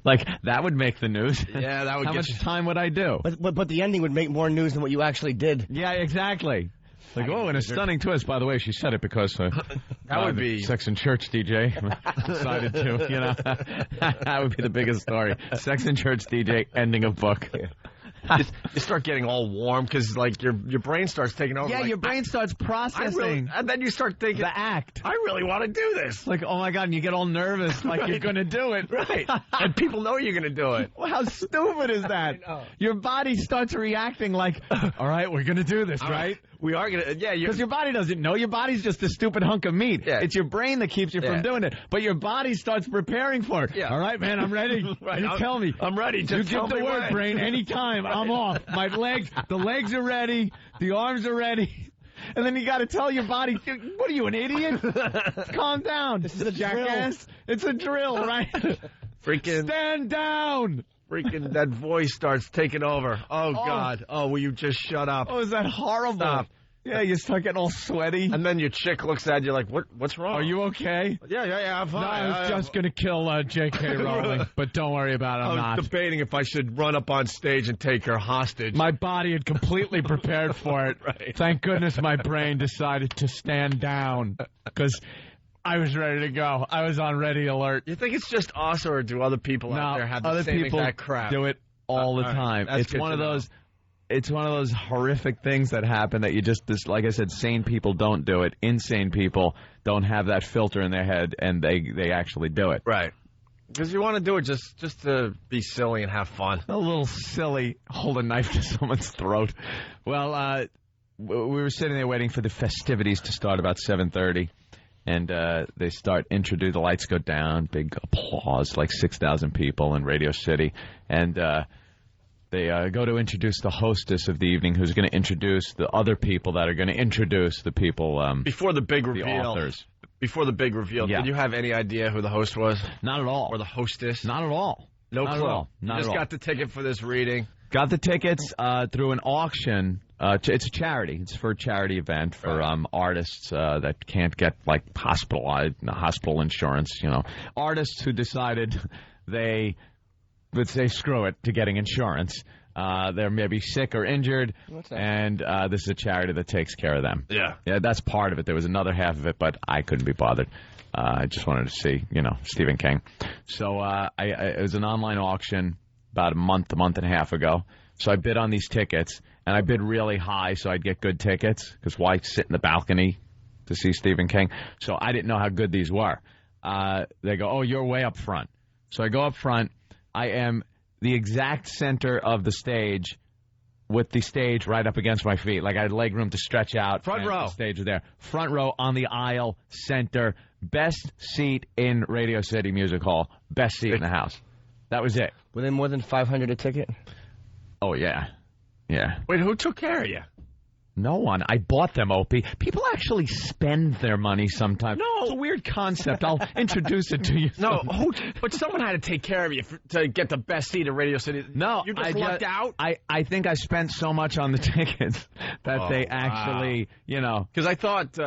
Like, that would make the news. Yeah, that would How get much time would I do? But the ending would make more news than what you actually did. Yeah, exactly. Like, oh, and a stunning twist. By the way, she said it because that would the be Sex and Church DJ decided to, you know. That would be the biggest story. Sex and Church DJ ending a book. You start getting all warm because, like, your brain starts taking over. Yeah, like, your brain starts processing. And then you start thinking, the act. I really want to do this. Like, oh my God, and you get all nervous, like you're going to do it. Right. And people know you're going to do it. Well, how stupid is that? Your body starts reacting like, all right, we're going to do this, right? We are going to, yeah. Because your body doesn't know. Your body's just a stupid hunk of meat. Yeah. It's your brain that keeps you from doing it. But your body starts preparing for it. Yeah. All right, man, I'm ready. Right. You tell me. I'm ready. Just you tell give the me word, when. brain, anytime. Right. I'm off. The legs are ready. The arms are ready. And then you got to tell your body, what are you, an idiot? Calm down. This is a jackass. Drill. It's a drill, right? Freaking stand down. Freaking that voice starts taking over. Oh, God. Oh, will you just shut up? Oh, is that horrible? Stop. Yeah, you start getting all sweaty. And then your chick looks at you like, what's wrong? Are you okay? Yeah, I'm fine. No, I was just going to kill J.K. Rowling, but don't worry about it, I'm not. I was debating if I should run up on stage and take her hostage. My body had completely prepared for it. Right. Thank goodness my brain decided to stand down, because I was ready to go. I was on ready alert. You think it's just us, or do other people out there have the other same people exact crap? do it all the time. It's one of those... It's one of those horrific things that happen that you just, like I said, sane people don't do it. Insane people don't have that filter in their head, and they actually do it. Right. Because you want to do it just to be silly and have fun. A little silly, hold a knife to someone's throat. Well, we were sitting there waiting for the festivities to start about 7:30, and they start introduce. The lights go down, big applause, like 6,000 people in Radio City, and they go to introduce the hostess of the evening, who's going to introduce the other people that are going to introduce the people. Before the big reveal. The authors. Before the big reveal. Yeah. Did you have any idea who the host was? Not at all. Or the hostess? Not at all. No Not clue. At all. Not you just at all. got the ticket for this reading. Got the tickets through an auction. It's a charity. It's for a charity event for artists that can't get, like, hospital insurance, you know. Artists who decided they would say screw it to getting insurance. They're maybe sick or injured, and this is a charity that takes care of them. Yeah, that's part of it. There was another half of it, but I couldn't be bothered. I just wanted to see, Stephen King. So it was an online auction about a month and a half ago. So I bid on these tickets, and I bid really high so I'd get good tickets, because why sit in the balcony to see Stephen King? So I didn't know how good these were. They go, oh, you're way up front. So I go up front. I am the exact center of the stage, with the stage right up against my feet. Like, I had leg room to stretch out. Front row. The stage was there. Front row on the aisle, center. Best seat in Radio City Music Hall. Best seat in the house. That was it. Were they more than $500 a ticket? Oh, yeah. Yeah. Wait, who took care of you? No one. I bought them, Opie. People actually spend their money sometimes. No. It's a weird concept. I'll introduce it to you. No, but someone had to take care of you to get the best seat at Radio City. No, you just lucked out? I think I spent so much on the tickets that they actually, Because I thought,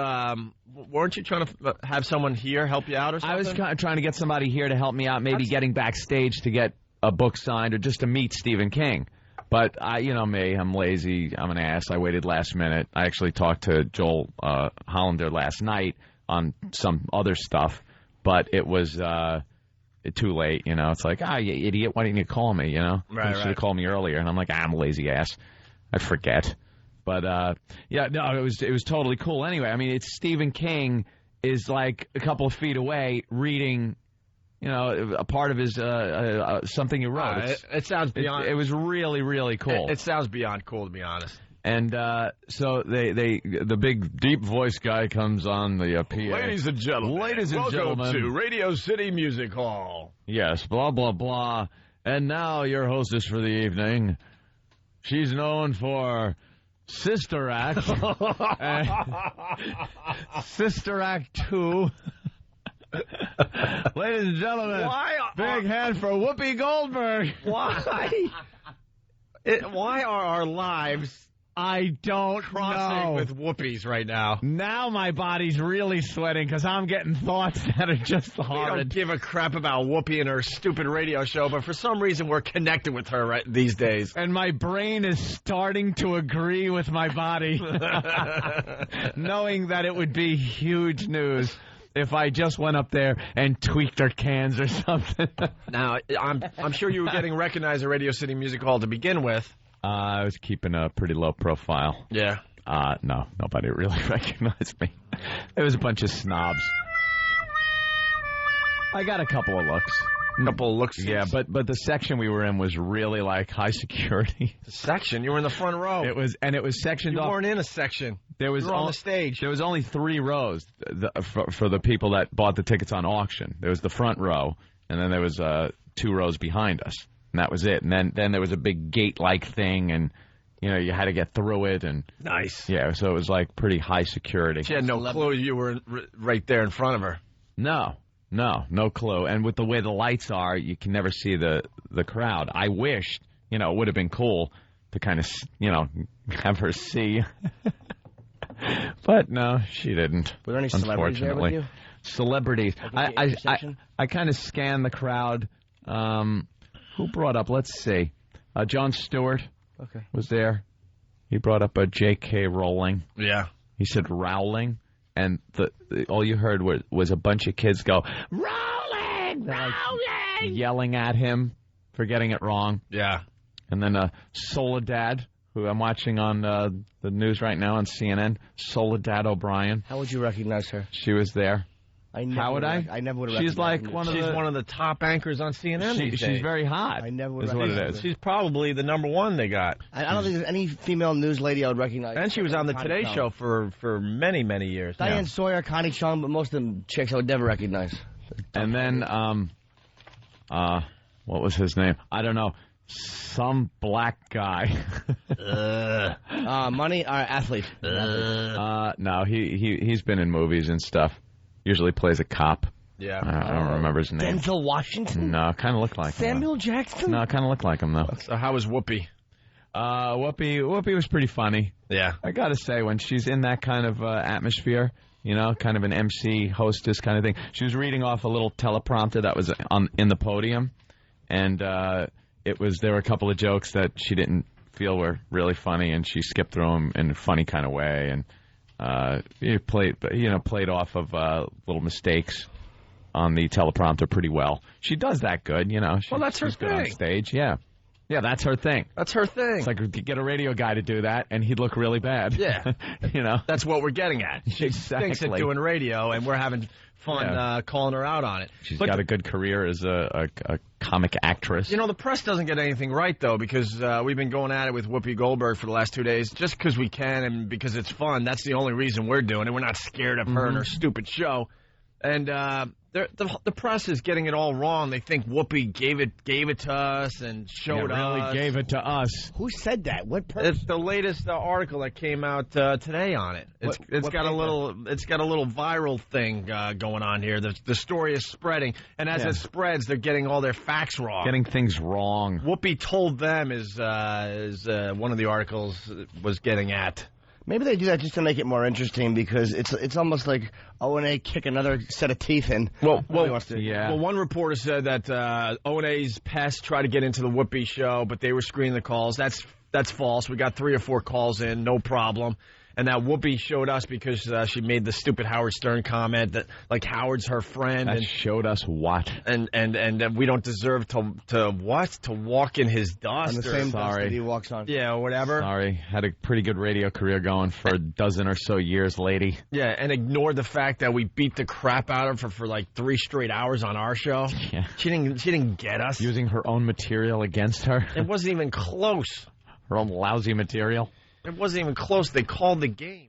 weren't you trying to have someone here help you out or something? I was trying to get somebody here to help me out, maybe getting backstage to get a book signed or just to meet Stephen King. But, me, I'm lazy, I'm an ass, I waited last minute. I actually talked to Joel Hollander last night on some other stuff, but it was too late, It's like, you idiot, why didn't you call me, You should have called me earlier. And I'm like, I'm a lazy ass. I forget. But, it was totally cool. Anyway, I mean, it's Stephen King is like a couple of feet away reading... a part of his something he wrote. It sounds beyond. It was really, really cool. It sounds beyond cool, to be honest. And so the big deep voice guy comes on the PA. Ladies and gentlemen, welcome to Radio City Music Hall. Yes, blah blah blah. And now your hostess for the evening. She's known for Sister Act, Sister Act 2. Ladies and gentlemen, big hand for Whoopi Goldberg. Why? Why are our lives I don't crossing know. with Whoopi's right now. Now my body's really sweating because I'm getting thoughts that are just We don't horrid. give a crap about Whoopi and her stupid radio show, but for some reason we're connected with her these days. And my brain is starting to agree with my body, knowing that it would be huge news if I just went up there and tweaked her cans or something. Now, I'm sure you were getting recognized at Radio City Music Hall to begin with. I was keeping a pretty low profile. Yeah. No, nobody really recognized me. There was a bunch of snobs. I got a couple of looks. Yeah, but the section we were in was really like high security. The section? You were in the front row. It was sectioned off. You weren't in a section. You were on the stage. There was only 3 rows for the people that bought the tickets on auction. There was the front row, and then there was 2 rows behind us, and that was it. And then there was a big gate-like thing, and you had to get through it. And nice. Yeah, so it was like pretty high security. She had no clue you were right there in front of her. No clue. And with the way the lights are, you can never see the crowd. I wished, it would have been cool to kind of, have her see. But no, she didn't. Were there any celebrities there with you? Celebrities. I kind of scanned the crowd. Who brought up? Let's see. Jon Stewart was there. He brought up a J.K. Rowling. Yeah. He said Rowling. And all you heard was a bunch of kids go, Rowling! Rowling! Yelling at him for getting it wrong. Yeah. And then Soledad, who I'm watching on the news right now on CNN, Soledad O'Brien. How would you recognize her? She was there. How would I? I never would have She's recognized like her. She's one of the top anchors on CNN these days. She's very hot. I never would is have what recognized it is. She's probably the number one they got. I don't think there's any female news lady I would recognize. And she was on the Today Show for many, many years. Diane Sawyer, Connie Chung, but most of them chicks I would never recognize. And then, what was his name? I don't know. Some black guy. Money or athlete? No, he's been in movies and stuff. Usually plays a cop. Yeah. I don't remember his name. Denzel Washington? No, kind of looked like him. Samuel Jackson? No, kind of looked like him, though. So how was Whoopi? Whoopi was pretty funny. Yeah. I got to say, when she's in that kind of atmosphere, kind of an MC, hostess kind of thing, she was reading off a little teleprompter that was in the podium, and there were a couple of jokes that she didn't feel were really funny, and she skipped through them in a funny kind of way, and played off of little mistakes on the teleprompter pretty well. She does that good, Well, that's her she's good on thing. stage, yeah. Yeah, that's her thing. That's her thing. It's like we could get a radio guy to do that, and he'd look really bad. Yeah. That's what we're getting at. She Exactly. thinks at doing radio, and we're having fun calling her out on it. She's got a good career as a comic actress. The press doesn't get anything right, though, because we've been going at it with Whoopi Goldberg for the last 2 days just because we can and because it's fun. That's the only reason we're doing it. We're not scared of her and her stupid show. And the press is getting it all wrong. They think Whoopi gave it to us and showed us. Really gave it to us. Who said that? What person? It's the latest article that came out today on it. It's got a little viral thing going on here. The story is spreading, and as it spreads, they're getting all their facts wrong. Getting things wrong. Whoopi told them is one of the articles was getting at. Maybe they do that just to make it more interesting because it's almost like O&A kick another set of teeth in. Well, one reporter said that O&A's pests tried to get into the Whoopi show, but they were screening the calls. That's false. We got 3 or 4 calls in, no problem. And that Whoopi showed us because she made the stupid Howard Stern comment that like Howard's her friend. That and showed us what? And we don't deserve to walk in his dust. On the same dust that he walks on. Yeah, whatever. Sorry, had a pretty good radio career going for a dozen or so years, lady. Yeah, and ignored the fact that we beat the crap out of her for like 3 straight hours on our show. Yeah, she didn't get us. Using her own material against her. It wasn't even close. Her own lousy material. It wasn't even close. They called the game.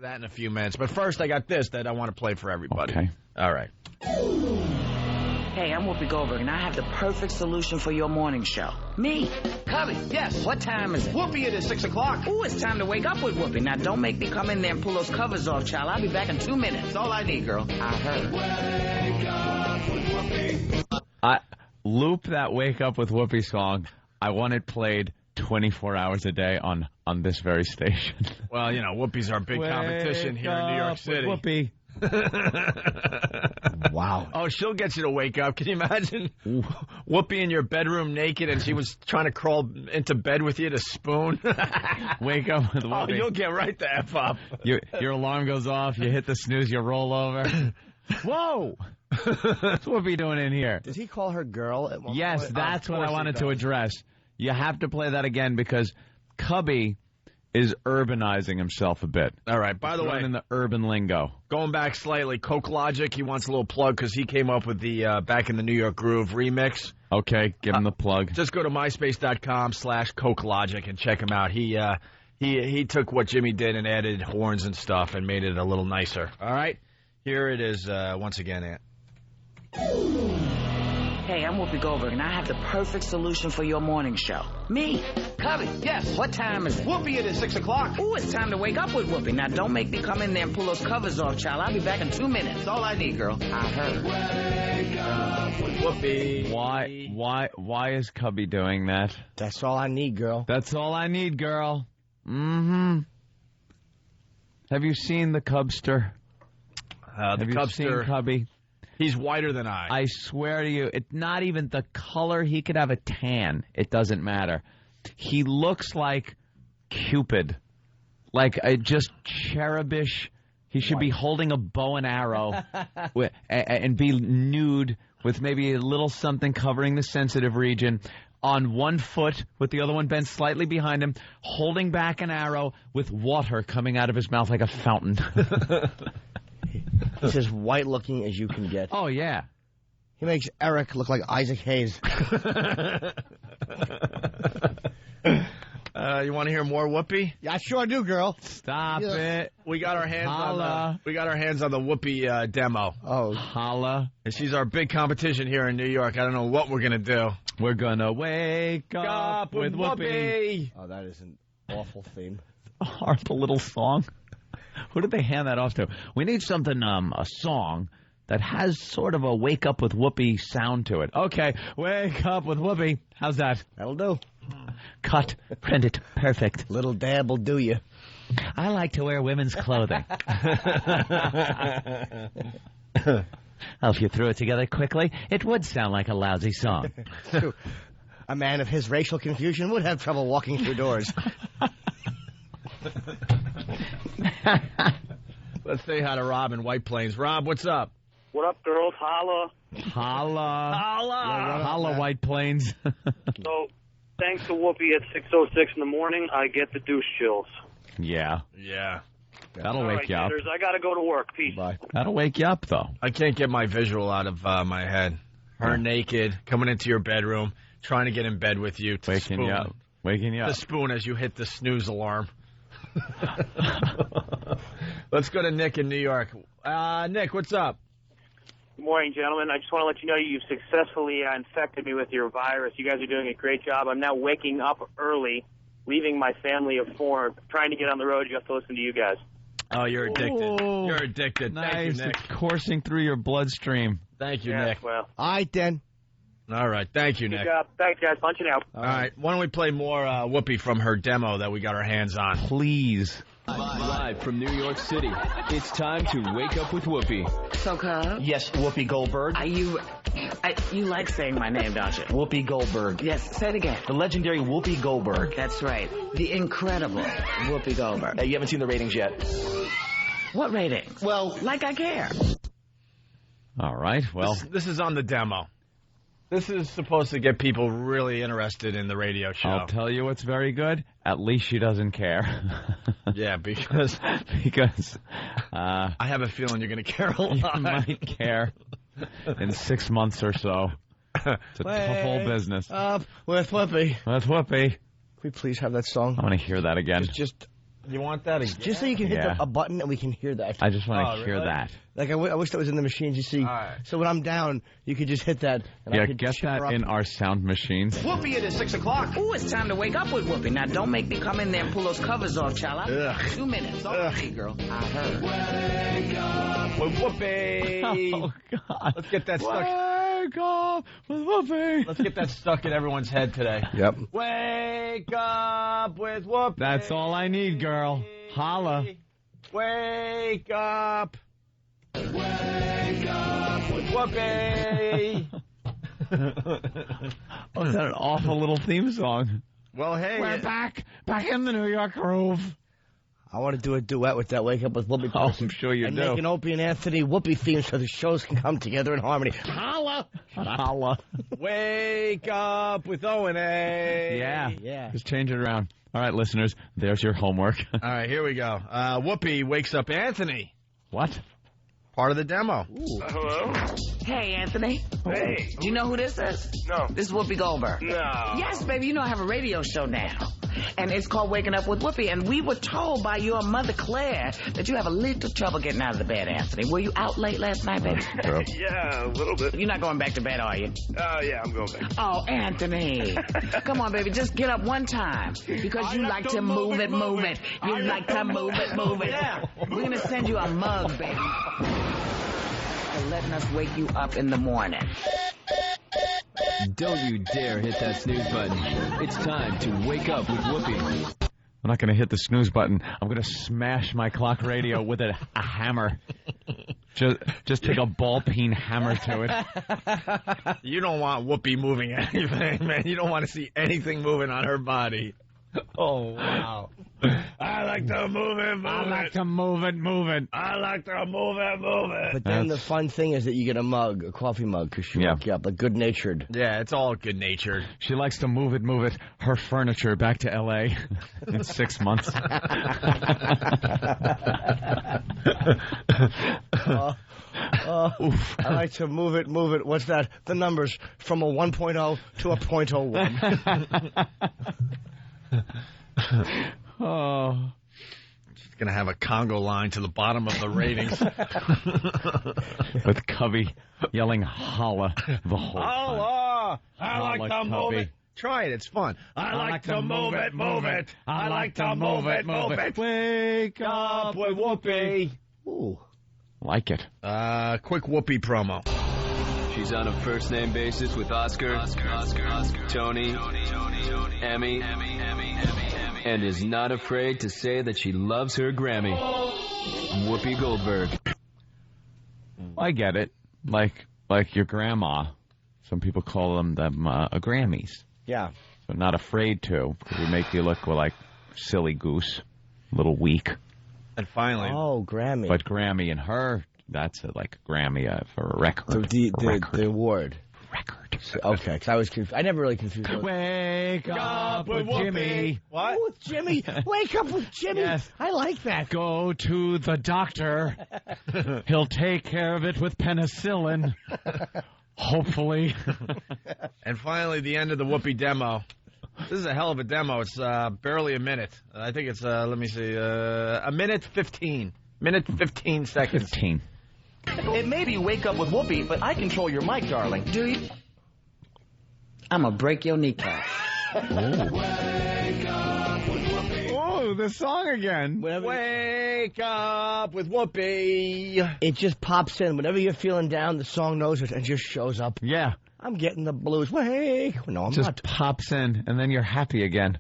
That in a few minutes. But first, I got this that I want to play for everybody. Okay. All right. Hey, I'm Whoopi Goldberg, and I have the perfect solution for your morning show. Me. Cubby, yes. What time is it? Whoopi, it is 6 o'clock. Ooh, it's time to wake up with Whoopi. Now, don't make me come in there and pull those covers off, child. I'll be back in 2 minutes. That's all I need, girl. I heard. Wake up with Whoopi. Loop that Wake Up with Whoopi song. I want it played 24 hours a day on this very station. Well, you know, Whoopi's our big competition here in New York City. Whoopi. Wow. Oh, she'll get you to wake up. Can you imagine Whoopi in your bedroom naked and she was trying to crawl into bed with you to spoon? Wake up with Whoopi. Oh, you'll get right the F up. Your alarm goes off, you hit the snooze, you roll over. Whoa! What's Whoopi doing in here? Did he call her girl at one Yes, point? that's what I wanted to address. You have to play that again because Cubby is urbanizing himself a bit. All right, by the way, in the urban lingo. Going back slightly, Coke Logic, he wants a little plug because he came up with the Back in the New York Groove remix. Okay, give him the plug. Just go to myspace.com/Coke Logic and check him out. He took what Jimmy did and added horns and stuff and made it a little nicer. All right, here it is once again, Aunt. Hey, I'm Whoopi Goldberg, and I have the perfect solution for your morning show. Me. Cubby. Yes. What time is it? Whoopi, it is 6 o'clock. Ooh, it's time to wake up with Whoopi. Now, don't make me come in there and pull those covers off, child. I'll be back in 2 minutes. That's all I need, girl. I heard. Wake up with Whoopi. Why is Cubby doing that? That's all I need, girl. That's all I need, girl. Mm-hmm. Have you seen the Cubster? Have you seen Cubby? He's whiter than I. I swear to you, it's not even the color. He could have a tan. It doesn't matter. He looks like Cupid. Like just cherubish. He should be holding a bow and arrow and be nude with maybe a little something covering the sensitive region. On one foot with the other one bent slightly behind him, holding back an arrow with water coming out of his mouth like a fountain. He's as white-looking as you can get. Oh, yeah. He makes Eric look like Isaac Hayes. You want to hear more Whoopi? Yeah, I sure do, girl. Stop it. We got our hands on the Whoopi demo. Oh, holla! And she's our big competition here in New York. I don't know what we're gonna do. We're gonna wake up with Whoopi. Oh, that is an awful theme. A horrible little song. Who did they hand that off to? We need something, a song that has sort of a wake up with Whoopi sound to it. Okay, wake up with Whoopi. How's that? That'll do. Cut, print it, perfect. Little dab will do you. I like to wear women's clothing. Well, if you threw it together quickly, it would sound like a lousy song. True. A man of his racial confusion would have trouble walking through doors. Let's say hi to Rob in White Plains. Rob, what's up? What up, girls? Holla. Holla. Holla. Holla, White Plains. So, thanks to Whoopi at 6:06 in the morning, I get the douche chills. Yeah. Yeah. That'll wake you up. I got to go to work. Peace. Bye. That'll wake you up, though. I can't get my visual out of my head. Her naked, coming into your bedroom, trying to get in bed with you. Waking you up. Waking you up. The spoon as you hit the snooze alarm. Let's go to Nick in New York. Nick, what's up? Good morning, gentlemen. I just want to let you know you've successfully infected me with your virus. You guys are doing a great job. I'm now waking up early, leaving my family of 4, trying to get on the road just to listen to you guys. Oh, you're addicted. Oh, you're addicted. Nice. Thank you, Nick. It's coursing through your bloodstream. Thank you, Yeah, Nick. well. All right, then. All right. Thank you, Nick. Good job. Thanks, guys. Punching out. All right. Why don't we play more Whoopi from her demo that we got our hands on? Please. Live from New York City, it's time to wake up with Whoopi. So, Cub? Yes, Whoopi Goldberg. You like saying my name, don't you? Whoopi Goldberg. Yes, say it again. The legendary Whoopi Goldberg. That's right. The incredible Whoopi Goldberg. You haven't seen the ratings yet. What ratings? Well, like I care. All right, well. This is on the demo. This is supposed to get people really interested in the radio show. I'll tell you what's very good. At least she doesn't care. Yeah, because I have a feeling you're going to care a lot. You might care in 6 months or so. It's a tough whole business. Up with Whoopi. With Whoopi. Can we please have that song? I want to hear that again. You want that again? Just so you can hit a button and we can hear that. I just want to hear really? that. Like, I wish that was in the machines, you see. Right. So when I'm down, you could just hit that. And Yeah, I could get chipper that up. in our sound machines. Whoopi, it is 6 o'clock. Ooh, it's time to wake up with Whoopi. Now, don't make me come in there and pull those covers off, child. I'll be back in 2 minutes. All right, girl. I heard. Wake up with Whoopi. Oh, God. Let's get that stuck. Wake up with Whoopi. Let's get that stuck in everyone's head today. Yep. Wake up with Whoopi. That's all I need, girl. Holla. Wake up. Wake up with Whoopi. Oh, is that an awful little theme song? Well, hey. We're back in the New York groove. I want to do a duet with that Wake Up with Whoopi. Oh, I'm sure you and do. make an Opie and Anthony Whoopi theme so the shows can come together in harmony. Holla! Holla. Wake up with O and A. Yeah. Just change it around. All right, listeners, there's your homework. All right, here we go. Whoopi wakes up Anthony. What? Part of the demo. Hello? Hey, Anthony. Hey. Do you know who this is? No. This is Whoopi Goldberg. No. Yes, baby. You know I have a radio show now. And it's called Waking Up with Whoopi. And we were told by your mother, Claire, that you have a little trouble getting out of the bed, Anthony. Were you out late last night, baby? Yeah, a little bit. You're not going back to bed, are you? Yeah, I'm going back. Oh, Anthony. Come on, baby. Just get up one time. Because you like to move it. You like to move it. Yeah. We're going to send you a mug, baby. For letting us wake you up in the morning. Don't you dare hit that snooze button. It's time to wake up with Whoopi. I'm not going to hit the snooze button. I'm going to smash my clock radio with a hammer. Just take a ball peen hammer to it. You don't want Whoopi moving anything, man. You don't want to see anything moving on her body. Oh, wow. I like to move it. I like to move it. I like to move it. But then the fun thing is that you get a mug, a coffee mug, because she woke you up, like good-natured. Yeah, it's all good-natured. She likes to move it. Her furniture back to L.A. in 6 months. I like to move it. What's that? The numbers from a 1.0 to a .01. Oh. She's going to have a Congo line to the bottom of the ratings. With Cubby yelling holla the whole time. Holla! I like to move Cubby. it. Try it. It's fun. I like to move it. I like to move it. Wake Up with Whoopi. Ooh. Like it. Quick Whoopi promo. She's on a first-name basis with Oscar, Tony, Emmy, and is not afraid to say that she loves her Grammy. Whoopi Goldberg. I get it. Like your grandma. Some people call them Grammys. Yeah. So not afraid to, because we make you look like silly goose, a little weak. And finally. Oh, Grammy. But Grammy and her, that's like a Grammy for a record. The award. Record. So, okay, because I was confused. I never really confused. Wake up with Jimmy. What? Oh, with Jimmy. Wake up with Jimmy. Yes. I like that. Go to the doctor. He'll take care of it with penicillin. Hopefully. And finally, the end of the Whoopi demo. This is a hell of a demo. It's barely a minute. I think it's, let me see, a minute 15. Minute 15 seconds. 15. It may be Wake Up with Whoopi, but I control your mic, darling. Do you? I'm going to break your kneecap. Oh, the song again. Wake up with Whoopi. It just pops in. Whenever you're feeling down, the song knows it and just shows up. Yeah. I'm getting the blues. Wake. No, I'm just not. Pops in, and then you're happy again.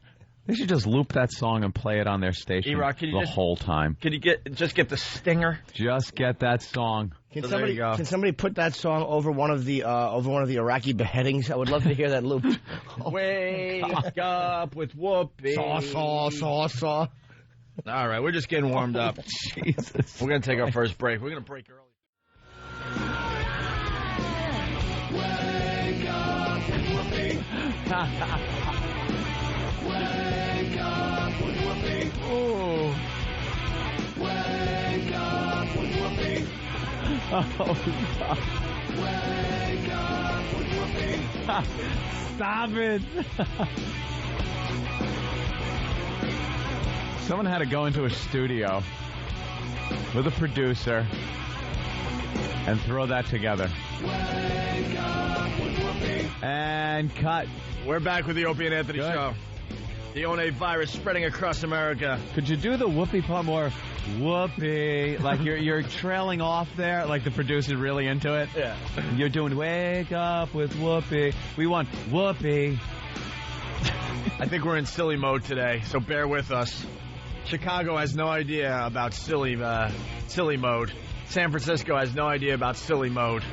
They should just loop that song and play it on their station whole time. Can you get the stinger? Just get that song. Can somebody put that song over one of the Iraqi beheadings? I would love to hear that looped. Wake up with Whoopi. Saw. All right, we're just getting warmed up. Jesus. We're going to take our first break. We're going to break early. Wake up with Whoopi. Wake up with Whoopi. Oh. Wake up with Whoopi. Oh, God. Wake up with Whoopi. Stop it. Someone had to go into a studio with a producer and throw that together. Wake up with Whoopi. And cut. We're back with the Opie and Anthony Show. The One virus spreading across America. Could you do the Whoopi part more? Whoopi. Like you're trailing off there, like the producer's really into it. Yeah. You're doing Wake Up with Whoopi. We want Whoopi. I think we're in silly mode today, so bear with us. Chicago has no idea about silly mode. San Francisco has no idea about silly mode.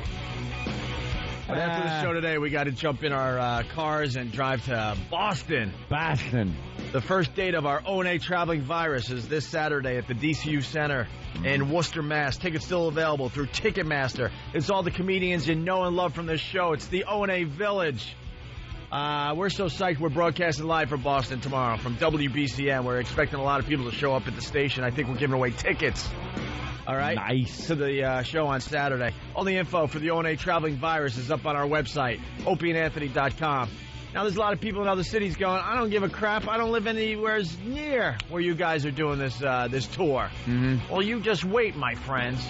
But after the show today, we got to jump in our cars and drive to Boston. The first date of our ONA traveling virus is this Saturday at the DCU Center in Worcester, Mass. Tickets still available through Ticketmaster. It's all the comedians you know and love from this show. It's the ONA Village. We're so psyched we're broadcasting live from Boston tomorrow from WBCM. We're expecting a lot of people to show up at the station. I think we're giving away tickets. All right? Nice. To the show on Saturday. All the info for the ONA traveling virus is up on our website, opieandanthony.com. Now, there's a lot of people in other cities going, I don't give a crap. I don't live anywhere near where you guys are doing this tour. Mm-hmm. Well, you just wait, my friends.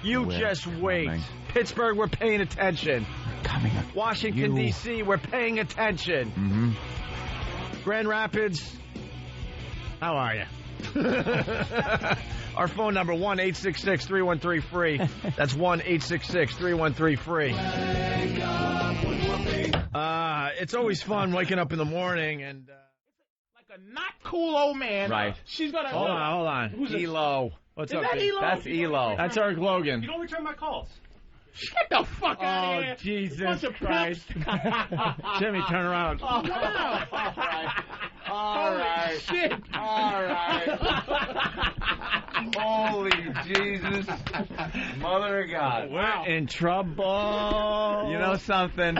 You just wait. Pittsburgh, we're paying attention. Coming up. Washington, D.C., we're paying attention. Mm-hmm. Grand Rapids, how are you? Our phone number, 1-866-313-FREE. That's 1-866-313-FREE. It's always fun waking up in the morning and... like a not cool old man. Right. She's gonna... Hold on. Who's Elo. What's Is up, that Pete? Elo? That's Elo. That's Eric Logan. You don't return my calls. Get the fuck out of here. Jesus Christ. Jimmy, turn around. Oh, wow. All right. Shit. All right. Holy Jesus. Mother of God. We're in trouble. You know something?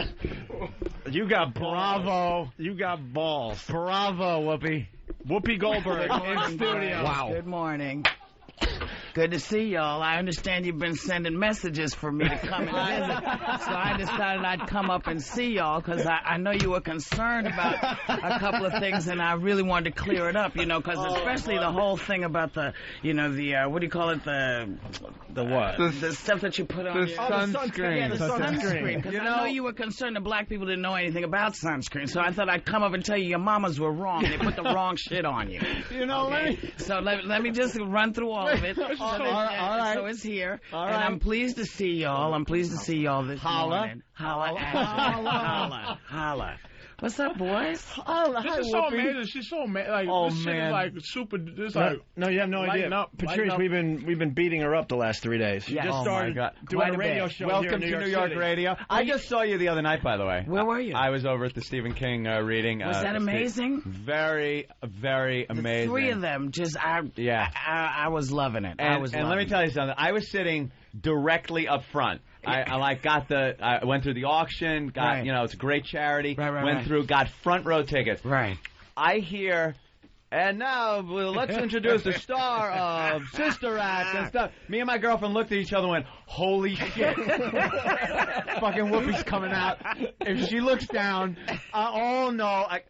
You got bravo. You got balls. Bravo, Whoopi. Whoopi Goldberg in studio. Wow. Good morning. Good to see y'all. I understand you've been sending messages for me to come and visit, so I decided I'd come up and see y'all because I know you were concerned about a couple of things, and I really wanted to clear it up, because especially the whole thing about the what do you call it, the what? The stuff that you put on the your... sunscreen. Yeah, the sunscreen. Because I know you were concerned that black people didn't know anything about sunscreen, so I thought I'd come up and tell you your mamas were wrong. They put the wrong shit on you. So let me just run through all of it. All right. So it's here, All and right. I'm pleased to see y'all. I'm pleased to see y'all this morning. Holla. What's up, boys? This is so amazing. She's so amazing. Like, this shit is like super. This No, you have no idea. Patrice, we've been beating her up the last 3 days. She just started doing a radio show. Welcome here in to New York Radio. I just saw you the other night, by the way. Where were you? I was over at the Stephen King reading. Was that amazing? Very, very amazing. The three of them, I was loving it. And let me tell you something. I was sitting directly up front. I went through the auction, got, it's a great charity, went through, got front row tickets. Right. I hear, and now let's introduce the star of Sister Act and stuff. Me and my girlfriend looked at each other and went, holy shit. Fucking Whoopi's coming out. If she looks down, oh no, I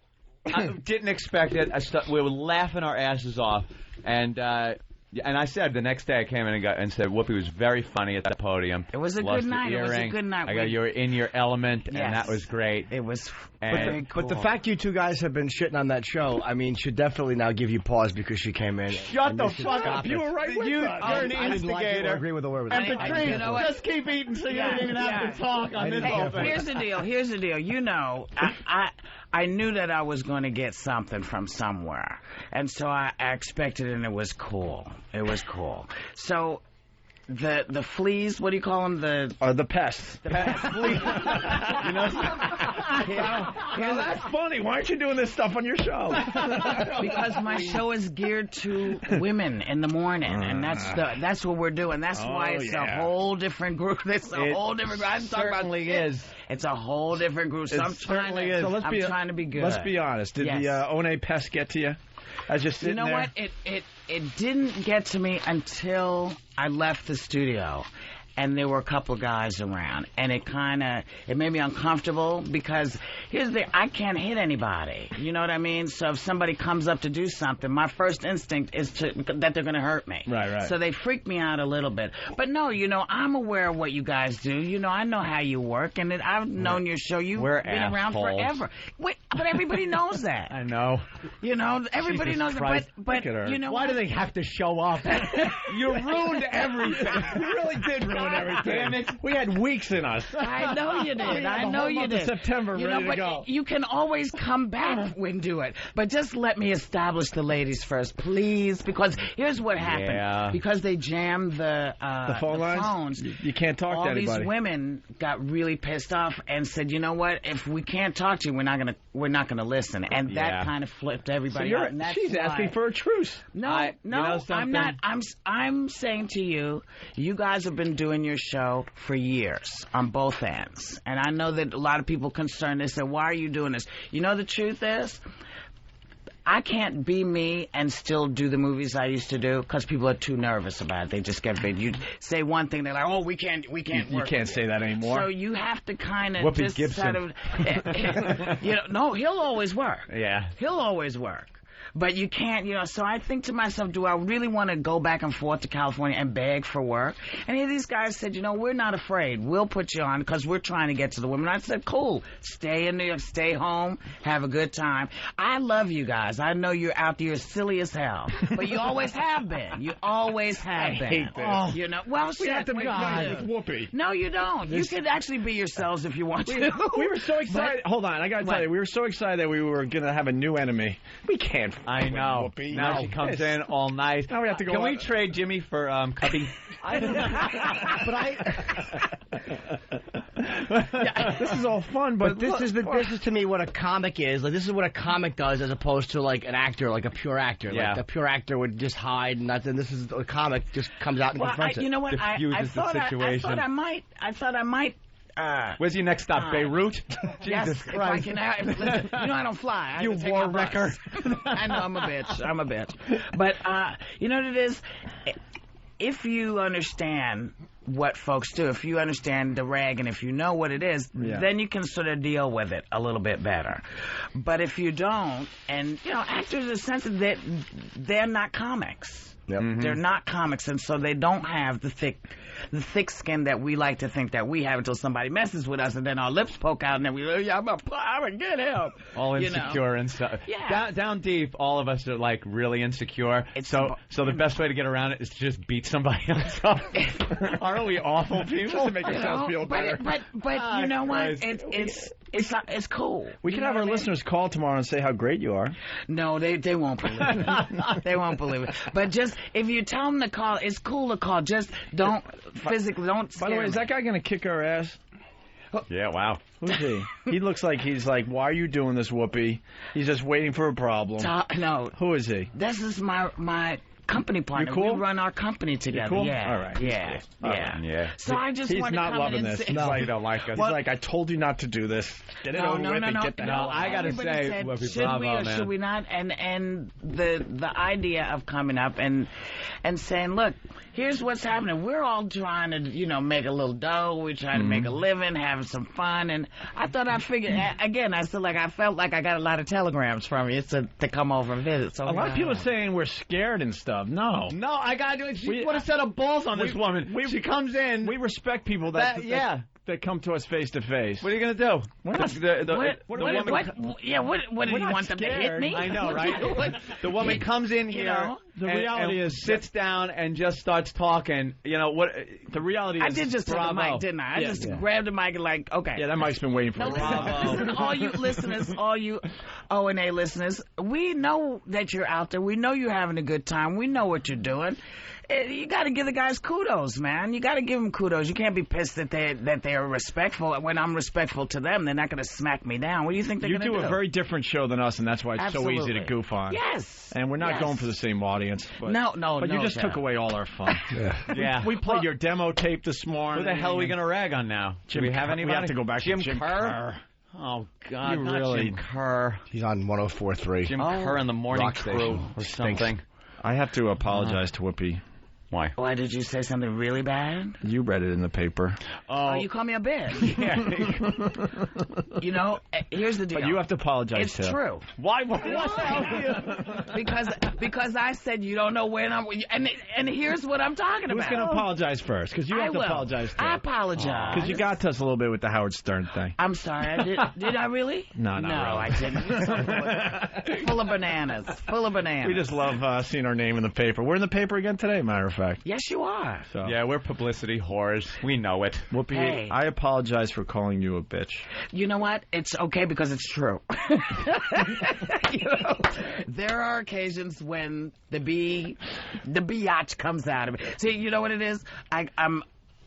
didn't expect it. We were laughing our asses off. And I said the next day I came in and said Whoopi was very funny at the podium. It was a good night. It was a good night. I go, you were in your element, and that was great. It was very cool. But the fact you two guys have been shitting on that show, should definitely now give you pause because she came in. Shut the fuck up. You were right with us. You're an instigator. I agree with the word. And Patrice, just keep eating so you don't even have to talk on this whole thing. Here's the deal. I knew that I was going to get something from somewhere. And so I expected it, and it was cool. So the fleas, what do you call them? The pests. The pests. That's funny. Why aren't you doing this stuff on your show? Because my show is geared to women in the morning, and that's what we're doing. That's why it's a whole different group. It's a whole different group. I'm talking about is. It's a whole different group. So I'm trying to be good. Let's be honest. Did the ONA pest get to you? As you're sitting there? You know what? It didn't get to me until I left the studio. and there were a couple of guys around, and it made me uncomfortable because here's the thing, I can't hit anybody. You know what I mean? So if somebody comes up to do something, my first instinct is that they're going to hurt me. Right. So they freak me out a little bit. But no, you know, I'm aware of what you guys do. You know, I know how you work, and I've known your show. You've been around forever. Wait, but everybody knows that. I know. You know, everybody knows that. But you know, why do they have to show up? You ruined everything. You really did ruin everything. Damn it. We had weeks in us. I know you did. I know you did. September, ready to go. You can always come back and do it. But just let me establish the ladies first, please, because here's what happened. Yeah. Because they jammed the phone lines? phones. You can't talk to anybody. All these women got really pissed off and said, you know what? If we can't talk to you, we're not gonna listen. And that kind of flipped everybody out. And she's asking for a truce. No, I'm not. I'm saying to you, you guys have been doing your show for years on both ends. And I know that a lot of people concerned. They said, why are you doing this? You know, the truth is, I can't be me and still do the movies I used to do because people are too nervous about it. They just get big. You say one thing, they're like, "Oh, we can't work." You can't say that anymore. So you have to kind of Whoopi just Gibson. sort of, you know. No, he'll always work. Yeah, he'll always work. But you can't, you know, so I think to myself, do I really want to go back and forth to California and beg for work? And here these guys said, you know, we're not afraid. We'll put you on because we're trying to get to the women. I said, cool. Stay in New York, stay home, have a good time. I love you guys. I know you're out there silly as hell. But you always have been. You always have been. I hate this. Oh, you know, well, we have to make nice God. with Whoopi. No, you don't. You can actually be yourselves if you want to. We were so excited. Hold on, I got to tell you, we were so excited that we were going to have a new enemy. We can't. I know. Whoopi. Now she comes in all nice. Now we have to go. Can we trade Jimmy for Cubby? This is all fun, but this is to me what a comic is. Like, this is what a comic does, as opposed to like an actor, like a pure actor. Yeah. Like a pure actor would just hide and nothing. This is a comic just comes out and confronts it. You know what? I thought I might. Where's your next stop? Beirut? Yes, Jesus Christ. you know I don't fly. I You have to take war my bus. wrecker. I know I'm a bitch. But you know what it is? If you understand what folks do, if you understand the rag and if you know what it is, then you can sort of deal with it a little bit better. But if you don't, and you know, actors are sensitive that they're not comics. Yep. Mm-hmm. They're not comics, and so they don't have the thick skin that we like to think that we have until somebody messes with us, and then our lips poke out, and then we go, I'm gonna get him. All you insecure know? and stuff. Yeah. Down deep, all of us are like really insecure. So the best way to get around it is to just beat somebody else up. Aren't we awful people? Just to make ourselves feel better. But you know what? It's cool. We can have our listeners call tomorrow and say how great you are. No, they won't believe it. They won't believe it. But just if you tell them to call, it's cool to call. Just don't physically don't. By the way, is that guy going to kick our ass? Yeah, wow. Who's he? He looks like he's like, why are you doing this, Whoopi? He's just waiting for a problem. No. Who is he? This is my company partner. You cool? We run our company together. You cool? Yeah. All right. Yeah. Yeah. So I just he's want to not come loving in and this. say, No, you don't like us. Well, He's like, I told you not to do this. Get it over with and get the hell out. I gotta Everybody say, said, Whoopi, should we bravo, or man. should we not? And the idea of coming up and saying, look, here's what's happening. We're all trying to, make a little dough. We're trying to make a living, having some fun. And I thought I figured, again, I felt like I got a lot of telegrams from you to come over and visit. So a lot of people are saying we're scared and stuff. No, I gotta do it. She put a set of balls on this woman. She comes in. We respect people that come to us face to face. What are you gonna do? We're not, what do you want them to hit me? I know, right? The woman comes in here. The reality is, sits down and just starts talking. You know what? The reality is, I did just take the mic, didn't I? I just grabbed the mic and like, okay. Yeah, that mic's been waiting for a while. Listen, all you listeners, all you O&A listeners, we know that you're out there. We know you're having a good time. We know what you're doing. You got to give the guys kudos, man. You got to give them kudos. You can't be pissed that they're respectful. When I'm respectful to them, they're not going to smack me down. What do you think they're going to do? You do a very different show than us, and that's why it's so easy to goof on. Yes. And we're not going for the same audience. But, But you just took away all our fun. Yeah. We played your demo tape this morning. Who the hell are we going to rag on now? Do we have anybody? We have to go back Jim to Jim Kerr. Oh, God. You not really... Jim Kerr. He's on 104.3. Jim Kerr in the morning Rock crew station. or something. I have to apologize to Whoopi. Why? Why did you say something really bad? You read it in the paper. Oh, you call me a bitch. Yeah. You know, here's the deal. But you have to apologize. It's true. Why? Because I said you don't know when I'm. And here's what I'm talking about. Who's going to apologize first? Because you have to apologize too. I apologize. Because you got to us a little bit with the Howard Stern thing. I'm sorry. Did I really? No, not really. I didn't. Full of bananas. Full of bananas. We just love seeing our name in the paper. We're in the paper again today, matter of fact. Yes, you are. So. Yeah, we're publicity whores. We know it. Whoopi, Hey. I apologize for calling you a bitch. You know what? It's okay because it's true. You know, there are occasions when the biatch comes out of me. See, you know what it is?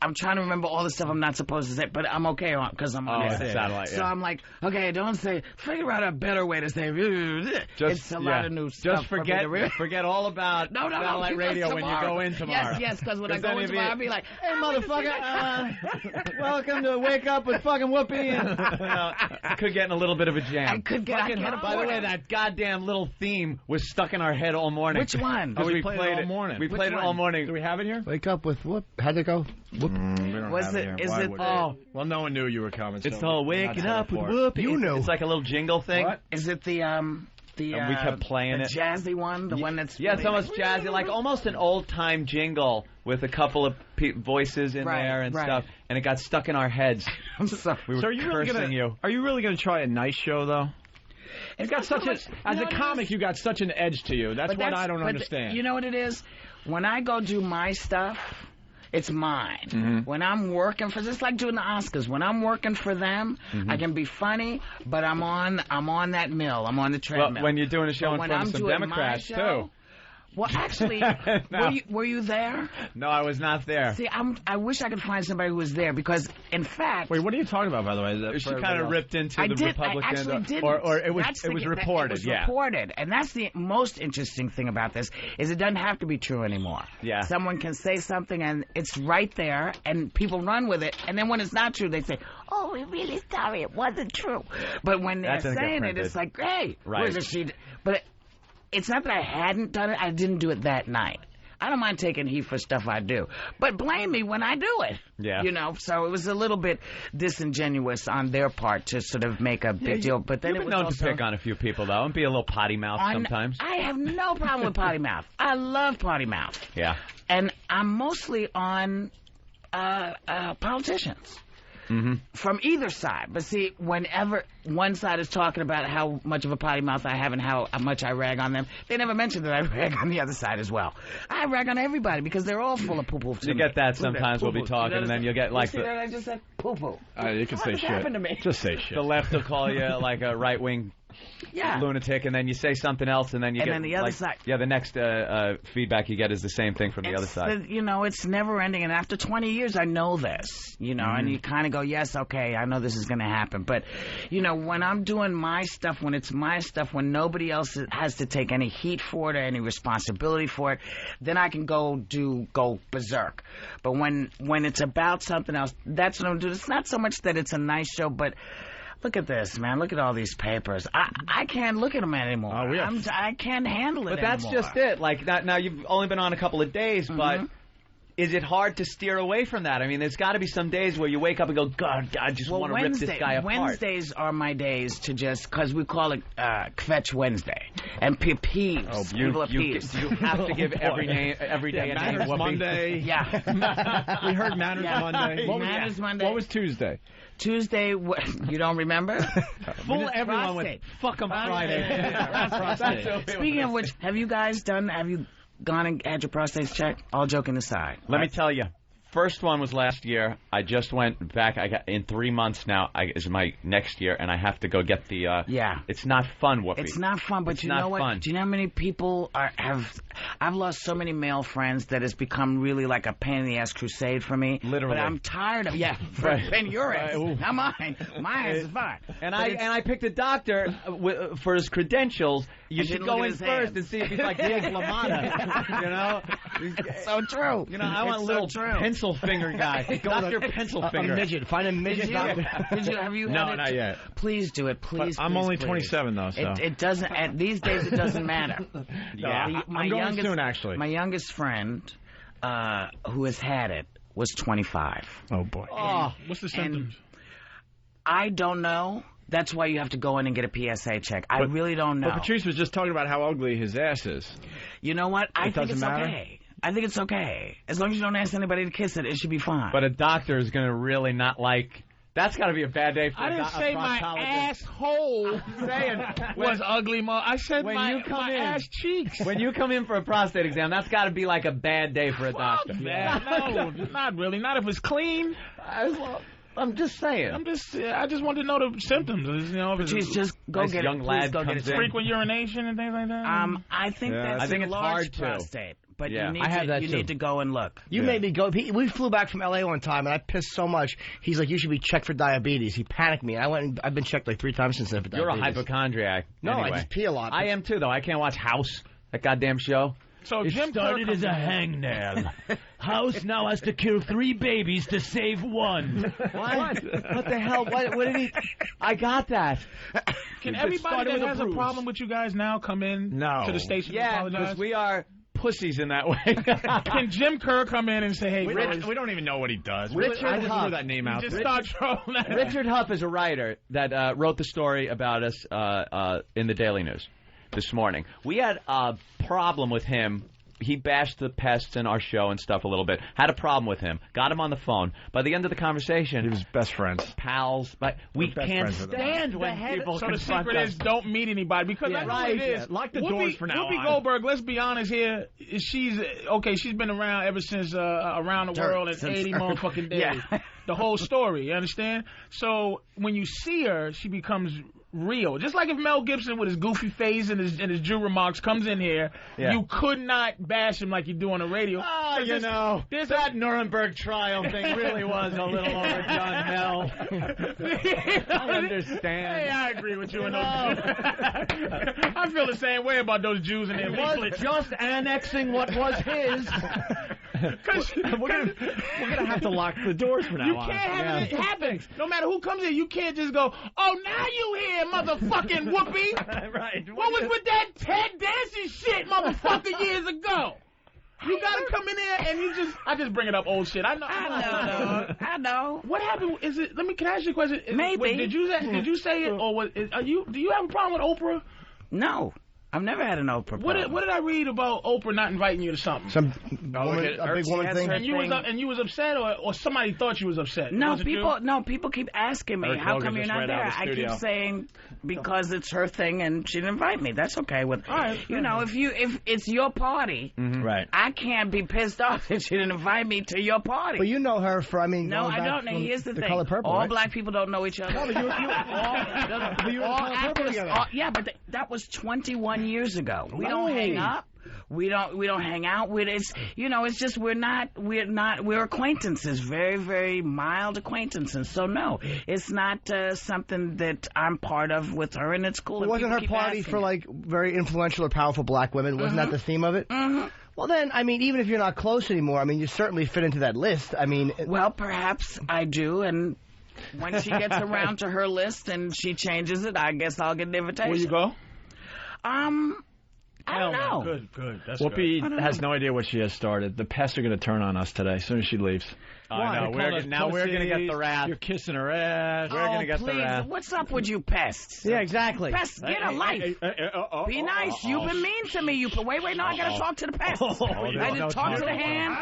I'm trying to remember all the stuff I'm not supposed to say, but I'm okay because I'm on the satellite. So I'm like, okay, don't say. Figure out a better way to say. It's a lot of new stuff. Just forget all about satellite radio when you go in tomorrow. Yes, because when I go in tomorrow, I'll be like, hey, motherfucker, welcome to Wake Up with fucking Whoopi. Could get in a little bit of a jam. I could get. By the way, that goddamn little theme was stuck in our head all morning. Which one? Oh, we played it all morning. We played it all morning. Do we have it here? Wake Up with Whoop. How'd it go? Whoop. We don't have it here. Is Why it? would Oh, well, no one knew you were coming. It's so all waking up with Whoopi. You know. It's like a little jingle thing. What? is it the And we kept playing the it. jazzy one, the one that's Yeah, it's almost jazzy, like almost an old-time jingle with a couple of voices in there and stuff, and it got stuck in our heads. I'm sorry. We were So are you really cursing you. Are you really going to try a nice show, though? It's got such as a comic, you got such an edge to you. That's what I don't understand. You know what it is? When I go do my stuff, it's mine. Mm-hmm. When I'm working for, just like doing the Oscars, when I'm working for them, I can be funny, but I'm on that mill. I'm on the treadmill. Well, when you're doing a show in front of some Democrats, too. Well, actually, were you there? No, I was not there. See, I wish I could find somebody who was there because, in fact... Wait, what are you talking about, by the way? She kind of ripped into the Republicans. I actually didn't. Or it was reported, It was reported. And that's the most interesting thing about this, is it doesn't have to be true anymore. Yeah. Someone can say something, and it's right there, and people run with it. And then when it's not true, they say, oh, we're really sorry, it wasn't true. But when they're saying it, it's like, hey, right. But it's not that I hadn't done it. I didn't do it that night. I don't mind taking heat for stuff I do. But blame me when I do it. Yeah. You know, so it was a little bit disingenuous on their part to sort of make a big deal. But then You've been known to pick on a few people, though, and be a little potty mouth sometimes. I have no problem with potty mouth. I love potty mouth. Yeah. And I'm mostly on politicians. Mm-hmm. From either side. But see, whenever one side is talking about how much of a potty mouth I have and how much I rag on them, they never mention that I rag on the other side as well. I rag on everybody because they're all full of poo-poo. You get that sometimes. We'll be talking, and then you'll get like you see that I just said poo-poo. You can say shit. Happened to me? Just say shit. The left will call you like a right-wing lunatic, and then you say something else, and then you get then the other side. Yeah, the next feedback you get is the same thing from the other side. You know, it's never ending, and after 20 years, I know this. You know, and you kind of go, yes, okay, I know this is going to happen. But you know, when I'm doing my stuff, when it's my stuff, when nobody else has to take any heat for it or any responsibility for it, then I can go berserk. But when it's about something else, that's what I'm doing. It's not so much that it's a nice show, but look at this, man. Look at all these papers. I can't look at them anymore. I can't handle it But that's anymore. just it. Like, now you've only been on a couple of days, but is it hard to steer away from that? I mean, there's got to be some days where you wake up and go, God, I just want to rip this guy apart. Wednesdays are my days to just, because we call it Kvetch Wednesday. And peeves. Oh, people are peeves. You have to give every day a name. Manners Monday. Yeah. We heard Manners Monday. Manners Monday. What was Tuesday? Tuesday, you don't remember? Fool everyone with fuck 'em Friday. Speaking of which, have you gone and had your prostates checked? All joking aside. Let me tell you. First one was last year. I just went back. I got in 3 months now. Is my next year, and I have to go get the. It's not fun, Whoopi. It's not fun, but you know what? Fun. Do you know how many people have? I've lost so many male friends that it's become really like a pain in the ass crusade for me. Literally. But I'm tired of and your ass, not mine. My ass is fine. And I picked a doctor for his credentials. You should go in first and see if he's like Dave LaMotta. You know. So true. You know, I want a little pencil finger guy. Dr. Pencil Finger. A midget. Find a midget doctor. Have you had No, it? not yet. Please do it. Please. I'm only please. 27 though, so It doesn't. These days, it doesn't matter. Yeah, I'm going soon. Actually, my youngest friend who has had it was 25. Oh, boy. What's the symptoms? I don't know. That's why you have to go in and get a PSA check. I really don't know. But Patrice was just talking about how ugly his ass is. You know what? I think it's matter? okay. I think it's okay. As long as you don't ask anybody to kiss it, it should be fine. But a doctor is going to really not like... That's got to be a bad day for I didn't say my asshole was ugly, Mo. I said my ass cheeks. When you come in for a prostate exam, that's got to be like a bad day for a doctor. No, not really. Not if it's clean. I'm just saying. I just want to know the symptoms. You know, just go get young it. lad Go get it. Frequent urination and things like that. I think that's a large prostate. But you need to go and look. You made me go. We flew back from L.A. one time, and I pissed so much. He's like, you should be checked for diabetes. He panicked me. I've been checked like 3 times since then for diabetes. You're a hypochondriac. No, anyway. I just pee a lot. I am too, though. I can't watch House, that goddamn show. So it Jim started as a hangnail. House now has to kill 3 babies to save 1. What the hell? What did he... I got that. Can everybody that has a problem with you guys now come in to the station and apologize? Because we are... pussies in that way. Can Jim Kerr come in and say, hey, we don't even know what he does. Richard Huff. Threw that name out. Just start trolling. Richard Huff is a writer that wrote the story about us in the Daily News this morning. We had a problem with him. He bashed the pests in our show and stuff a little bit. Had a problem with him. Got him on the phone. By the end of the conversation... He was best friends. Pals. But we can't stand when people So the secret is don't meet anybody. Because that's what it is. Lock the doors for now Whoopi Goldberg, let's be honest here. She's been around ever since Around the World in 80 motherfucking days. Yeah. The whole story, you understand? So when you see her, she becomes... real. Just like if Mel Gibson with his goofy face and his Jew remarks comes in here, you could not bash him like you do on the radio. That Nuremberg trial thing really was a little overdone, Mel. I understand. Hey, I agree with you. I feel the same way about those Jews and their leaflets. Just annexing what was his. We're gonna have to lock the doors for now. You can't have it happen. No matter who comes in, you can't just go, oh, now you here, motherfucking Whoopi. Right. What was with that Ted Danson shit, motherfucker, years ago? You gotta come in there and I just bring it up old shit. I know. What happened? Can I ask you a question? Maybe. Did you say it, or do you have a problem with Oprah? No. I've never had an Oprah problem. What did I read about Oprah not inviting you to something? A big woman thing? And you was upset, or somebody thought you was upset? No, people keep asking me, how come you're not there? I keep saying, because it's her thing and she didn't invite me. That's okay. If it's your party, right? I can't be pissed off that she didn't invite me to your party. But you know her for, No, I don't know. Here's the thing. Color Purple, all right? black people don't know each other. No, but you were Color Purple together. But that was 21 years ago. We don't hang up. We don't hang out with it. It's just we're acquaintances, very, very mild acquaintances. So no, it's not something that I'm part of with her, and it's cool. Well, wasn't her party for like very influential or powerful black women? Wasn't that the theme of it? Mm-hmm. Well, then, even if you're not close anymore, you certainly fit into that list. Well, perhaps I do, and when she gets around to her list and she changes it, I guess I'll get an invitation. Will you go? I don't know. Good. That's Whoopi good. has no idea what she has started. The pests are going to turn on us today as soon as she leaves. I know. We're going to get the wrath. You're kissing her ass. We're going to get the wrath. What's up with you pests? Yeah, exactly. Pests, get a life. Be nice. You've been mean to me. Wait, no, I got to talk to the pests. I didn't talk to the hand.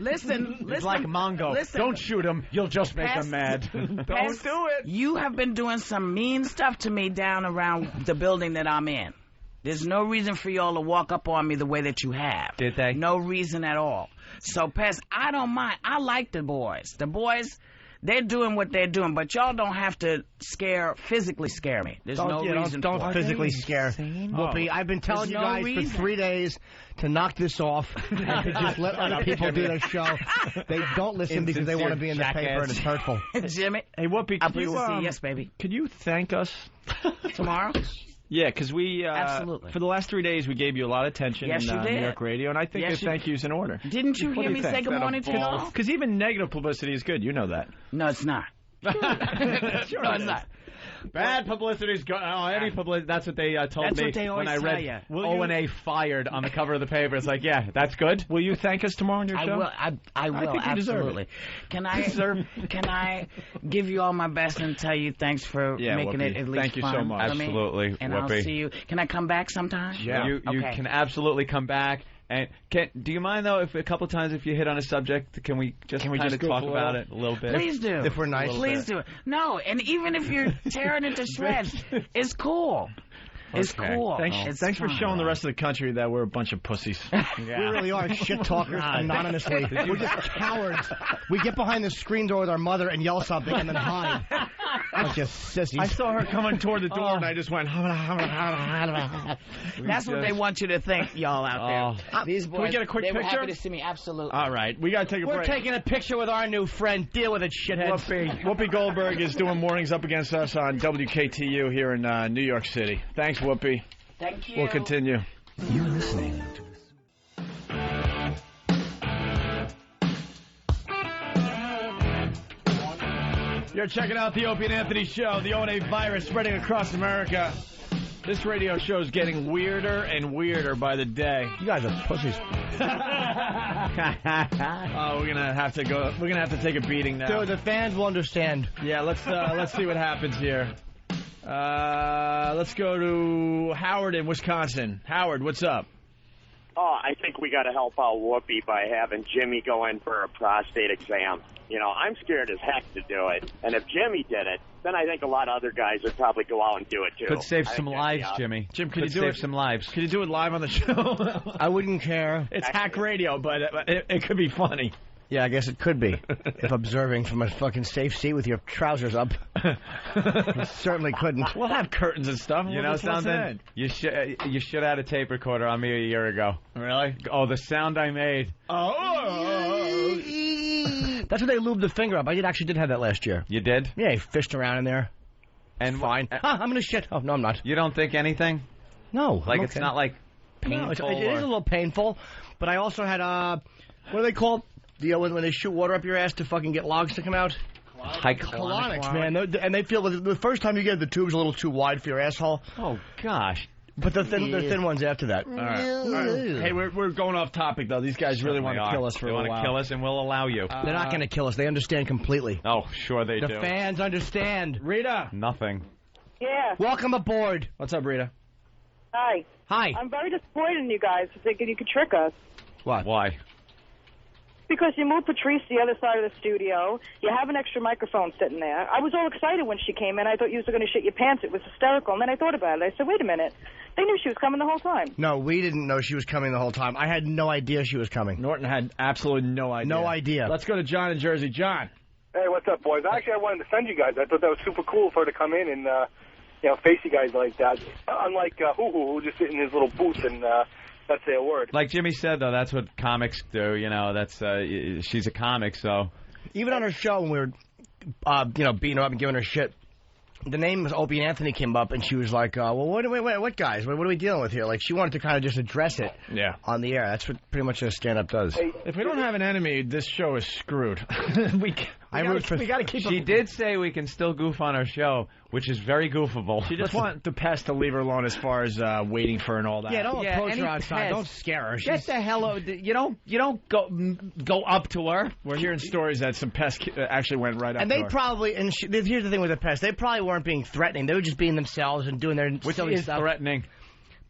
Listen. It's like Mongo. Listen. Don't shoot him. You'll just make him mad. Don't do it. You have been doing some mean stuff to me down around the building that I'm in. There's no reason for y'all to walk up on me the way that you have. Did they? No reason at all. So, Pest, I don't mind. I like the boys. The boys, they're doing what they're doing, but y'all don't have to physically scare me. There's no reason don't for it. physically scare Whoopi. I've been telling you guys for 3 days to knock this off and to just let other people do their show. They don't listen because they want to be in the paper and it's hurtful. Jimmy. Hey, Whoopi, I'm pleased to see. Yes, baby. Could you thank us tomorrow? Yeah, because we absolutely for the last 3 days we gave you a lot of attention in New York radio, and I think the thank you's in order. Didn't you hear me say good morning to y'all? Because even negative publicity is good. You know that. No, it's not. No, it's not. Bad publicity's go. Oh, any publicity. That's what they told That's me what they always when I read tell ya. O&A fired on the cover of the paper. It's like, yeah, that's good. Will you thank us tomorrow on your show? I will. think you deserve Absolutely. Can I give you all my best and tell you thanks for making Whoopi. it at least Thank you fun so much. for me? Absolutely, And Whoopi. I'll see you. Can I come back sometime? Yeah, you Okay. can absolutely come back. And do you mind though if a couple times if you hit on a subject, can we just kind of talk about it a little bit? Please do. If we're nice. Please do. No, and even if you're tearing into shreds, it's cool. It's cool. Thanks for showing the rest of the country that we're a bunch of pussies. We really are shit talkers anonymously. We're just cowards. We get behind the screen door with our mother and yell something and then hide. Bunch of sissies. I saw her coming toward the door and I just went. That's what they want you to think, y'all out there. These boys, Can we get a quick they were picture? happy to see me. Absolutely. All right, we got to take a We're break. taking a picture with our new friend. Deal with it, shitheads. Whoopi Goldberg is doing Mornings Up Against Us on WKTU here in New York City. Thanks, Whoopi. Thank you. We'll continue. You're listening to You're checking out the Opie and Anthony Show, the O&A virus spreading across America. This radio show is getting weirder and weirder by the day. You guys are pussies. We're gonna have to go. We're gonna have to take a beating now. Dude, the fans will understand. Yeah, let's see what happens here. Let's go to Howard in Wisconsin. Howard, what's up? Oh, I think we got to help out Whoopi by having Jimmy go in for a prostate exam. You know, I'm scared as heck to do it. And if Jimmy did it, then I think a lot of other guys would probably go out and do it, too. Could save I some think that'd be lives, awesome. Jimmy. Jim, could save some lives. Can you do it live on the show? I wouldn't care. It's hack radio, but it could be funny. Yeah, I guess it could be. If observing from a fucking safe seat with your trousers up. It certainly couldn't. We'll have curtains and stuff. You know something? You should have had a tape recorder on me a year ago. Really? Oh, the sound I made. That's what they lubed the finger up. I actually did have that last year. You did? Yeah, he fished around in there. And fine. I'm gonna shit. Oh, no, I'm not. You don't think anything? No. Like I'm it's okay. not like painful? No, it is a little painful, but I also had, what do they call when they shoot water up your ass to fucking get logs to come out? Colonics, man. And they feel the first time you get it, the tube's a little too wide for your asshole. Oh, gosh. But the thin ones after that. All right. Hey, we're going off topic, though. These guys really want to kill us for a while. They want to kill us, and we'll allow you. They're not going to kill us. They understand completely. Oh, sure they do. The fans understand. Rita. Nothing. Yeah. Welcome aboard. What's up, Rita? Hi. Hi. I'm very disappointed in you guys for thinking you could trick us. What? Why? Because you moved Patrice to the other side of the studio. You have an extra microphone sitting there. I was all excited when she came in. I thought you were going to shit your pants. It was hysterical. And then I thought about it. I said, wait a minute. They knew she was coming the whole time. No, we didn't know she was coming the whole time. I had no idea she was coming. Norton had absolutely no idea. No idea. Let's go to John in Jersey. John. Hey, what's up, boys? Actually, I wanted to send you guys. I thought that was super cool for her to come in and, face you guys like that. Unlike who just sit in his little booth and not say a word. Like Jimmy said, though, that's what comics do. You know, that's she's a comic, so. Even on her show when we were, beating her up and giving her shit, the name was Opie and Anthony came up, and she was like, well, what guys? What are we dealing with here? Like, she wanted to kind of just address it on the air. That's what pretty much a stand-up does. If we don't have an enemy, this show is screwed. we got to keep. She did say we can still goof on our show, which is very goofable. She just wants the pest to leave her alone as far as waiting for her and all that. Yeah, don't approach her outside. Don't scare her. Get the hell out. You don't go up to her. We're hearing stories that some pests actually went right up and to they her. probably, and here's the thing with the pests, they probably weren't being threatening. They were just being themselves and doing their silly stuff. Threatening.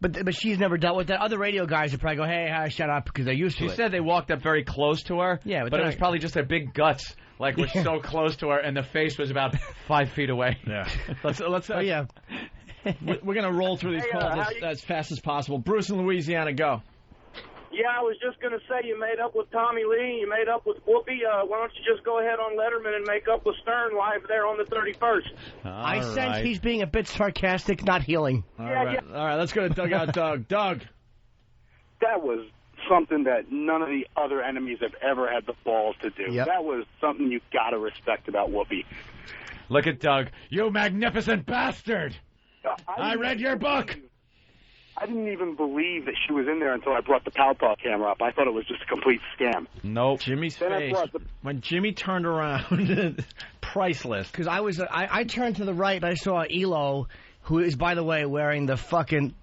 But she's never dealt with that. Other radio guys would probably go, hey, shut up, because they're used to it. She said they walked up very close to her. Yeah, but it was probably just their big guts, like were so close to her, and the face was about 5 feet away. Yeah. Let's. Oh yeah. We're gonna roll through these calls as fast as possible. Bruce in Louisiana, go. Yeah, I was just going to say you made up with Tommy Lee, you made up with Whoopi. Why don't you just go ahead on Letterman and make up with Stern live there on the 31st? I sense he's being a bit sarcastic, not healing. All right, let's go to Dugout Doug. Doug. That was something that none of the other enemies have ever had the balls to do. Yep. That was something you got to respect about Whoopi. Look at Doug. You magnificent bastard! I read your book! I didn't even believe that she was in there until I brought the Pow Paw camera up. I thought it was just a complete scam. Nope. Jimmy's Then face. When Jimmy turned around, priceless. Because I turned to the right and I saw Elo, who is, by the way, wearing the fucking...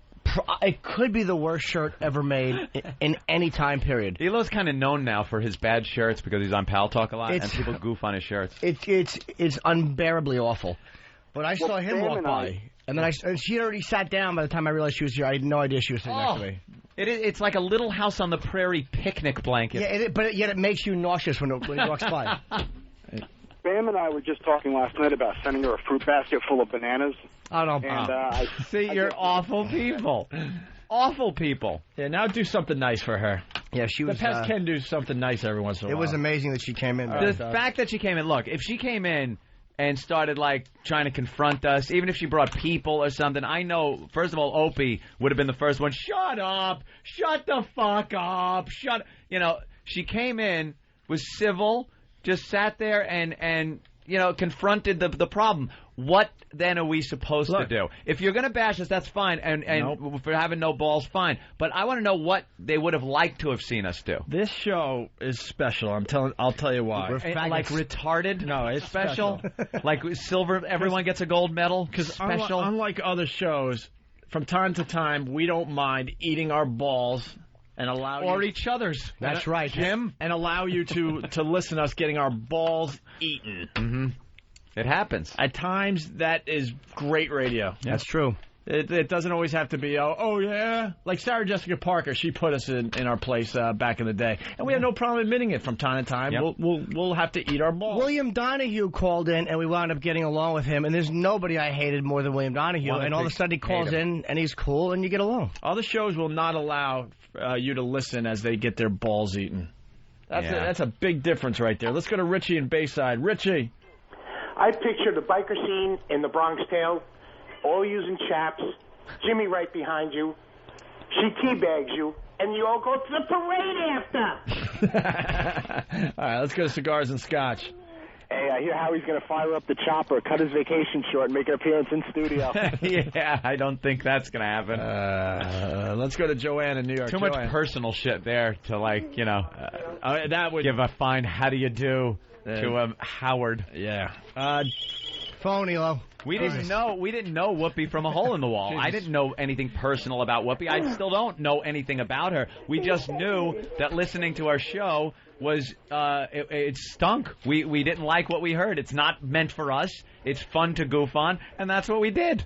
It could be the worst shirt ever made in any time period. Elo's kind of known now for his bad shirts because he's on Pal Talk a lot, and people goof on his shirts. It's unbearably awful. But I saw him walk by, and then she had already sat down by the time I realized she was here. I had no idea she was sitting next to me. It's like a Little House on the Prairie picnic blanket. Yeah, but yet it makes you nauseous when he walks by. Bam and I were just talking last night about sending her a fruit basket full of bananas. Oh, no, and See, you're awful people. Awful people. Yeah, now do something nice for her. Yeah, she was... The pest can do something nice every once in a while. It was amazing that she came in. The fact that she came in, look, if she came in and started, like, trying to confront us, even if she brought people or something, I know, first of all, Opie would have been the first one. Shut up! Shut the fuck up! You know, she came in, was civil, just sat there and you know, confronted the problem. What then are we supposed to do? If you're going to bash us, that's fine, and for having no balls, fine. But I want to know what they would have liked to have seen us do. This show is special. I'll tell you why. Like retarded? No, it's special. Like silver, everyone gets a gold medal. Because special. Unlike other shows, from time to time, we don't mind eating our balls. And allow each other's. That's right, Jim. And allow you to listen to us getting our balls eaten. Mm-hmm. It happens. At times, that is great radio. That's true. It doesn't always have to be, oh yeah. Like Sarah Jessica Parker, she put us in our place back in the day. And we have no problem admitting it from time to time. Yep. We'll have to eat our balls. William Donahue called in, and we wound up getting along with him. And there's nobody I hated more than William Donahue. And all of a sudden he calls in, and he's cool, and you get along. Other shows will not allow you to listen as they get their balls eaten. That's a big difference right there. Let's go to Richie in Bayside. Richie. I picture the biker scene in The Bronx Tale, all using chaps, Jimmy right behind you, she teabags you, and you all go to the parade after. All right, let's go to Cigars and Scotch. Hey, I hear Howie's going to fire up the chopper, cut his vacation short, and make an appearance in studio. Yeah, I don't think that's going to happen. Let's go to Joanne in New York. Too much personal shit there to, like, you know, that would give a fine how do you do to Howard. Yeah. Phone, Elo. We didn't know Whoopi from a hole in the wall. I didn't know anything personal about Whoopi. I still don't know anything about her. We just knew that listening to our show was it stunk. We didn't like what we heard. It's not meant for us. It's fun to goof on, and that's what we did.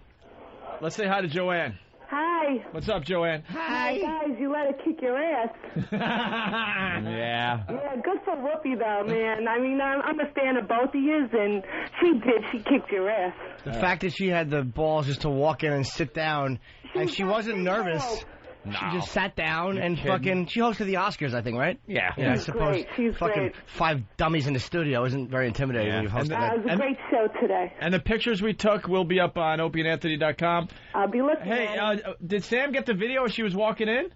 Let's say hi to Joanne. Hi. What's up, Joanne? Hi. Guys, you let her kick your ass. Yeah. Yeah, good for Whoopi, though, man. I mean, I'm a fan of both of you, and she did. She kicked your ass. The fact that she had the balls just to walk in and sit down, and she wasn't nervous. No. She just sat down and fucking... She hosted the Oscars, I think, right? Yeah. I suppose great. She's fucking great. 5 dummies in the studio isn't very intimidating when you've hosted that. It was a great show today. And the pictures we took will be up on opieandanthony.com. I'll be looking Hey, did Sam get the video as she was walking in?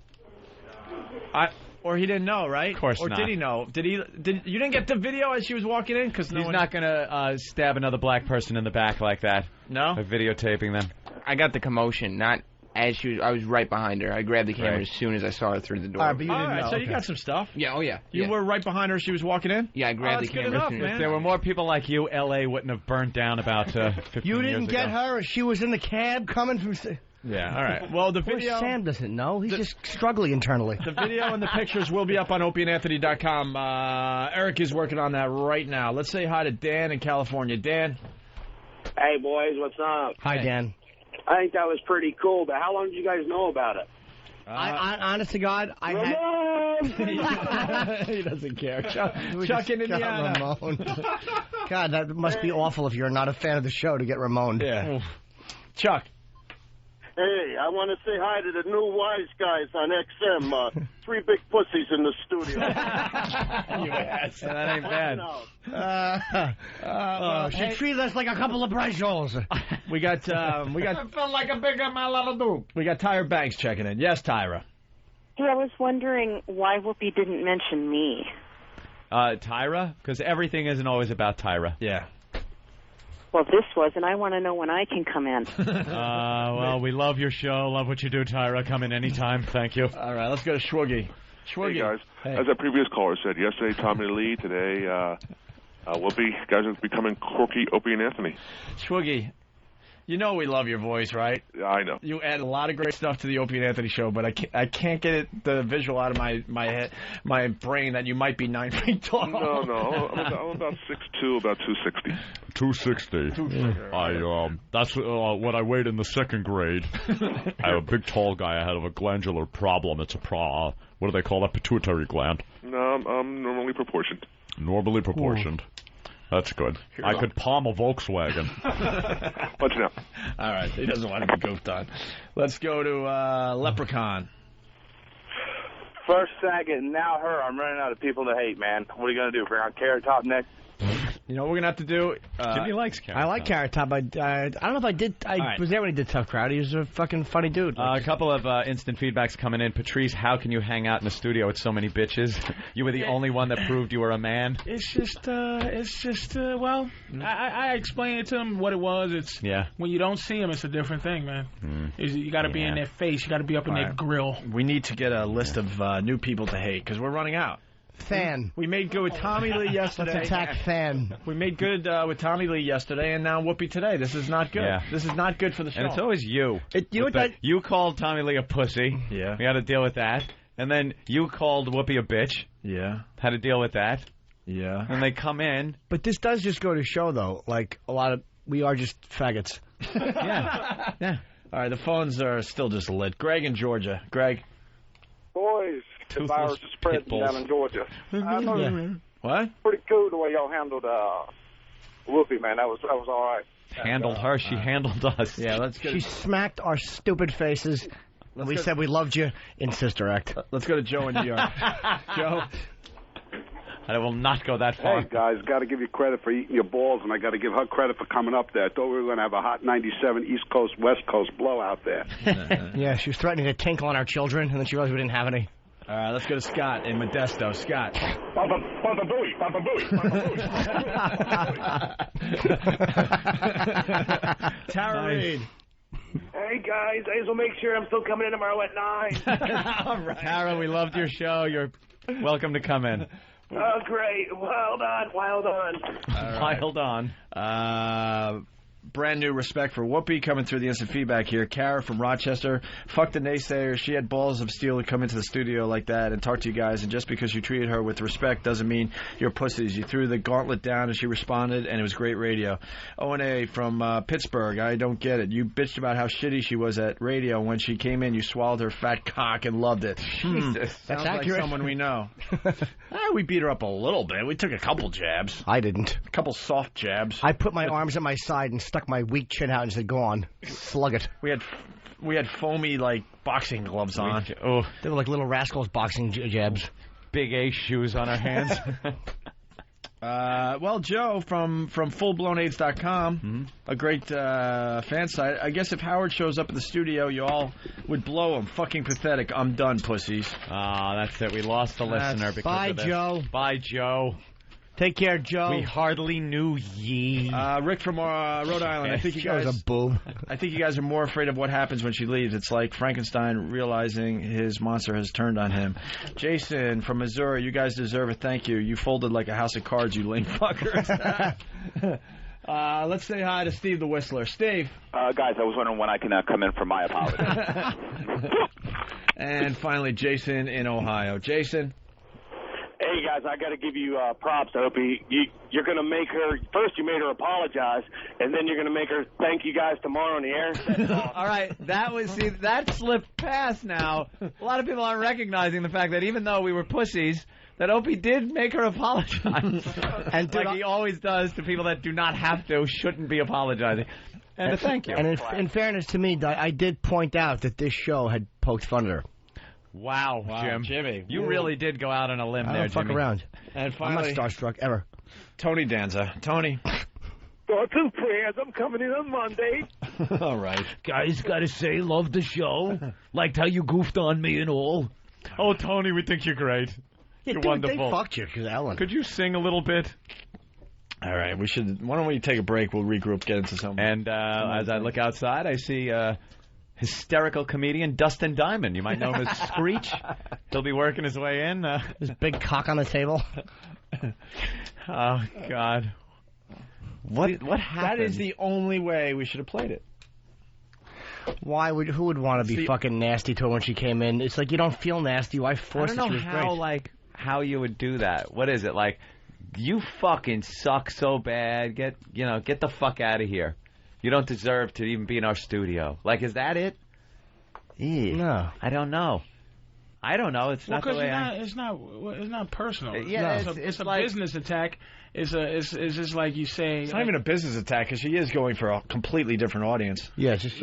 Or he didn't know, right? Of course or not. Did he know? You didn't get the video as she was walking in? Because he's not going to stab another black person in the back like that. No? By videotaping them. I got the commotion, not as she was. I was right behind her. I grabbed the camera as soon as I saw her through the door. All right, but you didn't know. So you got some stuff. Yeah, oh yeah. You were right behind her as she was walking in? Yeah, I grabbed the camera. Good enough, man. If there were more people like you, L.A. wouldn't have burnt down about 15 years ago. You didn't get her. She was in the cab coming from... Yeah, all right. Well, the Poor video... Sam doesn't know. He's just struggling internally. The video and the pictures will be up on opieandanthony.com. Eric is working on that right now. Let's say hi to Dan in California. Dan? Hey, boys, what's up? Hi, Dan. I think that was pretty cool, but how long did you guys know about it? I honest to God, I had... He doesn't care. Chuck in Indiana. God, that must be awful if you're not a fan of the show to get Ramoned. Yeah. Chuck. Hey, I want to say hi to the new wise guys on XM. 3 big pussies in the studio. You ass. That ain't bad. She treated us like a couple of brajos. We got. I felt like a bigger Maladou. We got Tyra Banks checking in. Yes, Tyra. Hey, I was wondering why Whoopi didn't mention me. Tyra? Because everything isn't always about Tyra. Yeah. Well, this was, and I want to know when I can come in. Well, we love your show. Love what you do, Tyra. Come in anytime. Thank you. All right, let's go to Schwoogie. Hey, guys. As a previous caller said, yesterday Tommy Lee, today Whoopi, guys are becoming quirky Opie and Anthony. Swiggy, you know we love your voice, right? Yeah, I know. You add a lot of great stuff to the Opie and Anthony show, but I can't get the visual out of my head, my brain that you might be 9 feet tall. No, I'm about 6'2", about 260. 260. That's when I weighed in the second grade. I have a big, tall guy. I had a glandular problem. It's what do they call that? Pituitary gland. No, I'm normally proportioned. Normally proportioned. That's good. I could palm a Volkswagen. Watch now. All right, he doesn't want to be goofed on. Let's go to Leprechaun. First, second, now her. I'm running out of people to hate, man. What are you going to do? Bring out Carrot Top next? You know what we're going to have to do? Jimmy likes Carrot Top. I like Carrot Top. I don't know if I did. I was there when he did Tough Crowd. He was a fucking funny dude. A couple of instant feedbacks coming in. Patrice, how can you hang out in the studio with so many bitches? You were the only one that proved you were a man. It's just, well, I explained it to him what it was. It's when you don't see him, it's a different thing, man. You got to be in their face. You got to be up in their grill. We need to get a list of new people to hate because we're running out. Fan. We made good with Tommy Lee yesterday. Let's attack Fan. We made good with Tommy Lee yesterday, and now Whoopi today. This is not good. Yeah. This is not good for the show. And it's always you. You you called Tommy Lee a pussy. Yeah. We had to deal with that. And then you called Whoopi a bitch. Yeah. Had to deal with that. Yeah. And they come in. But this does just go to show, though, like we are just faggots. Yeah. All right, the phones are still just lit. Greg in Georgia. Greg. Boys, the virus is spreading down in Georgia. I know What? pretty cool the way y'all handled Whoopi, man. That was all right. Handled her. She handled us. Yeah, let's She smacked our stupid faces. We said we loved you in Sister Act. Let's go to Joe in New York. Joe? I will not go that far. Hey, guys, got to give you credit for eating your balls, and I got to give her credit for coming up there. I thought we were going to have a hot 97 East Coast, West Coast blowout there. Yeah, she was threatening to tinkle on our children, and then she realized we didn't have any. All right, let's go to Scott in Modesto. Scott. Papa Booey, Papa Booey. Tara Reid. Hey, guys, I just will make sure I'm still coming in tomorrow at 9. All right. Tara, we loved your show. You're welcome to come in. Oh, great. Well done. Wild on. Brand new respect for Whoopi coming through the instant feedback here. Kara from Rochester. Fuck the naysayers. She had balls of steel to come into the studio like that and talk to you guys. And just because you treated her with respect doesn't mean you're pussies. You threw the gauntlet down and she responded, and it was great radio. O&A from Pittsburgh. I don't get it. You bitched about how shitty she was at radio. When she came in, you swallowed her fat cock and loved it. That's Sounds accurate. like someone we know. We beat her up a little bit. We took a couple jabs. I didn't. A couple soft jabs. I put my arms at my side and stuck my weak chin out and said, "Go on, slug it." We had foamy like boxing gloves on. They were like Little Rascals boxing jabs. Big A shoes on our hands. Well, Joe from fullblownaids.com, a great fan site. I guess if Howard shows up at the studio, you all would blow him. Fucking pathetic. I'm done, pussies. That's it. We lost the listener because Bye, of this. Joe. Bye, Joe. Take care, Joe. We hardly knew ye. Rick from Rhode Island. I think you guys a boo. I think you guys are more afraid of what happens when she leaves. It's like Frankenstein realizing his monster has turned on him. Jason from Missouri. You guys deserve a thank you. You folded like a house of cards, you lame fuckers. Let's say hi to Steve the Whistler. Steve. Guys, I was wondering when I can come in for my apology. And finally, Jason in Ohio. Jason. Hey, guys, I got to give you props to Opie. You're going to make her, first you made her apologize, and then you're going to make her thank you guys tomorrow on the air. All right, that slipped past now. A lot of people aren't recognizing the fact that even though we were pussies, that Opie did make her apologize. And like he always does to people that do not have to, shouldn't be apologizing. And thank you. And in fairness to me, I did point out that this show had poked fun at her. Wow, Jim. Jimmy. You really did go out on a limb there, don't fuck Jimmy. around. And I'm finally, not starstruck, ever. Tony Danza. Tony. Go to prayers. I'm coming in on Monday. All right. Guys, gotta say, love the show. Liked how you goofed on me and all. Oh, Tony, we think you're great. Yeah, You're dude, wonderful. They fucked you, because Ellen. Could you sing a little bit? All right, why don't we take a break? We'll regroup, get into some. And as I look outside, I see hysterical comedian Dustin Diamond. You might know him as Screech. He'll be working his way in. His big cock on the table. Oh, God. What happened? That is the only way we should have played it. Who would want to be fucking nasty to her when she came in? It's like you don't feel nasty. Why force it? I don't know how you would do that. What is it like? You fucking suck so bad. Get the fuck out of here. You don't deserve to even be in our studio. Like, is that it? No, I don't know. It's not the way. It's not personal. Yeah, it's a like, business attack. It's just like you say. It's not even a business attack because she is going for a completely different audience. Yeah, we just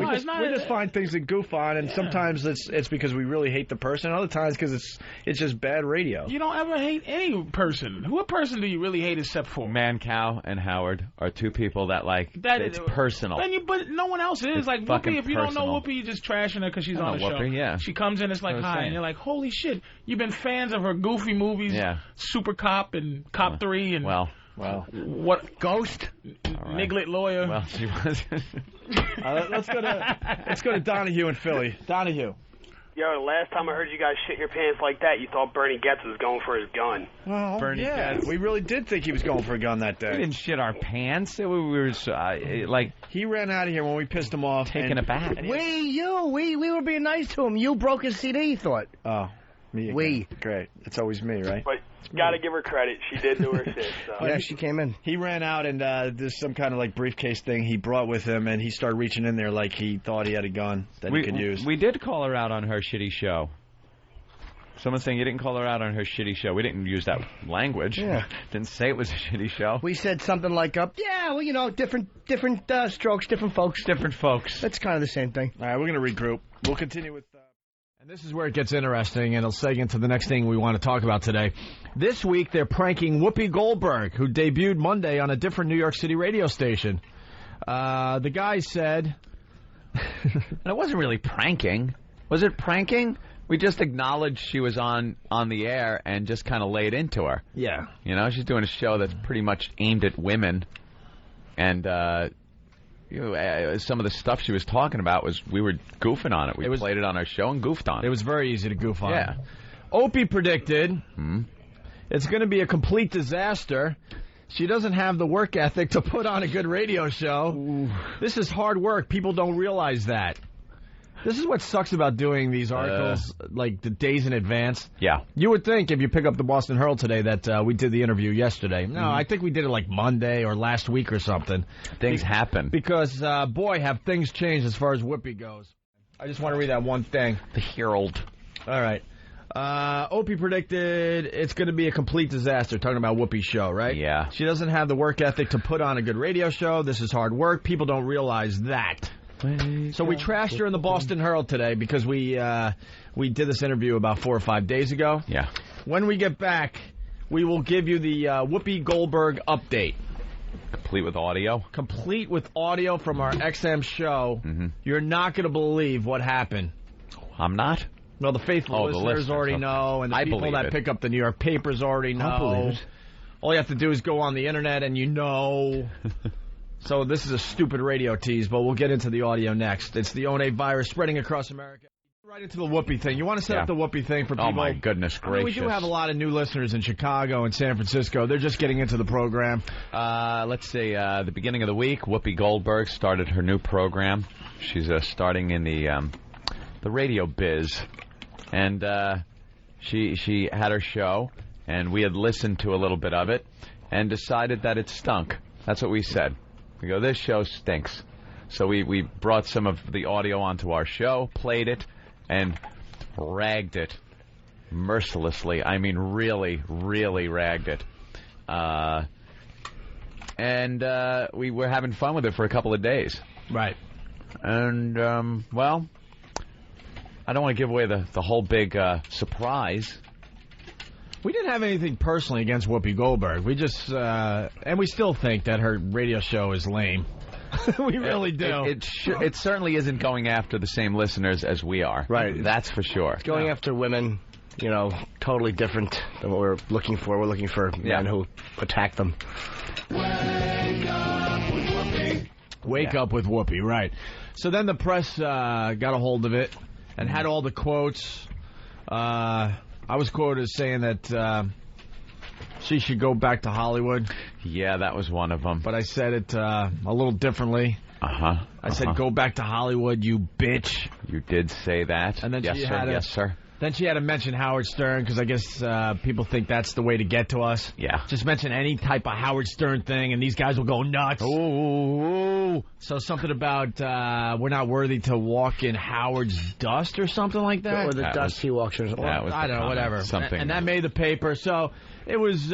find things to goof on, and sometimes it's because we really hate the person. Other times because it's just bad radio. You don't ever hate any person. What person do you really hate except for? Mancow and Howard are two people that it's personal. But no one else is. It's like Whoopi, if you don't know Whoopi, you're just trashing her because she's on the show. Whoopi, yeah. She comes in, it's like, hi, and you're like, holy shit, you've been fans of her goofy movies, Super Cop and Cop 3 and... Wow. What Ghost? Right. Niglet Lawyer. Well, she was. Let's go to Donahue in Philly. Donahue. Yo, the last time I heard you guys shit your pants like that, you thought Bernie Getz was going for his gun. Well, Bernie Getz. We really did think he was going for a gun that day. We didn't shit our pants. We were he ran out of here when we pissed him off. Taking it back. We were being nice to him. You broke his CD, he thought. Oh, me again. Great. It's always me, right? But gotta give her credit. She did do her shit. So. Yeah, she came in. He ran out, and there's some kind of briefcase thing he brought with him, and he started reaching in there like he thought he had a gun that he could use. We did call her out on her shitty show. Someone's saying you didn't call her out on her shitty show. We didn't use that language. Yeah. Didn't say it was a shitty show. We said something like, different strokes, different folks. Different folks. That's kind of the same thing. All right, we're going to regroup. We'll continue with... And this is where it gets interesting, and it'll seg into the next thing we want to talk about today. This week, they're pranking Whoopi Goldberg, who debuted Monday on a different New York City radio station. The guy said... And it wasn't really pranking. Was it pranking? We just acknowledged she was on the air and just kind of laid into her. Yeah. She's doing a show that's pretty much aimed at women. And some of the stuff she was talking about we were goofing on it. We played it on our show and goofed on it. It was very easy to goof on. Yeah. Opie predicted it's going to be a complete disaster. She doesn't have the work ethic to put on a good radio show. Ooh. This is hard work. People don't realize that. This is what sucks about doing these articles the days in advance. Yeah. You would think if you pick up the Boston Herald today that we did the interview yesterday. No, I think we did it Monday or last week or something. Things happen. Because, boy, have things changed as far as Whoopi goes. I just want to read that one thing. The Herald. All right. Opie predicted it's going to be a complete disaster, talking about Whoopi's show, right? Yeah. She doesn't have the work ethic to put on a good radio show. This is hard work. People don't realize that. So we trashed her in the Boston Herald today because we did this interview about 4 or 5 days ago. Yeah. When we get back, we will give you the Whoopi Goldberg update. Complete with audio? Complete with audio from our XM show. Mm-hmm. You're not going to believe what happened. I'm not? Well, the faithful listeners already know, and the people that pick up the New York papers already know. I believe it. All you have to do is go on the internet and you know. So this is a stupid radio tease, but we'll get into the audio next. It's the One virus spreading across America. Right into the Whoopi thing. You want to set up the Whoopi thing for people? Oh, my goodness gracious. We do have a lot of new listeners in Chicago and San Francisco. They're just getting into the program. Let's see. The beginning of the week, Whoopi Goldberg started her new program. She's starting in the radio biz. And she had her show, and we had listened to a little bit of it and decided that it stunk. That's what we said. We go, this show stinks. So we brought some of the audio onto our show, played it, and ragged it mercilessly. I mean, really, really ragged it. And we were having fun with it for a couple of days. Right. And, well, I don't want to give away the whole big surprise. We didn't have anything personally against Whoopi Goldberg. We just, and we still think that her radio show is lame. We really do. It certainly isn't going after the same listeners as we are. Right. That's for sure. It's going after women, totally different than what we're looking for. We're looking for men who attack them. Wake up with Whoopi. Wake up with Whoopi, right. So then the press got a hold of it and had all the quotes. I was quoted as saying that she should go back to Hollywood. Yeah, that was one of them. But I said it a little differently. I said, go back to Hollywood, you bitch. You did say that. And then yes, she sir. had Yes, sir. Then she had to mention Howard Stern, because I guess people think that's the way to get to us. Yeah. Just mention any type of Howard Stern thing, and these guys will go nuts. Ooh. So something about we're not worthy to walk in Howard's dust or something like that. Or the dust he walks in. I don't know, whatever. Something. And that made the paper. So it was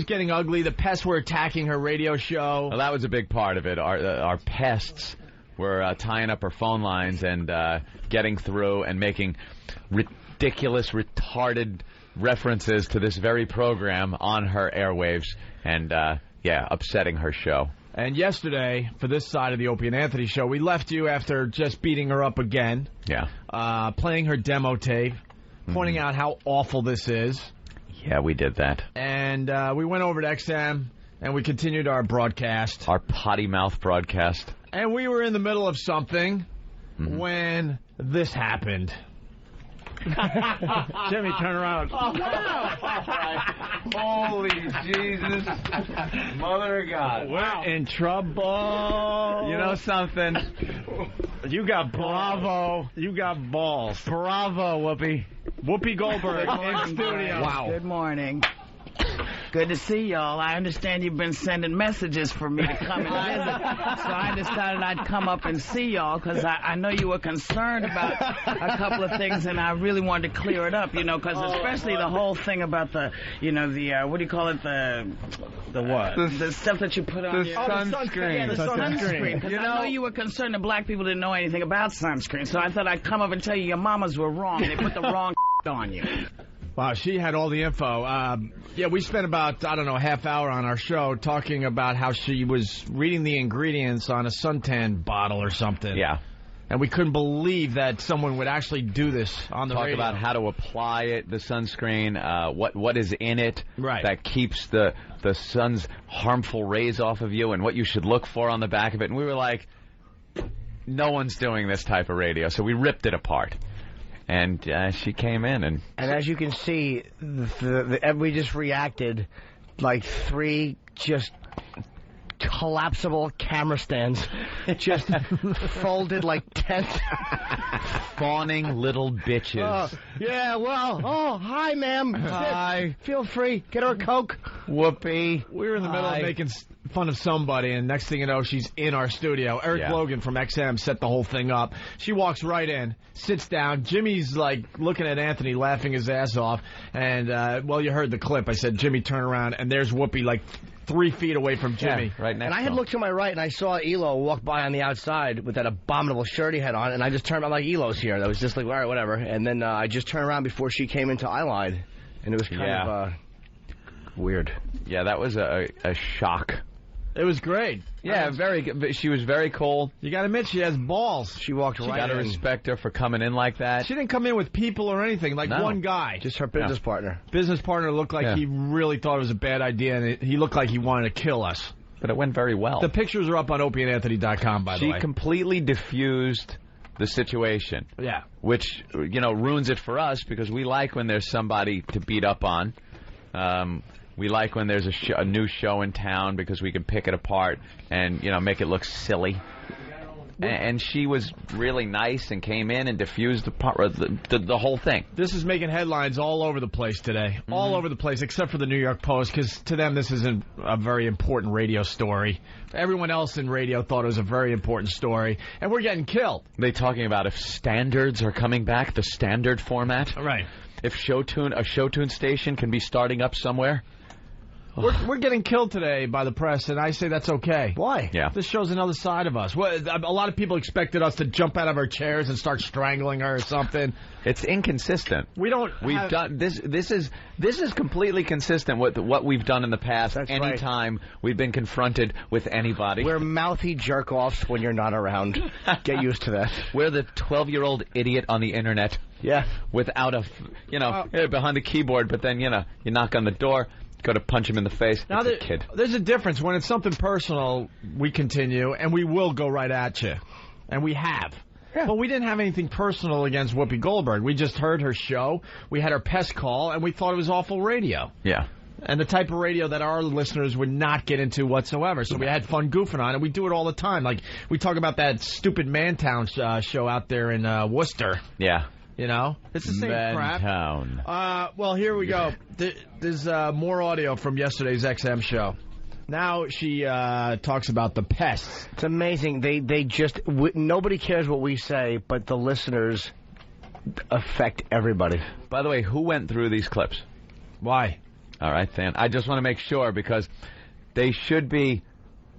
getting ugly. The pests were attacking her radio show. Well, that was a big part of it. Our pests were tying up her phone lines and getting through and making ridiculous, retarded references to this very program on her airwaves and, upsetting her show. And yesterday, for this side of the Opie and Anthony show, we left you after just beating her up again. Yeah. Playing her demo tape, pointing out how awful this is. Yeah, we did that. And we went over to XM, and we continued our broadcast. Our potty mouth broadcast. And we were in the middle of something when this happened. Jimmy, turn around. Oh, holy Jesus. Mother of God. We're in trouble. You know something? You got bravo. You got balls. Bravo, Whoopi. Whoopi Goldberg in studio. Wow. Good morning. Good to see y'all. I understand you've been sending messages for me to come and visit, so I decided I'd come up and see y'all because I know you were concerned about a couple of things, and I really wanted to clear it up, because especially the whole thing about the what do you call it, the what? The stuff that you put on your sunscreen. Yeah, the sunscreen. Because I know you were concerned that black people didn't know anything about sunscreen, so I thought I'd come up and tell you your mamas were wrong. They put the wrong on you. Wow, she had all the info. We spent about, a half hour on our show talking about how she was reading the ingredients on a suntan bottle or something. Yeah. And we couldn't believe that someone would actually do this on the radio. Talk about how to apply it, the sunscreen, what is in it right. that keeps the sun's harmful rays off of you and what you should look for on the back of it. And we were like, no one's doing this type of radio. So we ripped it apart. And she came in, and as you can see, we just reacted like 3 just collapsible camera stands, just folded like tents. Fawning little bitches. Hi, ma'am. Hi. Feel free. Get her a Coke. Whoopi. We were in the middle of making fun of somebody, and next thing you know, she's in our studio. Eric Logan from XM set the whole thing up. She walks right in, sits down. Jimmy's like looking at Anthony, laughing his ass off. And you heard the clip. I said, Jimmy, turn around, and there's Whoopi like 3 feet away from Jimmy. Right next. And I had looked to my right, and I saw Elo walk by on the outside with that abominable shirt he had on, and I just turned. I'm like, Elo's here. That was just like, all right, whatever. And then I just turned around before she came into Eyeline, and it was kind of weird. Yeah, that was a shock. It was great. Yeah, very good. She was very cool. You got to admit, she has balls. She walked right in. You got to respect her for coming in like that. She didn't come in with people or anything, one guy. Just her business partner. Business partner looked like he really thought it was a bad idea, and he looked like he wanted to kill us. But it went very well. The pictures are up on opieandanthony.com, by the way. She completely diffused the situation. Yeah. Which, ruins it for us because we like when there's somebody to beat up on. We like when there's a new show in town because we can pick it apart and, make it look silly. And she was really nice and came in and diffused the whole thing. This is making headlines all over the place today. All over the place, except for the New York Post, because to them this isn't a very important radio story. Everyone else in radio thought it was a very important story, and we're getting killed. They talking about if standards are coming back, the standard format? Right. If a Showtune station can be starting up somewhere? We're getting killed today by the press, and I say that's okay. Why? Yeah. This shows another side of us. Well, a lot of people expected us to jump out of our chairs and start strangling her or something. It's inconsistent. We've done this. This is completely consistent with what we've done in the past. That's Anytime we've been confronted with anybody, we're mouthy jerk-offs when you're not around. Get used to that. We're the 12-year-old idiot on the internet. Yeah. Without behind the keyboard, but then you knock on the door. Go to punch him in the face. Now, it's a kid. There's a difference. When it's something personal, we continue, and we will go right at you. And we have. Yeah. But we didn't have anything personal against Whoopi Goldberg. We just heard her show. We had her pest call, and we thought it was awful radio. Yeah. And the type of radio that our listeners would not get into whatsoever. So we had fun goofing on it. We do it all the time. Like, we talk about that stupid Mantown show out there in Worcester. Yeah. You know? It's the same crap. Mantown. Well, here we go. There's more audio from yesterday's XM show. Now she talks about the pests. It's amazing. They just... nobody cares what we say, but the listeners affect everybody. By the way, who went through these clips? Why? All right, Than. I just want to make sure, because they should be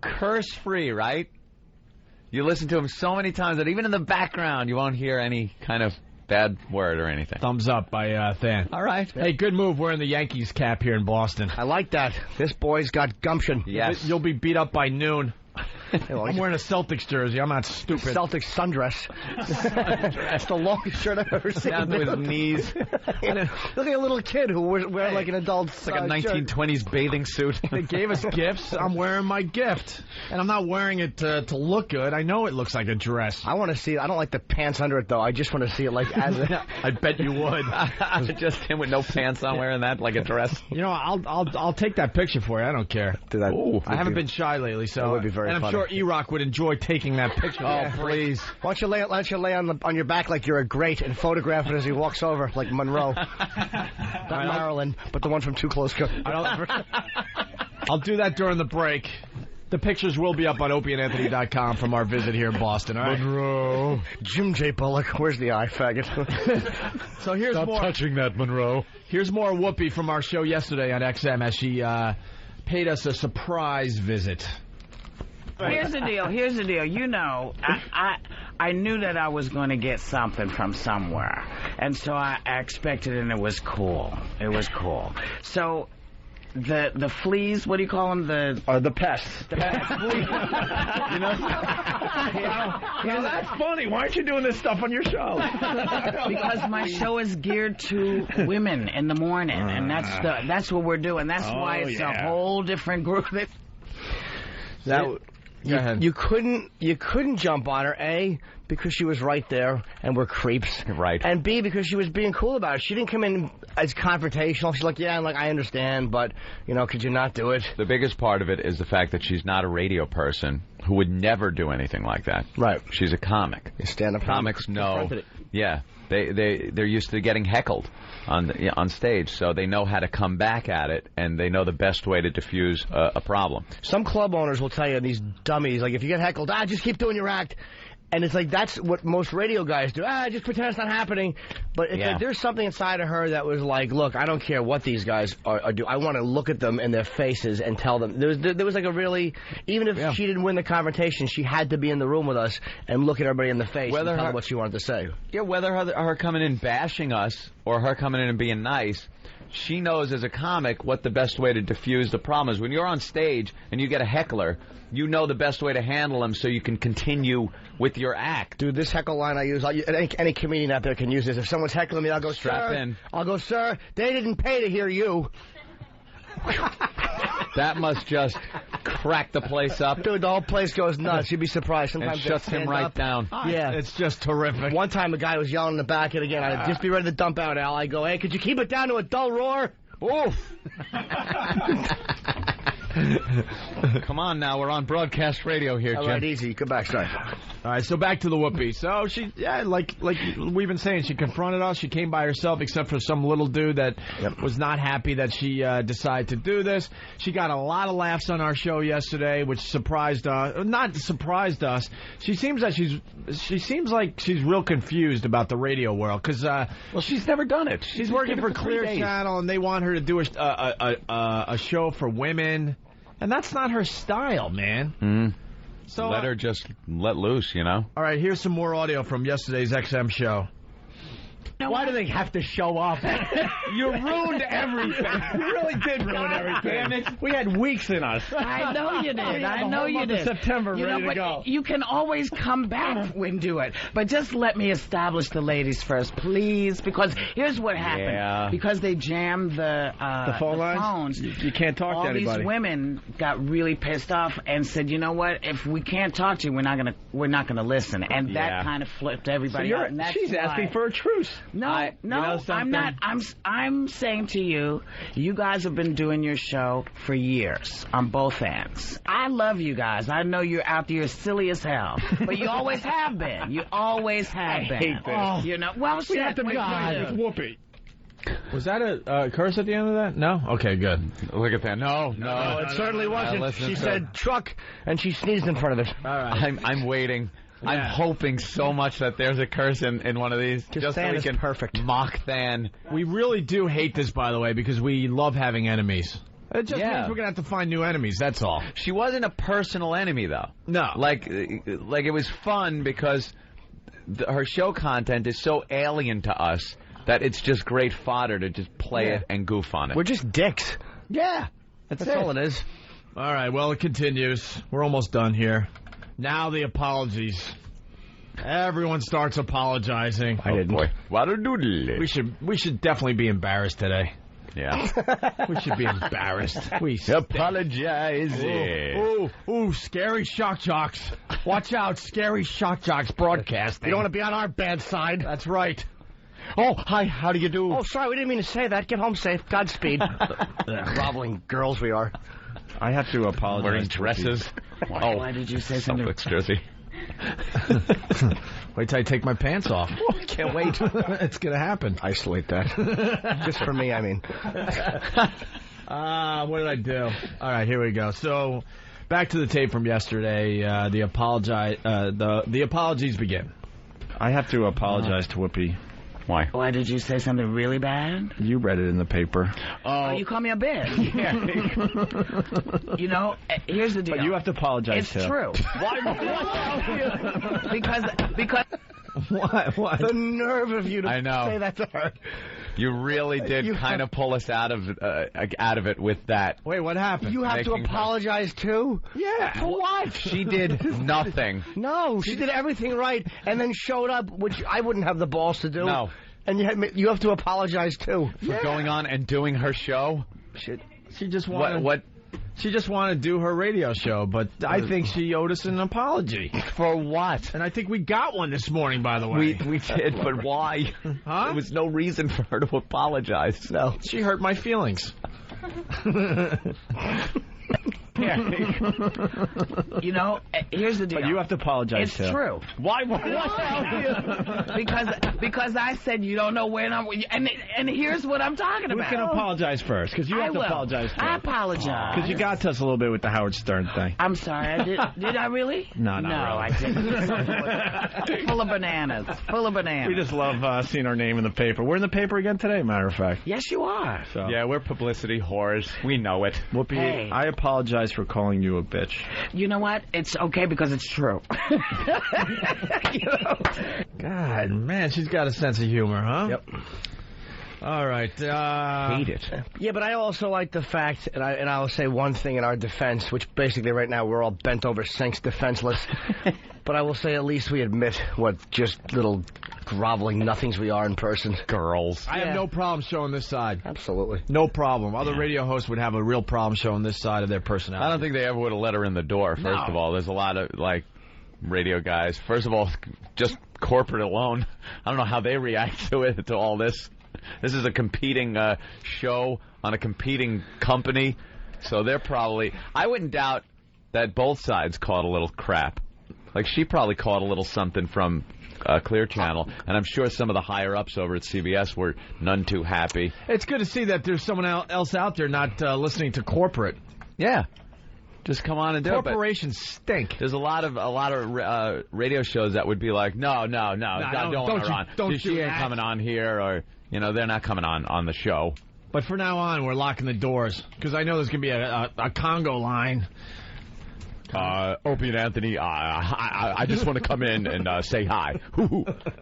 curse-free, right? You listen to them so many times that even in the background you won't hear any kind of bad word or anything. Thumbs up by Than. All right. Hey, good move wearing the Yankees cap here in Boston. I like that. This boy's got gumption. Yes. You'll be beat up by noon. I'm wearing a Celtics jersey. I'm not stupid. Celtics sundress. That's the longest shirt I've ever seen. Down to his knees. Look at a little kid who wears like an adult. It's like a 1920s bathing suit. They gave us gifts. I'm wearing my gift. And I'm not wearing it to look good. I know it looks like a dress. I want to see it. I don't like the pants under it, though. I just want to see it like as a... I bet you would. Just him with no pants on wearing that like a dress. You know, I'll take that picture for you. I don't care. I haven't been shy lately, so... That would be very and I'm funny. sure E-Rock would enjoy taking that picture. Oh, please. Why don't you lay on your back like you're a great and photograph it as he walks over, like Monroe. Not Marilyn, but the one from Too Close. I'll do that during the break. The pictures will be up on opieandanthony.com from our visit here in Boston, all right? Monroe. Jim J. Bullock, where's the eye, faggot? So here's Stop more... touching that, Monroe. Here's more Whoopi from our show yesterday on XM as she paid us a surprise visit. Here's the deal. You know, I knew that I was going to get something from somewhere. And so I expected it, and it was cool. So... The fleas, what do you call them? The pests. The pests. That's funny. Why aren't you doing this stuff on your show? Because my show is geared to women in the morning, and that's what we're doing. That's why it's a whole different group. You couldn't jump on her, A, because she was right there and we're creeps. Right. And B, because she was being cool about it. She didn't come in as confrontational. She's like, I understand, but, could you not do it? The biggest part of it is the fact that she's not a radio person who would never do anything like that. Right. She's a comic. Stand-up comics know. Yeah. They're used to getting heckled on stage, so they know how to come back at it, and they know the best way to diffuse a problem. Some club owners will tell you, these dummies, like, if you get heckled, just keep doing your act. And it's like, that's what most radio guys do. Just pretend it's not happening. But like, there's something inside of her that was like, look, I don't care what these guys are doing. I want to look at them in their faces and tell them. There was like a really, even if she didn't win the confrontation, she had to be in the room with us and look at everybody in the face and tell them what she wanted to say. Yeah, whether her coming in bashing us or her coming in and being nice, she knows as a comic what the best way to diffuse the problem is. When you're on stage and you get a heckler, you know the best way to handle them so you can continue with your act. Dude, this heckle line I use, any comedian out there can use this. If someone's heckling me, I'll go, strap in. I'll go, sir, they didn't pay to hear you. That must just crack the place up. Dude, the whole place goes nuts. You'd be surprised. Sometimes it shuts him right down. Yeah. It's just terrific. One time a guy was yelling in the back, and again, I'd just be ready to dump out, Al. I go, hey, could you keep it down to a dull roar? Oof. Come on now, we're on broadcast radio here, Jim. All right, easy. Go back, sorry. All right, so back to the Whoopi. So she, like we've been saying, she confronted us. She came by herself, except for some little dude that was not happy that she decided to do this. She got a lot of laughs on our show yesterday, which surprised us. Not surprised us. She seems like she's real confused about the radio world because she's never done it. She's working for Clear Channel, and they want her to do a show for women. And that's not her style, man. So let her just let loose, All right, here's some more audio from yesterday's XM show. Why do they have to show up? You ruined everything. You really did ruin everything. Damn it. We had weeks in us. I know you did. I know you did. September, ready to go. You can always come back and do it. But just let me establish the ladies first, please. Because here's what happened. Yeah. Because they jammed the phone lines? phones. You can't talk to anybody. All these women got really pissed off and said, you know what? If we can't talk to you, we're not gonna listen. And that kind of flipped everybody out. And that's she's asking for a truce. No, you know I'm not. I'm saying to you, you guys have been doing your show for years on both ends. I love you guys. I know you're out there silly as hell, but you always have been. You always have been. hate this. Oh, you know. Well, we have to make with Whoopi. Was that a curse at the end of that? No? Okay, good. Look at that. No, it certainly wasn't. She said truck, and she sneezed in front of it. All right. I'm waiting. Yeah. I'm hoping so much that there's a curse in one of these. Just so we can mock Than. We really do hate this, by the way, because we love having enemies. It just means we're going to have to find new enemies, that's all. She wasn't a personal enemy, though. No. Like it was fun because her show content is so alien to us that it's just great fodder to just play it and goof on it. We're just dicks. Yeah. That's all it is. All right, well, it continues. We're almost done here. Now the apologies. Everyone starts apologizing. I didn't. Boy. What a doodle. We should definitely be embarrassed today. Yeah. We should be embarrassed. We apologize. Ooh, scary shock jocks. Watch out, scary shock jocks broadcasting. You don't want to be on our bad side. That's right. Oh, hi, how do you do? Oh, sorry, we didn't mean to say that. Get home safe. Godspeed. Groveling girls we are. I have to apologize. Wearing dresses. Why did you say something? Suffolk's jersey. Wait till I take my pants off. Can't wait. It's going to happen. Isolate that. Just for me, I mean. What did I do? All right, here we go. So, back to the tape from yesterday. The apologies begin. I have to apologize to Whoopi. Why? Why did you say something really bad? You read it in the paper. Oh, you call me a bitch. Yeah. You know, here's the deal. But you have to apologize It's true. Why? Because. What? The nerve of you to say that to her. You really did kind of pull us out of it with that. Wait, what happened? You have to apologize too? Yeah. For what? She did nothing. No, she did everything right and then showed up, which I wouldn't have the balls to do. No. And you have to apologize too. For going on and doing her show? She just wanted... She just wanted to do her radio show, but I think she owed us an apology. For what? And I think we got one this morning, by the way. We did, but why? Huh? There was no reason for her to apologize. No. She hurt my feelings. You know, here's the deal. But you have to apologize It's true. Why? Because I said you don't know when I'm... And here's what I'm talking about. We can apologize first, because you have to apologize too. I apologize. Because you got to us a little bit with the Howard Stern thing. I'm sorry. Did I really? No, not really. I didn't. Full of bananas. Full of bananas. We just love seeing our name in the paper. We're in the paper again today, matter of fact. Yes, you are. So. Yeah, we're publicity whores. We know it. Whoopi, Hey. I apologize for calling you a bitch. You know what? It's okay because it's true. You know? God, man, she's got a sense of humor, huh? Yep. All right. Hate it. Yeah, but I also like the fact, and I will say one thing in our defense, which basically right now we're all bent over sinks, defenseless. But I will say at least we admit what just little groveling nothings we are in person. Girls. I have no problem showing this side. Absolutely. No problem. Other radio hosts would have a real problem showing this side of their personality. I don't think they ever would have let her in the door, first of all. There's a lot of, radio guys. First of all, just corporate alone. I don't know how they react to all this. This is a competing show on a competing company, so they're probably... I wouldn't doubt that both sides caught a little crap. Like, she probably caught a little something from Clear Channel, and I'm sure some of the higher-ups over at CBS were none too happy. It's good to see that there's someone else out there not listening to corporate. Yeah. Just come on and do it. Corporations stink. There's a lot of radio shows that would be like, no, don't want her on. She ain't coming on here, or, they're not coming on the show. But for now on, we're locking the doors, because I know there's going to be a Congo line. Opie and Anthony, I just want to come in and say hi.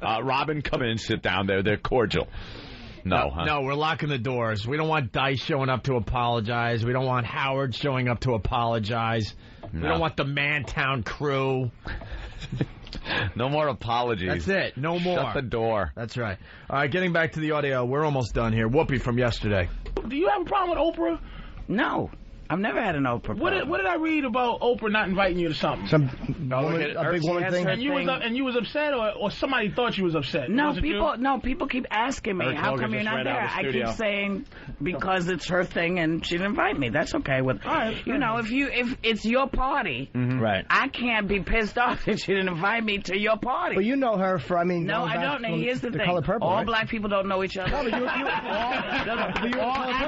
Robin, come in, sit down there. They're cordial. No, we're locking the doors. We don't want Dice showing up to apologize. We don't want Howard showing up to apologize. No. We don't want the Mantown crew. No more apologies. That's it. No more. Shut the door. That's right. All right, getting back to the audio. We're almost done here. Whoopi from yesterday. Do you have a problem with Oprah? No. I've never had an Oprah. What did I read about Oprah not inviting you to something? A big woman thing. And you was upset, or somebody thought you was upset? No, people keep asking me, how come you're not there? I keep saying because it's her thing and she didn't invite me. That's okay with if it's your party, right? I can't be pissed off that she didn't invite me to your party. Well, you know her for no, I don't know. Here's the thing: Color Purple, all black people don't know each other. No,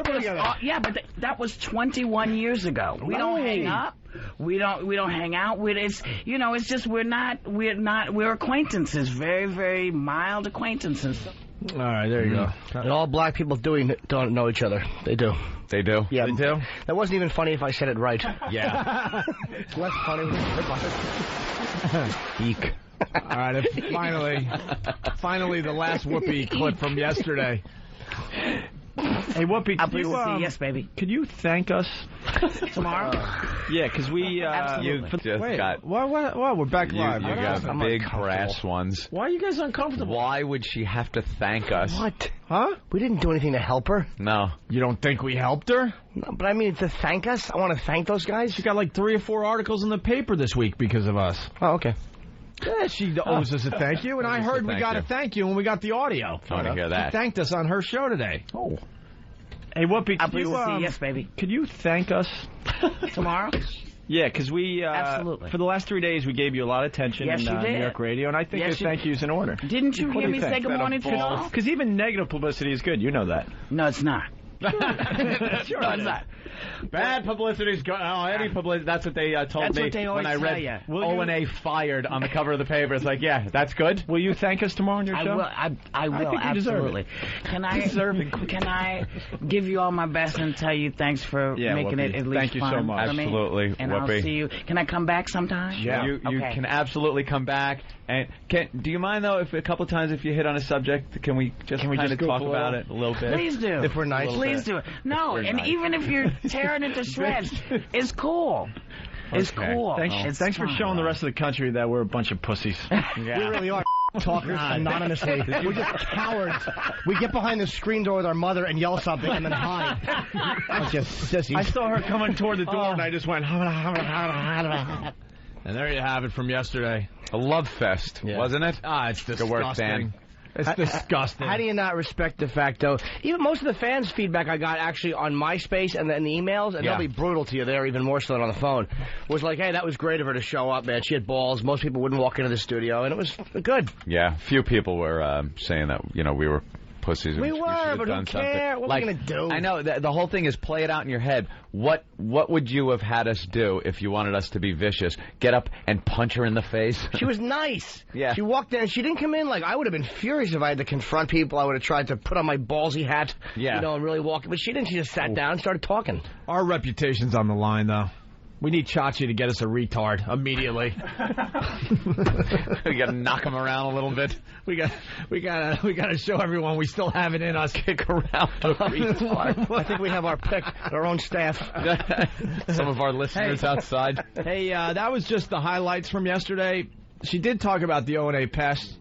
but yeah, but that was 21 years ago. We don't hang up. We don't hang out with it's just we're acquaintances, very, very mild acquaintances. All right, there you go. And all black people don't know each other. They do. They do? Yeah, they do. That wasn't even funny if I said it right. Yeah. It's less funny when you Eek. All right, and finally, the last Whoopi clip from yesterday. Hey, Whoopi, yes, baby. Could you thank us tomorrow? Yeah, because we absolutely. We're back live. You got big brass ones. Why are you guys uncomfortable? Why would she have to thank us? What? Huh? We didn't do anything to help her. No. You don't think we helped her? No, but I mean to thank us. I want to thank those guys. She got like 3 or 4 articles in the paper this week because of us. Oh, okay. Yeah, she owes us a thank you, and I heard we got a thank you when we got the audio. I want to hear that. She thanked us on her show today. Oh. Hey, Whoopi, yes, baby. Could you thank us tomorrow? Yeah, because we absolutely for the last 3 days we gave you a lot of attention in New York radio, and I think a thank you's in order. Didn't you hear me say good morning to all? Because even negative publicity is good. You know that. No, it's not. Sure, no, it's not. Bad publicity is good. Oh, any publicity. That's what they told me when I read O&A fired on the cover of the paper. It's like, yeah, that's good. Will you thank us tomorrow on your show? I will absolutely. Can I give you all my best and tell you thanks for making it at least thank you so much. Absolutely, and Whoopi. I'll see you. Can I come back sometime? Yeah, you can absolutely come back. And do you mind though if a couple times if you hit on a subject, can we just kind of talk about it a little bit? Please do. If we're nice, please do it. No, and even if you're tearing it to shreds, it's cool. It's cool. Thanks for showing the rest of the country that we're a bunch of pussies. We really are. Talkers anonymously. We're just cowards. We get behind the screen door with our mother and yell something and then hide. That's just sissies. I saw her coming toward the door and I just went. And there you have it from yesterday. A love fest, wasn't it? It's disgusting. Good work, Dan. It's disgusting. How do you not respect the fact, though? Even most of the fans' feedback I got actually on MySpace and the emails, and they'll be brutal to you there even more so than on the phone, was like, hey, that was great of her to show up, man. She had balls. Most people wouldn't walk into the studio, and it was good. Yeah, few people were saying that, we were pussies. We were, but who cares? What are we going to do? I know. The whole thing is play it out in your head. What would you have had us do if you wanted us to be vicious? Get up and punch her in the face? She was nice. Yeah. She walked in and she didn't come in like, I would have been furious if I had to confront people. I would have tried to put on my ballsy hat, and really walk. But she didn't. She just sat down and started talking. Our reputation's on the line, though. We need Chachi to get us a retard immediately. We got to knock him around a little bit. We got to show everyone we still have it in us. Kick around a retard. I think we have our pick, our own staff. Some of our listeners outside. Hey, that was just the highlights from yesterday. She did talk about the O&A pest,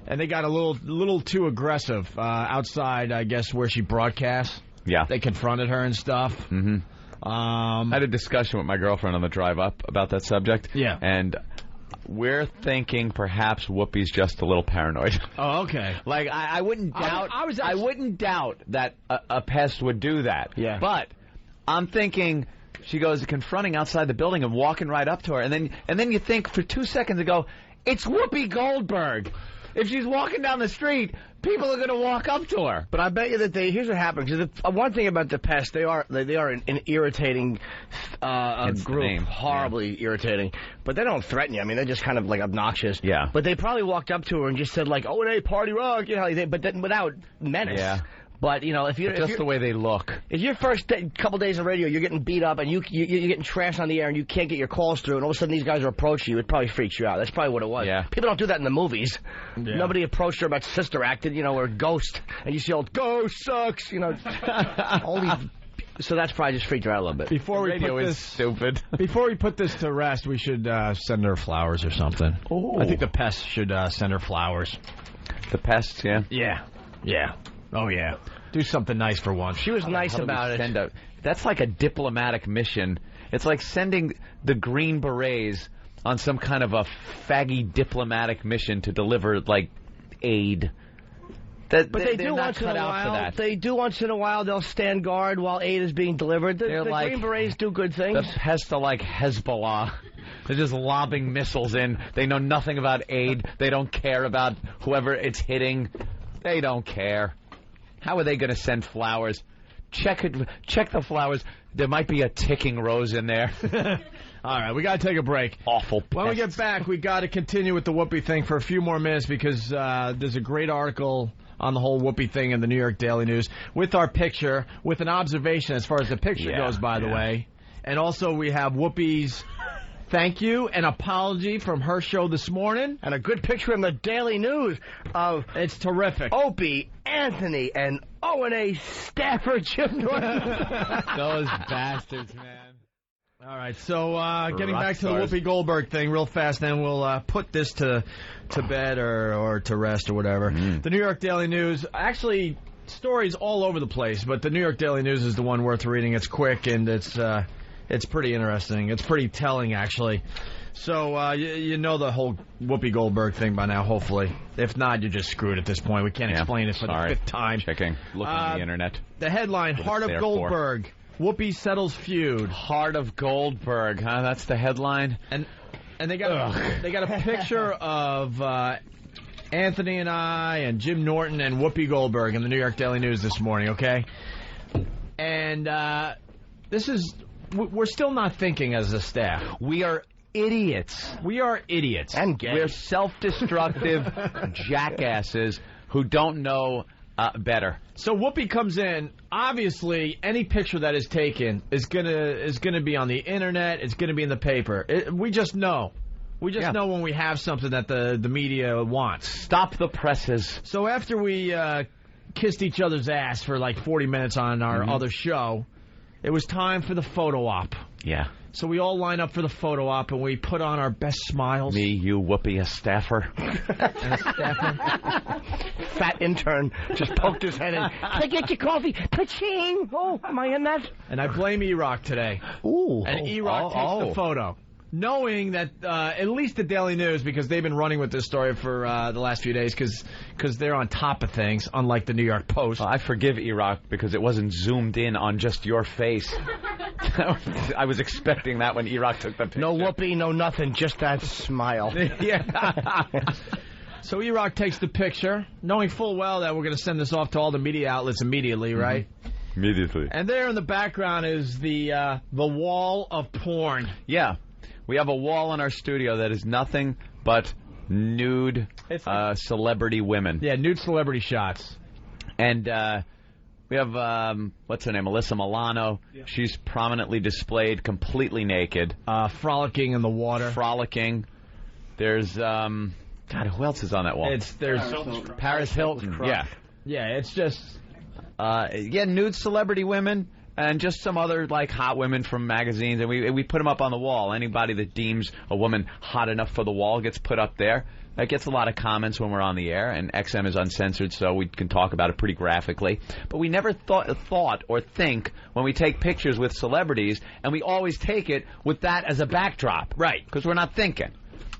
and they got a little too aggressive outside, I guess, where she broadcasts. Yeah. They confronted her and stuff. Mm-hmm. I had a discussion with my girlfriend on the drive up about that subject. Yeah. And we're thinking perhaps Whoopi's just a little paranoid. Oh, okay. Like I wouldn't doubt. I wouldn't doubt that a pest would do that. Yeah. But I'm thinking she goes confronting outside the building and walking right up to her, and then you think for 2 seconds ago, it's Whoopi Goldberg. If she's walking down the street, people are going to walk up to her. But I bet you that here's what happens. One thing about the pest, they are an irritating group, horribly irritating. But they don't threaten you. I mean, they're just kind of like obnoxious. Yeah. But they probably walked up to her and just said like, "Oh, hey, party rock," but then without menace. Yeah. But if you're the way they look. If your first couple days of radio, you're getting beat up and you're getting trashed on the air and you can't get your calls through, and all of a sudden these guys are approaching you, it probably freaks you out. That's probably what it was. Yeah. People don't do that in the movies. Yeah. Nobody approached her about Sister Act, or Ghost, and you see all Ghost sucks, all these. So that's probably just freaked her out a little bit. Before we radio put is stupid. Before we put this to rest, we should send her flowers or something. Ooh. I think the pests should send her flowers. The pests, yeah. Yeah. Yeah. Oh yeah. Do something nice for once. She was nice about it. That's like a diplomatic mission. It's like sending the Green Berets on some kind of a faggy diplomatic mission to deliver, like, aid. But they do once in a while. They do once in a while. They'll stand guard while aid is being delivered. The like, Green Berets do good things. The Pesta-like Hezbollah. They're just lobbing missiles in. They know nothing about aid. They don't care about whoever it's hitting. They don't care. How are they going to send flowers? Check the flowers. There might be a ticking rose in there. All right, we got to take a break. Awful pests. When we get back, we got to continue with the Whoopi thing for a few more minutes because there's a great article on the whole Whoopi thing in the New York Daily News with our picture, with an observation as far as the picture goes, by the way. And also we have Whoopi's thank you, an apology from her show this morning. And a good picture in the Daily News of... It's terrific. Opie, Anthony, and O&A staffer Jim Norton. Those bastards, man. All right, so getting back to the Whoopi Goldberg thing real fast, then we'll put this to bed or to rest or whatever. The New York Daily News, actually, stories all over the place, but the New York Daily News is the one worth reading. It's quick, and it's pretty interesting. It's pretty telling, actually. So you know the whole Whoopi Goldberg thing by now, hopefully. If not, you're just screwed at this point. We can't explain it for the fifth time. Look on the internet. The headline, Heart of Goldberg. Whoopi settles feud. Heart of Goldberg, huh? That's the headline. And they got a picture of Anthony and I and Jim Norton and Whoopi Goldberg in the New York Daily News this morning, okay? And we're still not thinking as a staff. We are idiots. We are idiots. And gay. We're self-destructive jackasses who don't know better. So Whoopi comes in. Obviously, any picture that is taken is gonna be on the internet. It's gonna be in the paper. We just know. We just know when we have something that the media wants. Stop the presses. So after we kissed each other's ass for like 40 minutes on our other show, it was time for the photo op. Yeah. So we all line up for the photo op, and we put on our best smiles. Me, you, Whoopi, a staffer. Fat intern just poked his head in. Can I get your coffee? Paching! Oh, am I in that? And I blame E-Rock today. Ooh. And E-Rock takes the photo. Knowing that at least the Daily News, because they've been running with this story for the last few days, because they're on top of things, unlike the New York Post. Well, I forgive E-Rock because it wasn't zoomed in on just your face. I was expecting that when E-Rock took the picture. No Whoopi, no nothing, just that smile. Yeah. So E-Rock takes the picture, knowing full well that we're going to send this off to all the media outlets immediately, right? Immediately. And there in the background is the wall of porn. Yeah. We have a wall in our studio that is nothing but nude celebrity women. Yeah, nude celebrity shots. And we have, what's her name, Alyssa Milano. Yeah. She's prominently displayed, completely naked. Frolicking in the water. Frolicking. There's, God, who else is on that wall? There's Paris Hilton. Yeah. Yeah, it's just... nude celebrity women. And just some other, like, hot women from magazines, and we put them up on the wall. Anybody that deems a woman hot enough for the wall gets put up there. That gets a lot of comments when we're on the air, and XM is uncensored, so we can talk about it pretty graphically. But we never thought or think when we take pictures with celebrities, and we always take it with that as a backdrop. Right. Because we're not thinking.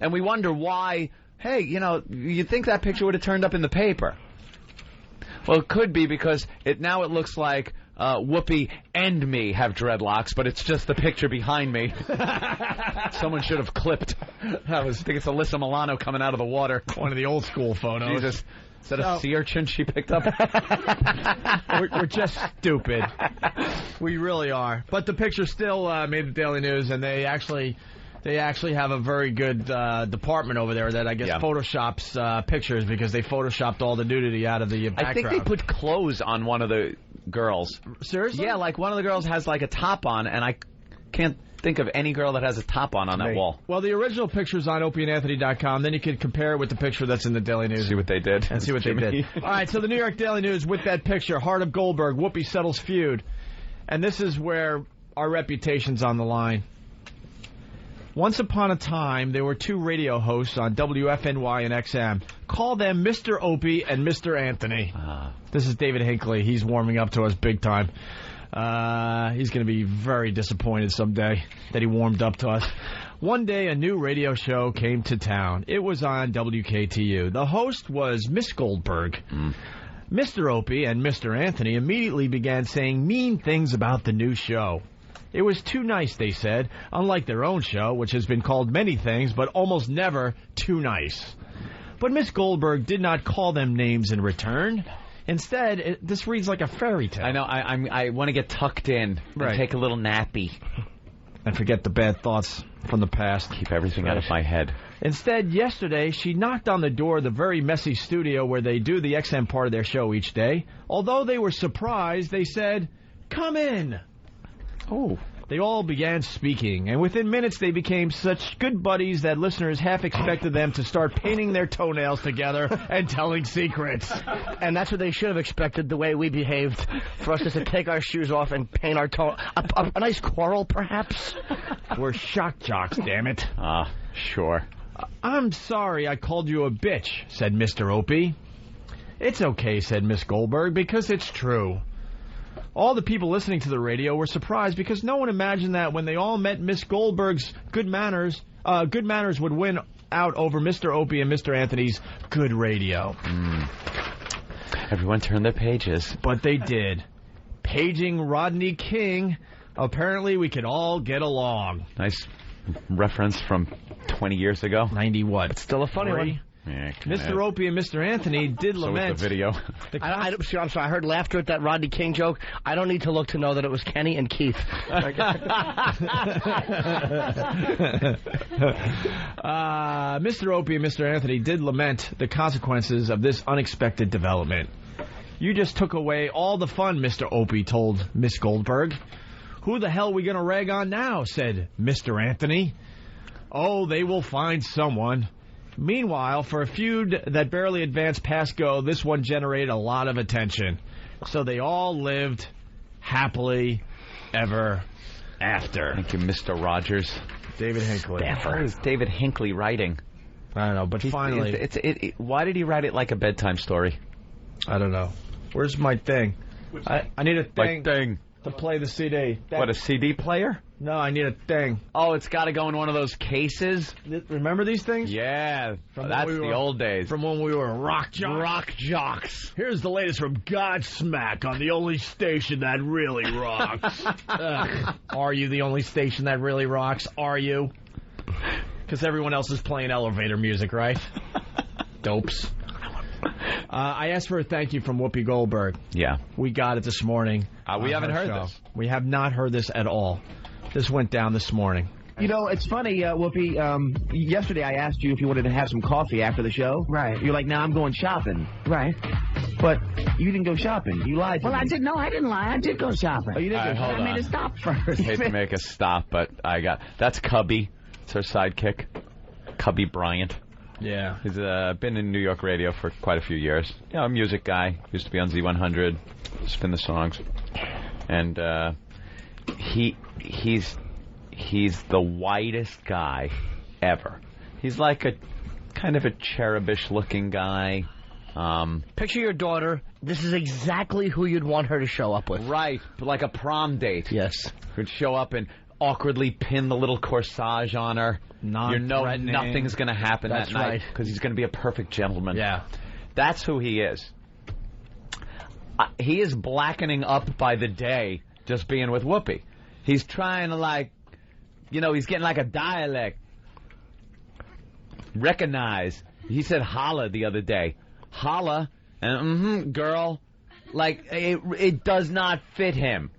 And we wonder why, hey, you'd think that picture would have turned up in the paper. Well, it could be because now it looks like... Whoopi and me have dreadlocks, but it's just the picture behind me. Someone should have clipped. I think it's Alyssa Milano coming out of the water. One of the old school photos. Jesus. Is that a sea urchin she picked up? We're just stupid. We really are. But the picture still made the Daily News, and they actually have a very good department over there that I guess photoshops pictures because they photoshopped all the nudity out of the background. I think they put clothes on one of the girls. Seriously? Yeah, like one of the girls has like a top on, and I can't think of any girl that has a top on that wall. Well, the original picture's on opieandanthony.com. Then you can compare it with the picture that's in the Daily News. See what they did. And see what they did. All right, so the New York Daily News with that picture, Heart of Goldberg, Whoopi settles feud. And this is where our reputation's on the line. Once upon a time, there were two radio hosts on WFNY and XM. Call them Mr. Opie and Mr. Anthony. This is David Hinckley. He's warming up to us big time. He's going to be very disappointed someday that he warmed up to us. One day, a new radio show came to town. It was on WKTU. The host was Miss Goldberg. Mr. Opie and Mr. Anthony immediately began saying mean things about the new show. It was too nice, they said, unlike their own show, which has been called many things, but almost never too nice. But Miss Goldberg did not call them names in return. Instead, this reads like a fairy tale. I know. I want to get tucked in and take a little nappy. And forget the bad thoughts from the past. Keep everything out of my head. Instead, yesterday, she knocked on the door of the very messy studio where they do the XM part of their show each day. Although they were surprised, they said, "Come in." Oh. They all began speaking, and within minutes they became such good buddies that listeners half expected them to start painting their toenails together and telling secrets. And that's what they should have expected, the way we behaved, for us just to take our shoes off and paint our toe. A nice quarrel, perhaps? We're shock jocks, damn it. Sure. I'm sorry I called you a bitch, said Mr. Opie. It's okay, said Miss Goldberg, because it's true. All the people listening to the radio were surprised because no one imagined that when they all met Miss Goldberg's good manners would win out over Mr. Opie and Mr. Anthony's good radio. Everyone turned their pages. But they did. Paging Rodney King, apparently we could all get along. Nice reference from 20 years ago. 90 what? It's still a funny one. Yeah, Mr. Opie and Mr. Anthony did lament. So was the video. I'm sorry, I heard laughter at that Rodney King joke. I don't need to look to know that it was Kenny and Keith. Mr. Opie and Mr. Anthony did lament the consequences of this unexpected development. You just took away all the fun, Mr. Opie told Miss Goldberg. Who the hell are we going to rag on now, said Mr. Anthony. Oh, they will find someone. Meanwhile, for a feud that barely advanced past go, this one generated a lot of attention. So they all lived happily ever after. Thank you, Mr. Rogers. David Hinckley. What is David Hinckley writing? I don't know, but finally... Why did he write it like a bedtime story? I don't know. Where's my thing? I need a thing. My thing. To play the CD. What, a CD player? No, I need a thing. Oh, it's got to go in one of those cases? Remember these things? Yeah, that's the old days. From when we were rock jocks. Rock jocks. Here's the latest from Godsmack on the only station that really rocks. Are you the only station that really rocks? Are you? Because everyone else is playing elevator music, right? Dopes. I asked for a thank you from Whoopi Goldberg. Yeah. We got it this morning. We haven't heard this. We have not heard this at all. This went down this morning. You know, it's funny, Whoopi. Yesterday I asked you if you wanted to have some coffee after the show. Right. You're like, "No, I'm going shopping." Right. But you didn't go shopping. You lied to me. I didn't lie. I did go shopping. Oh, you did go shopping? Hold I made a stop first. I hate to make a stop, but that's Cubby. It's her sidekick. Cubby Bryant. Yeah. He's been in New York radio for quite a few years. You know, a music guy. Used to be on Z100, spin the songs. And he's the whitest guy ever. He's like a kind of a cherubish looking guy. Picture your daughter. This is exactly who you'd want her to show up with. Right, like a prom date. Yes. Who'd show up and awkwardly pin the little corsage on her. You know nothing's going to happen that night because he's going to be a perfect gentleman. Yeah. That's who he is. He is blackening up by the day just being with Whoopi. He's trying to he's getting like a dialect. Recognize. He said holla the other day. Holla and girl. Like, it does not fit him.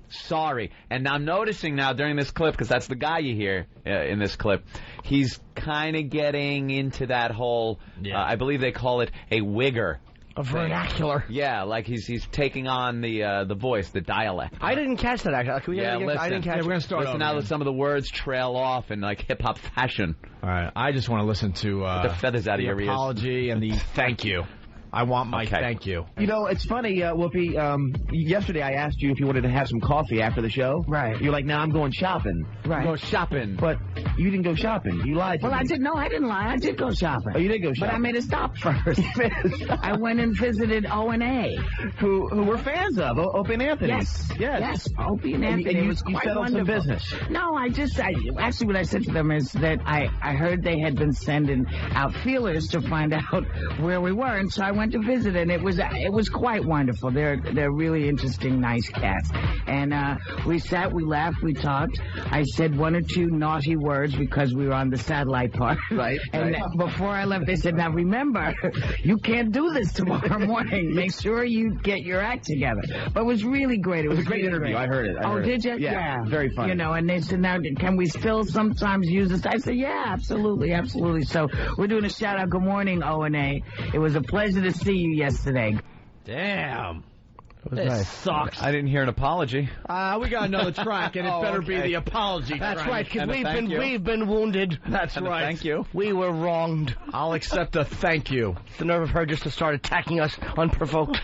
Sorry. And I'm noticing now during this clip, because that's the guy you hear in this clip, he's kind of getting into that whole, I believe they call it a wigger. A vernacular. Yeah, like he's taking on the voice, the dialect. I didn't catch that, actually. Listen. I didn't catch we're going to start listen now that some of the words trail off in like hip-hop fashion. All right. I just want to listen to the feathers out of your ears. The apology and the thank you. I want my thank you. You know, it's funny, Whoopi. Yesterday I asked you if you wanted to have some coffee after the show. Right. You're like, "No, I'm going shopping." Right. Go shopping. But You didn't go shopping. You lied to me. Well, I didn't. No, I didn't lie. I did go shopping. Oh, you did go shopping. But I made a stop first. I went and visited O&A. Who we're fans of, Opie and Anthony. Yes. Opie and Anthony. And it you was quite settled wonderful. some business. No, actually what I said to them is that I heard they had been sending out feelers to find out where we were, and so I went to visit, and it was quite wonderful. They're really interesting, nice cats. And we sat, we laughed, we talked. I said one or two naughty words because we were on the satellite part. Right. And before I left, they said, now remember, you can't do this tomorrow morning. Make sure you get your act together. But it was really great. It was a great interview. I heard it. Did you? Yeah. Very funny. You know, and they said, now, can we still sometimes use this? I said, yeah, absolutely. So we're doing a shout-out. Good morning, O&A. It was a pleasure to see you yesterday. Damn. This sucks. I didn't hear an apology. We got another track, and it better be the apology track. That's right, because And we've been wounded. That's And a right. thank you. We were wronged. I'll accept a thank you. The nerve of her just to start attacking us unprovoked.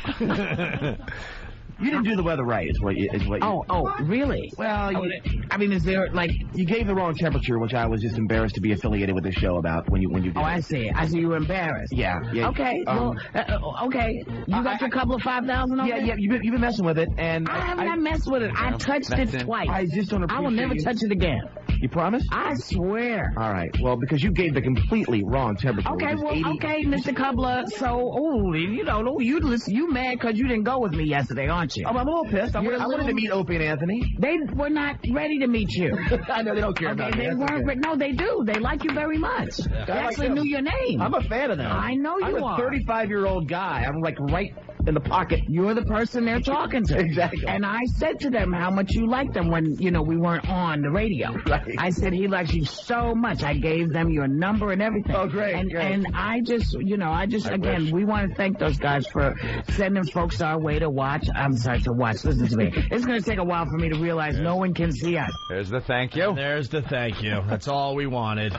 You didn't do the weather right, is what you. Oh, really? Well, I mean, is there you gave the wrong temperature, which I was just embarrassed to be affiliated with this show about when you did. Oh, I see. You were embarrassed. Yeah. Okay. Okay. You got your couple of 5,000 over there? Yeah. You've been messing with it, and I have not messed with it. I touched it twice. I just don't appreciate. I will never touch it again. You promise? I swear. All right. Well, because you gave the completely wrong temperature. Okay, which is 80. okay, Mr. Cobbler. So, you mad because you didn't go with me yesterday, aren't you? I'm a little pissed. I wanted to meet Opie and Anthony. They were not ready to meet you. I know they don't care about me. They weren't. Okay. No, they do. They like you very much. They actually knew your name. I'm a fan of them. I know you are. I'm a 35-year-old guy. I'm like right in the pocket. You're the person they're talking to. Exactly. And I said to them how much you liked them when, we weren't on the radio. Right. I said he likes you so much. I gave them your number and everything. Oh, great. And I just, again, we want to thank those guys for sending folks our way to watch. I'm sorry, to watch. Listen to me. It's going to take a while for me to realize no one can see us. There's the thank you. There's the thank you. That's all we wanted.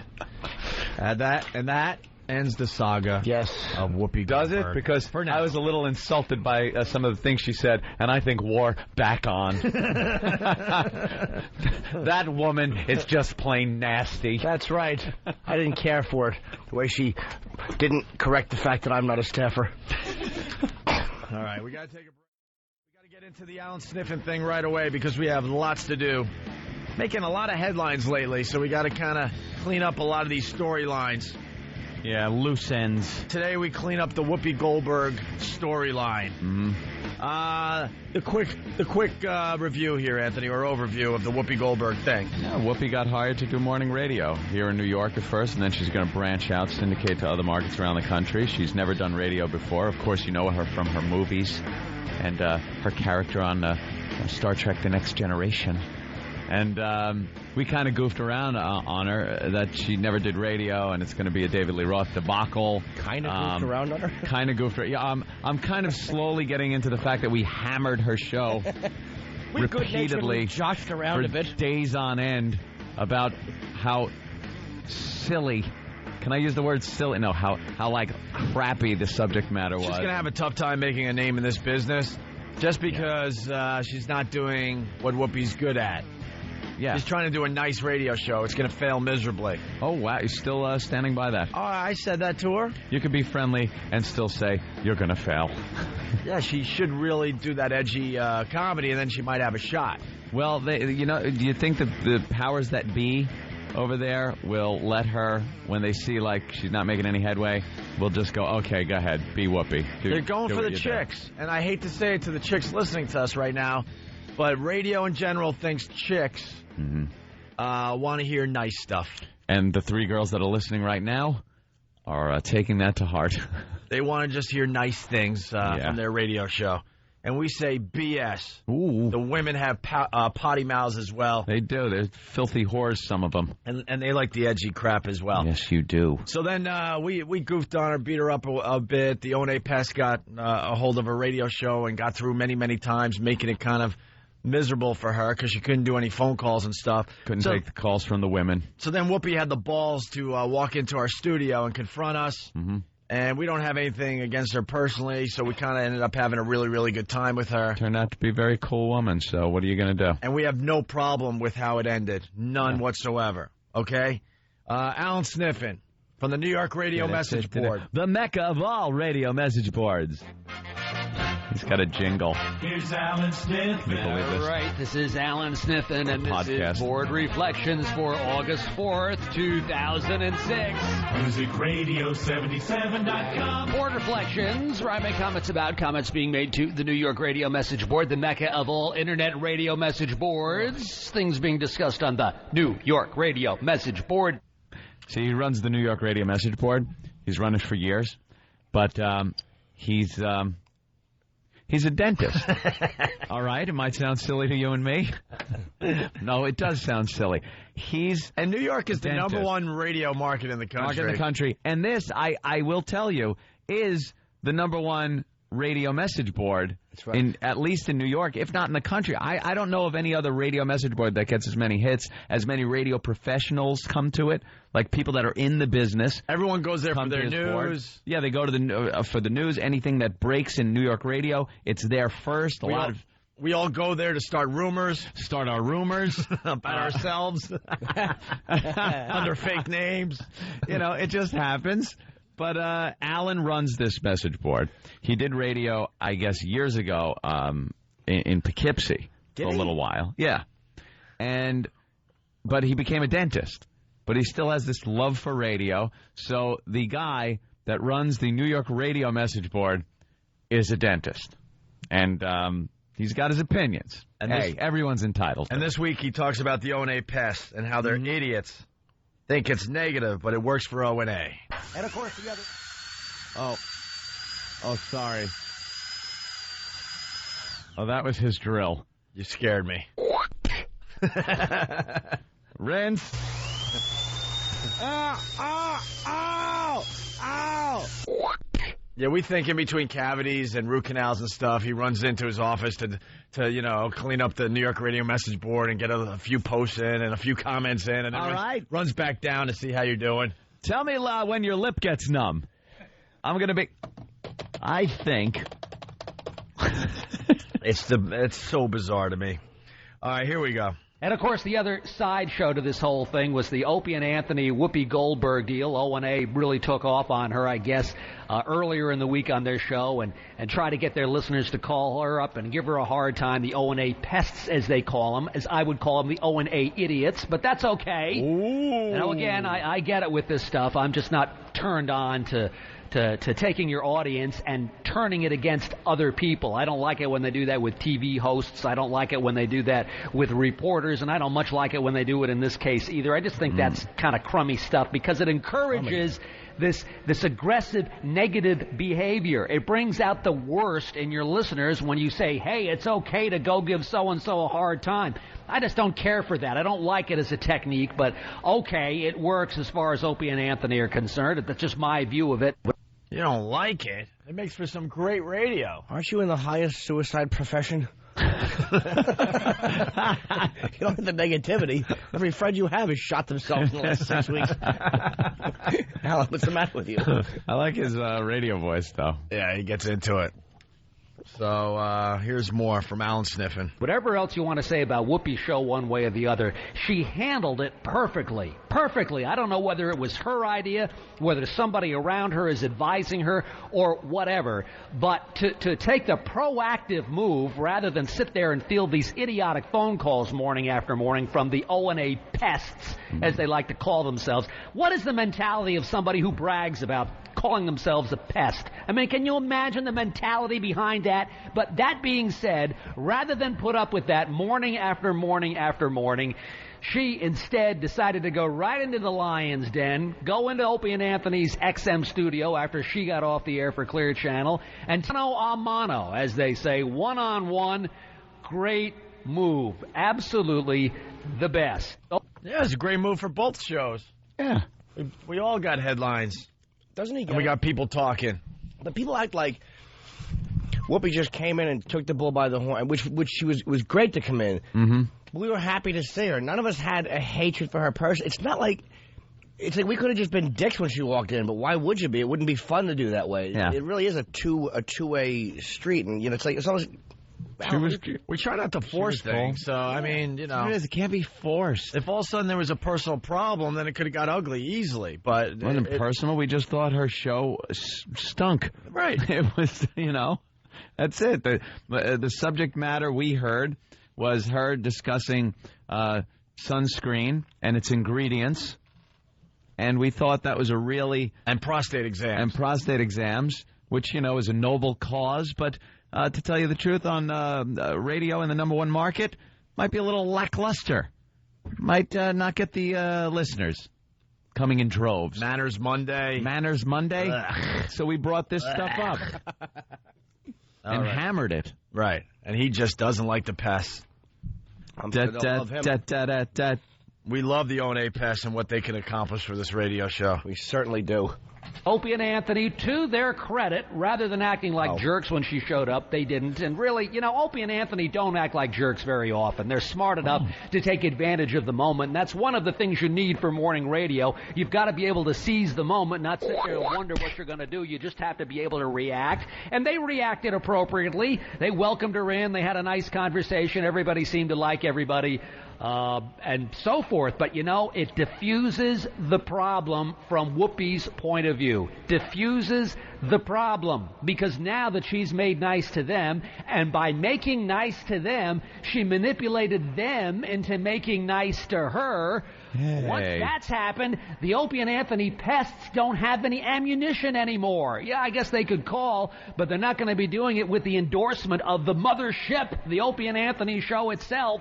That ends the saga. Of Whoopi. Does Goldberg. it? Because I was a little insulted by some of the things she said, and I think war back on. That woman is just plain nasty. That's right. I didn't care for it. The way she didn't correct the fact that I'm not a staffer. All right, we got to take a break. We got to get into the Alan sniffing thing right away because we have lots to do. Making a lot of headlines lately, so we got to kind of clean up a lot of these storylines. Yeah, loose ends. Today we clean up the Whoopi Goldberg storyline. Mm-hmm. The quick review here, Anthony, or overview of the Whoopi Goldberg thing. Yeah, Whoopi got hired to do morning radio here in New York at first, and then she's going to branch out, syndicate to other markets around the country. She's never done radio before. Of course, you know her from her movies and her character on Star Trek: The Next Generation. And we kind of goofed around on her that she never did radio, and it's going to be a David Lee Roth debacle. Kind of goofed around on her? Kind of goofed around. Yeah, I'm kind of slowly getting into the fact that we hammered her show repeatedly joshed around for a bit. days on end about how silly. Can I use the word silly? No, how like crappy the subject matter was. She's going to have a tough time making a name in this business just because she's not doing what Whoopi's good at. Yeah. She's trying to do a nice radio show. It's going to fail miserably. Oh, wow. You're still standing by that. Oh, I said that to her. You could be friendly and still say you're going to fail. Yeah, she should really do that edgy comedy, and then she might have a shot. Well, do you think that the powers that be over there will let her, when they see like she's not making any headway, will just go, okay, go ahead, be Whoopi. They're going for the chicks. And I hate to say it to the chicks listening to us right now, but radio in general thinks chicks want to hear nice stuff. And the three girls that are listening right now are taking that to heart. They want to just hear nice things from their radio show. And we say BS. Ooh. The women have potty mouths as well. They do. They're filthy whores, some of them. And they like the edgy crap as well. Yes, you do. So then we goofed on her, beat her up a bit. The One Pest got a hold of her radio show and got through many, many times, making it kind of miserable for her because she couldn't do any phone calls and stuff. Couldn't take the calls from the women. So then Whoopi had the balls to walk into our studio and confront us. Mm-hmm. And we don't have anything against her personally, so we kind of ended up having a really, really good time with her. Turned out to be a very cool woman, so what are you going to do? And we have no problem with how it ended. None whatsoever. Okay? Alan Sniffen from the New York Radio Message Board. The mecca of all radio message boards. He's got a jingle. Here's Alan Smith. Can you believe this? All right, this is Alan Sniffen, and this Podcast. is Board Reflections for August 4th, 2006. MusicRadio77.com. Board Reflections, where I make comments about comments being made to the New York Radio Message Board, the mecca of all internet radio message boards. Things being discussed on the New York Radio Message Board. See, he runs the New York Radio Message Board. He's run it for years. But he's a dentist. All right? It might sound silly to you and me. No, it does sound silly. And New York is the number one radio market in the country. And this, I will tell you, is the number one radio message board, at least in New York, if not in the country. I don't know of any other radio message board that gets as many hits, as many radio professionals come to it, like people that are in the business. Everyone goes there for their news. Board. Yeah, they go to for the news. Anything that breaks in New York radio, it's there first. We all go there to start our rumors about ourselves under fake names. You know, it just happens. But Alan runs this message board. He did radio, I guess, years ago in Poughkeepsie for a little while. Yeah. But he became a dentist. But he still has this love for radio. So the guy that runs the New York Radio Message Board is a dentist. And he's got his opinions. And everyone's entitled. And this week he talks about the O&A pests and how they're idiots. Think it's negative, but it works for O&A. And, of course, the other... Oh, sorry. Oh, that was his drill. You scared me. Rinse. Ow! Yeah, we think in between cavities and root canals and stuff, he runs into his office to clean up the New York Radio Message Board and get a few posts in and a few comments in, and then runs back down to see how you're doing. Tell me when your lip gets numb. I'm going to be... I think... It's so bizarre to me. All right, here we go. And, of course, the other sideshow to this whole thing was the Opie and Anthony Whoopi Goldberg deal. O&A really took off on her, I guess, earlier in the week on their show and try to get their listeners to call her up and give her a hard time, the O&A pests, as they call them, as I would call them, the O&A idiots. But that's okay. Ooh. Now, again, I get it with this stuff. I'm just not turned on to taking your audience and turning it against other people. I don't like it when they do that with TV hosts. I don't like it when they do that with reporters, and I don't much like it when they do it in this case either. I just think that's kind of crummy stuff because it encourages this aggressive, negative behavior. It brings out the worst in your listeners when you say, hey, it's okay to go give so-and-so a hard time. I just don't care for that. I don't like it as a technique, but okay, it works as far as Opie and Anthony are concerned. That's just my view of it. You don't like it? It makes for some great radio. Aren't you in the highest suicide profession? You don't have the negativity. Every friend you have has shot themselves in the last 6 weeks. Alan, what's the matter with you? I like his radio voice, though. Yeah, he gets into it. So here's more from Alan Sniffen. Whatever else you want to say about Whoopi's show one way or the other, she handled it perfectly. Perfectly. I don't know whether it was her idea, whether somebody around her is advising her, or whatever. But to take the proactive move rather than sit there and field these idiotic phone calls morning after morning from the O&A pests, as they like to call themselves, what is the mentality of somebody who brags about calling themselves a pest? I mean, can you imagine the mentality behind that? But that being said, rather than put up with that morning after morning after morning, she instead decided to go right into the lion's den, go into Opie and Anthony's XM studio after she got off the air for Clear Channel, and mano a mano, as they say, one-on-one, great move. Absolutely the best. Yeah, it's a great move for both shows. Yeah. We all got headlines. Doesn't he? And we got people talking. But people act like Whoopi just came in and took the bull by the horn, which she was great to come in. Mm-hmm. We were happy to see her. None of us had a hatred for her person. It's like we could have just been dicks when she walked in, but why would you be? It wouldn't be fun to do that way. Yeah. It really is a two-way street, and it's almost We try not to force things. So, I mean, you know. It can't be forced. If all of a sudden there was a personal problem, then it could have got ugly easily. But it wasn't personal. We just thought her show stunk. Right. It was, you know, that's it. The subject matter we heard was her discussing sunscreen and its ingredients. And we thought that was a really... And prostate exams. Which, you know, is a noble cause. But to tell you the truth, on radio in the #1 market, might be a little lackluster. Might not get the listeners coming in droves. Manners Monday. Ugh. So we brought this stuff up. And hammered it. Right. And he just doesn't like the pests. We love the O&A pests and what they can accomplish for this radio show. We certainly do. Opie and Anthony, to their credit, rather than acting like jerks when she showed up, they didn't. And really, you know, Opie and Anthony don't act like jerks very often. They're smart enough to take advantage of the moment. And that's one of the things you need for morning radio. You've got to be able to seize the moment, not sit there and wonder what you're going to do. You just have to be able to react. And they reacted appropriately. They welcomed her in. They had a nice conversation. Everybody seemed to like everybody. And so forth. But, you know, it diffuses the problem from Whoopi's point of view. Diffuses the problem. Because now that she's made nice to them, and by making nice to them, she manipulated them into making nice to her. Hey. Once that's happened, the Opie and Anthony pests don't have any ammunition anymore. Yeah, I guess they could call, but they're not going to be doing it with the endorsement of the mothership, the Opie and Anthony show itself.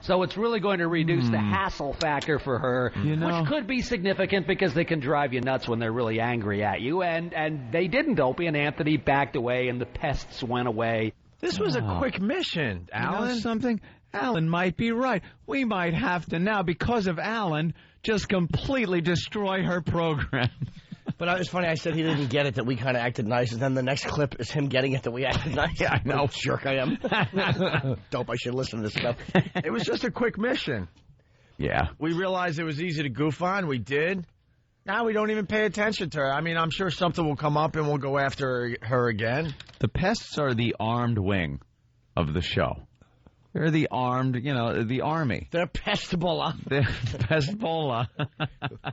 So it's really going to reduce the hassle factor for her, which could be significant because they can drive you nuts when they're really angry at you. And they didn't. Opie and Anthony backed away, and the pests went away. This was a quick mission, Alan. You know something? Alan might be right. We might have to now, because of Alan, just completely destroy her program. But it was funny, I said he didn't get it, that we kind of acted nice, and then the next clip is him getting it that we acted nice. Yeah, I know. What a jerk I am. Dope, I should listen to this stuff. It was just a quick mission. Yeah. We realized it was easy to goof on. We did. Now we don't even pay attention to her. I mean, I'm sure something will come up and we'll go after her again. The pests are the armed wing of the show. They're the armed, you know, the army. They're Pestbola. They're Pestbola.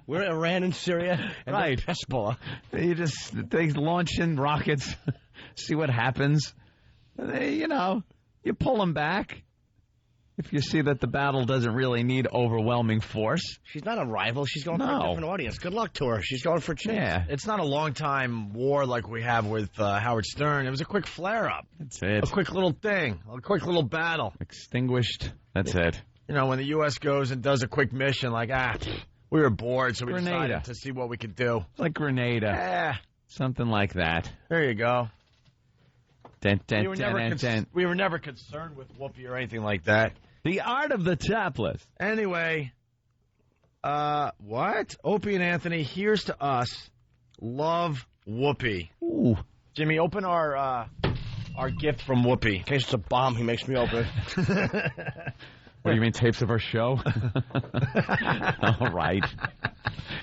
We're Iran and Syria, and right. Pestbola. They launch in rockets, see what happens. They, you know, you pull them back if you see that the battle doesn't really need overwhelming force. She's not a rival. She's going for a different audience. Good luck to her. She's going for change. Yeah. It's not a long-time war like we have with Howard Stern. It was a quick flare-up. That's it. A quick little thing. A quick little battle. Extinguished. That's it. You know, when the U.S. goes and does a quick mission, like, we were bored, so we decided to see what we could do. Like Grenada. Yeah. Something like that. There you go. We were never concerned with Whoopi or anything like that. The art of the topless. Anyway, what? Opie and Anthony, here's to us. Love Whoopi. Ooh. Jimmy, open our gift from Whoopi. In case it's a bomb, he makes me open it. What do you mean, tapes of our show? All right.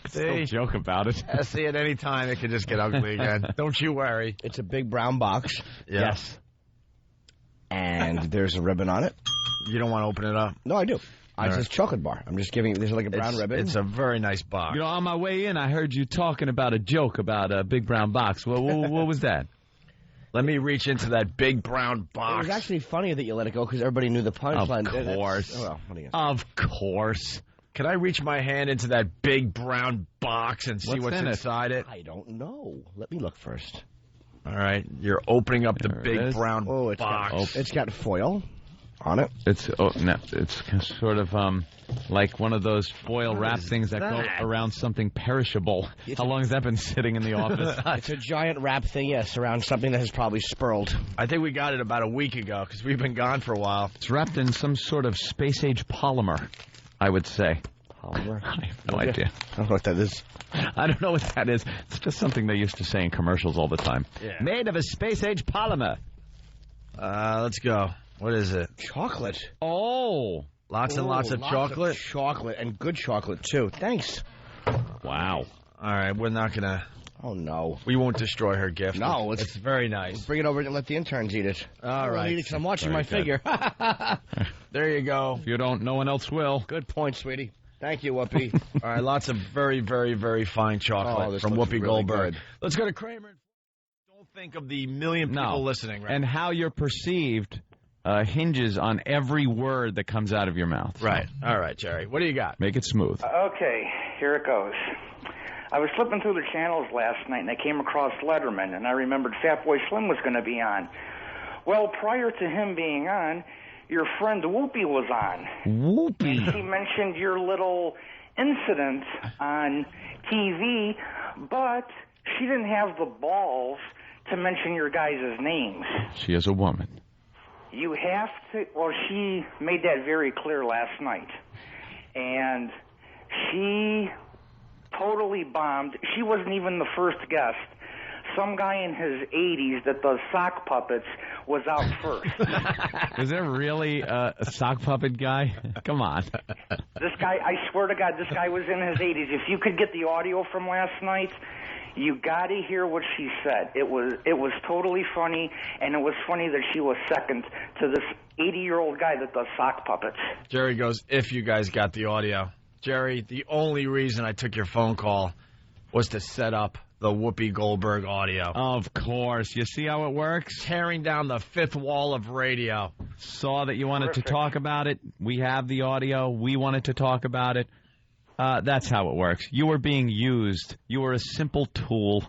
Still joke about it. See, at any time, it could just get ugly again. Don't you worry. It's a big brown box. Yeah. Yes. And there's a ribbon on it. You don't want to open it up? No, I do. It's a chocolate bar. I'm just giving. There's like a brown ribbon. It's a very nice box. You know, on my way in, I heard you talking about a joke about a big brown box. What was that? Let me reach into that big brown box. It was actually funnier that you let it go because everybody knew the punchline. Of course. Of course. Can I reach my hand into that big brown box and see what's inside it? I don't know. Let me look first. All right. You're opening up the big brown box. It's got foil on it. It's sort of like one of those foil wrap things that go around something perishable. How long has that been sitting in the office? It's a giant wrap thing, yes, around something that has probably spurled. I think we got it about a week ago because we've been gone for a while. It's wrapped in some sort of space-age polymer, I would say. Polymer? I have no idea. I don't know what that is. I don't know what that is. It's just something they used to say in commercials all the time. Yeah. Made of a space-age polymer. Let's go. What is it? Chocolate. Oh. Lots and lots of chocolate? Chocolate, and good chocolate, too. Thanks. Wow. All right, we're not going to... Oh, no. We won't destroy her gift. No, it's very nice. Bring it over and let the interns eat it. All right. Eat it 'cause I'm watching Very my good. figure. There you go. If you don't, no one else will. Good point, sweetie. Thank you, Whoopi. All right, lots of very, very, very fine chocolate this from looks Whoopi really Goldberg. good. Let's go to Kramer. Don't think of the million people listening right And now. how you're perceived hinges on every word that comes out of your mouth. Right. All right, Jerry. What do you got? Make it smooth. Okay, here it goes. I was flipping through the channels last night, and I came across Letterman, and I remembered Fatboy Slim was going to be on. Well, prior to him being on, your friend Whoopi was on. Whoopi? And she mentioned your little incident on TV, but she didn't have the balls to mention your guys' names. She is a woman. You have to, well, she made that very clear last night. And she totally bombed. She wasn't even the first guest. Some guy in his 80s that does sock puppets was out first. Was there really a sock puppet guy? Come on. This guy, I swear to God, this guy was in his 80s. If you could get the audio from last night, you got to hear what she said. It was totally funny, and it was funny that she was second to this 80-year-old guy that does sock puppets. Jerry goes, if you guys got the audio. Jerry, the only reason I took your phone call was to set up the Whoopi Goldberg audio. Of course. You see how it works? Tearing down the fifth wall of radio. Saw that you wanted to talk about it. We have the audio. We wanted to talk about it. That's how it works. You were being used. You were a simple tool.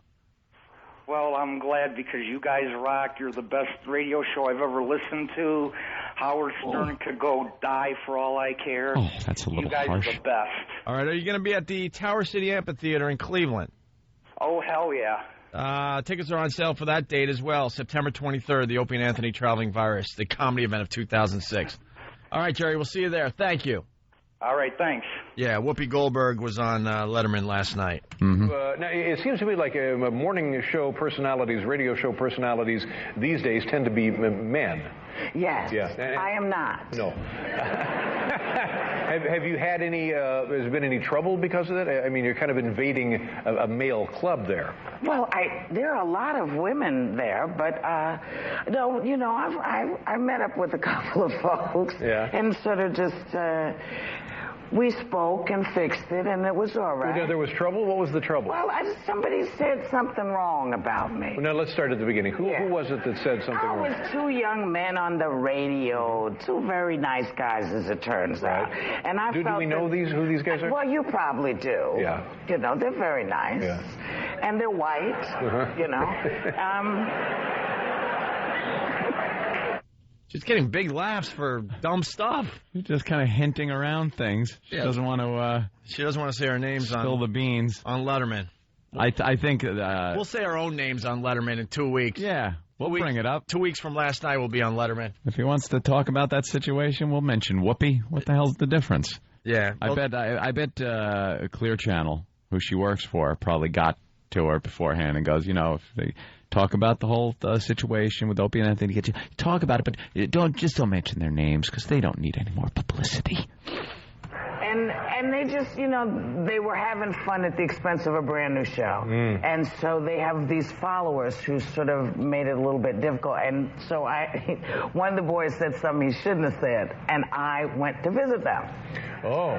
Well, I'm glad because you guys rock. You're the best radio show I've ever listened to. Howard Stern could go die for all I care. Oh, that's a little You guys harsh. are the best. All right, are you going to be at the Tower City Amphitheater in Cleveland? Oh, hell yeah. Tickets are on sale for that date as well. September 23rd, the Opie and Anthony Traveling Virus, the comedy event of 2006. All right, Jerry, we'll see you there. Thank you. All right, thanks. Yeah, Whoopi Goldberg was on Letterman last night. Mm-hmm. Now, it seems to me like morning show personalities, radio show personalities these days tend to be men. Yes. Yeah. I am not. No. Have you had any, has there been any trouble because of that? I mean, you're kind of invading a male club there. Well, there are a lot of women there, but no, you know, I met up with a couple of folks and sort of just we spoke and fixed it, and it was all right. There was trouble? What was the trouble? Well, somebody said something wrong about me. Well, now, let's start at the beginning. Who was it that said something wrong? It was two young men on the radio, two very nice guys, as it turns out. And I do we know who these guys are? Well, you probably do. Yeah. You know, they're very nice. Yeah. And they're white, you know. She's getting big laughs for dumb stuff. You're just kind of hinting around things. She doesn't want to. She doesn't want to say our names spill the beans on Letterman. I think we'll say our own names on Letterman in 2 weeks. Yeah, we'll bring it up. 2 weeks from last night, we'll be on Letterman. If he wants to talk about that situation, we'll mention Whoopi. What the hell's the difference? Yeah, I bet Clear Channel, who she works for, probably got to her beforehand and goes, you know, if they talk about the whole situation with Opie and Anthony, talk about it, but don't mention their names because they don't need any more publicity. And they just, you know, they were having fun at the expense of a brand new show. And so they have these followers who sort of made it a little bit difficult. And so one of the boys said something he shouldn't have said, and I went to visit them. Oh,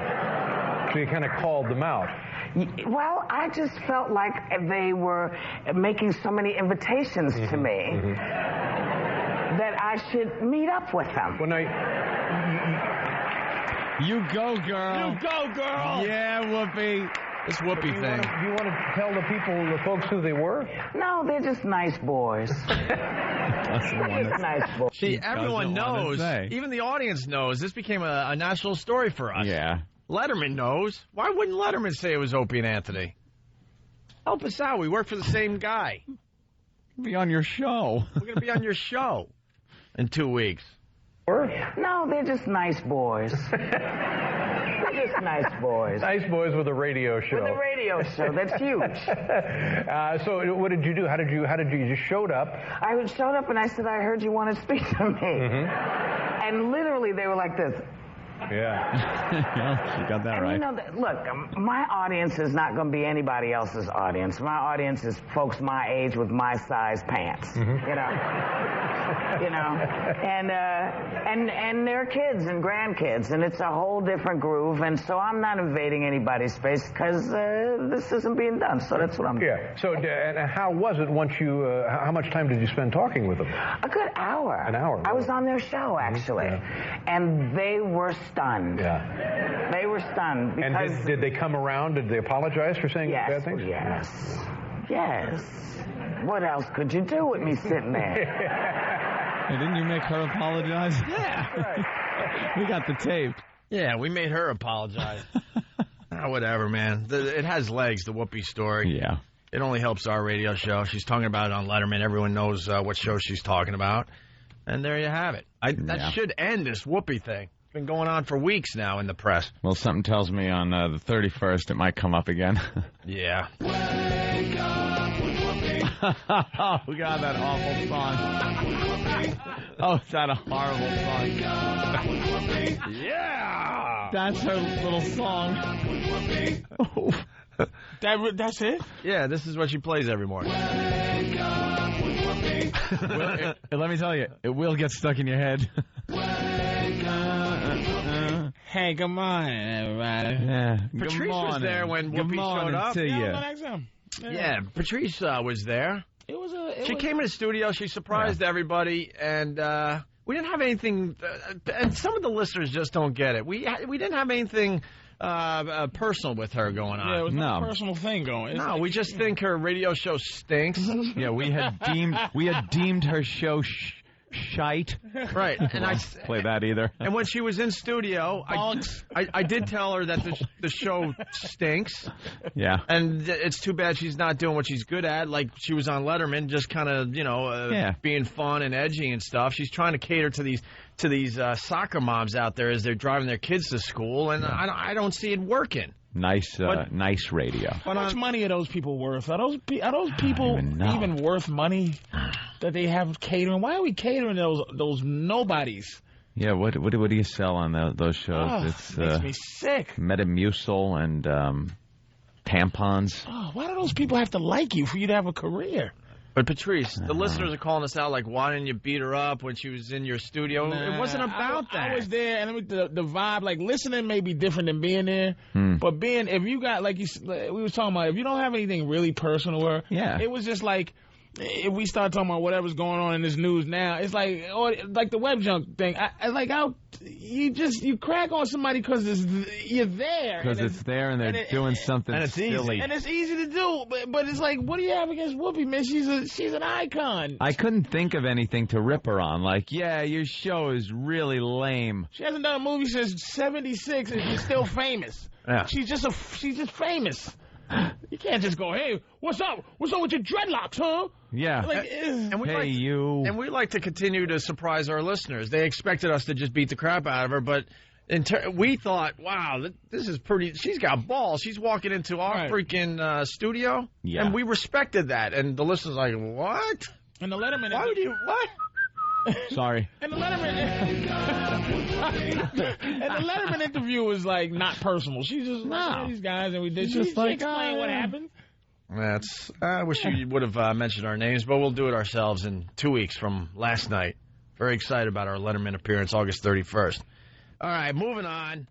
so you kind of called them out. Well, I just felt like they were making so many invitations to me that I should meet up with them. Well, you go, girl. You go, girl. Yeah, Whoopi. This Whoopi thing. Do you want to tell the folks who they were? No, they're just nice boys. Nice boys. See, everyone knows. Even the audience knows. This became a national story for us. Yeah. Letterman knows. Why wouldn't Letterman say it was Opie and Anthony? Help us out. We work for the same guy. Be on your show. We're going to be on your show in 2 weeks. No, they're just nice boys. They're just nice boys. Nice boys with a radio show. With a radio show. That's huge. So what did you do? How did you just showed up? I showed up and I said, I heard you want to speak to me. And literally they were like this. Yeah. You got that And right. you know, look, my audience is not going to be anybody else's audience. My audience is folks my age with my size pants. You know, and they're kids and grandkids, and it's a whole different groove. And so I'm not invading anybody's space because this isn't being done. So that's what I'm doing. Yeah. So, and how was it once you? How much time did you spend talking with them? A good hour. An hour. I was on their show actually, and they were stunned. Yeah. They were stunned because. And did they come around? Did they apologize for saying bad things? Yes. Yes. What else could you do with me sitting there? Hey, didn't you make her apologize? Yeah. We got the tape. Yeah, we made her apologize. Whatever, man. It has legs, the Whoopi story. Yeah. It only helps our radio show. She's talking about it on Letterman. Everyone knows what show she's talking about. And there you have it. That should end this Whoopi thing. It's been going on for weeks now in the press. Well, something tells me on the 31st it might come up again. Yeah. Wake up with Whoopi. Oh, God, that awful song. Oh, is that a horrible song? Yeah! That's her little song. Oh. That's it? Yeah, this is what she plays every morning. Let me tell you, it will get stuck in your head. Hey, good morning, everybody. Yeah. Patrice was there when Whoopi showed up. To you. Yeah, Patrice was there. She came in the studio. She surprised everybody, and we didn't have anything. And some of the listeners just don't get it. We didn't have anything personal with her going on. Yeah, it was no personal thing going. No, we just think her radio show stinks. Yeah, we had deemed her show shite. Right, and I play that either. And when she was in studio, I did tell her that the show stinks. Yeah, and it's too bad she's not doing what she's good at. Like she was on Letterman, just kind of being fun and edgy and stuff. She's trying to cater to these soccer moms out there as they're driving their kids to school, and I don't see it working. Nice radio. How much money are those people worth? Are those people even worth money that they have catering? Why are we catering those nobodies? Yeah, what do you sell on those shows? It makes me sick. Metamucil and tampons. Oh, why do those people have to like you for you to have a career? But Patrice, the listeners are calling us out like, why didn't you beat her up when she was in your studio? It wasn't about that. I was there, and the vibe, like, listening may be different than being there. But if you got, like we were talking about, if you don't have anything really personal, it was just like, if we start talking about whatever's going on in this news now, it's like the web junk thing. You crack on somebody because you're there. Because it's there and they're doing something and it's silly. And it's easy to do, but it's like, what do you have against Whoopi, man? She's an icon. I couldn't think of anything to rip her on. Like, yeah, your show is really lame. She hasn't done a movie since '76 and she's still famous. Yeah. She's just famous. You can't just go, hey, what's up? What's up with your dreadlocks, huh? Yeah. And we like to continue to surprise our listeners. They expected us to just beat the crap out of her, but we thought, wow, this is pretty. She's got balls. She's walking into our freaking studio, and we respected that. And the listeners are like, what? And the Letterman. Why would you? What? Sorry. And the Letterman interview was like not personal. She just these guys, and she explained what happened. I wish you would have mentioned our names, but we'll do it ourselves in 2 weeks from last night. Very excited about our Letterman appearance, August 31st. All right, moving on.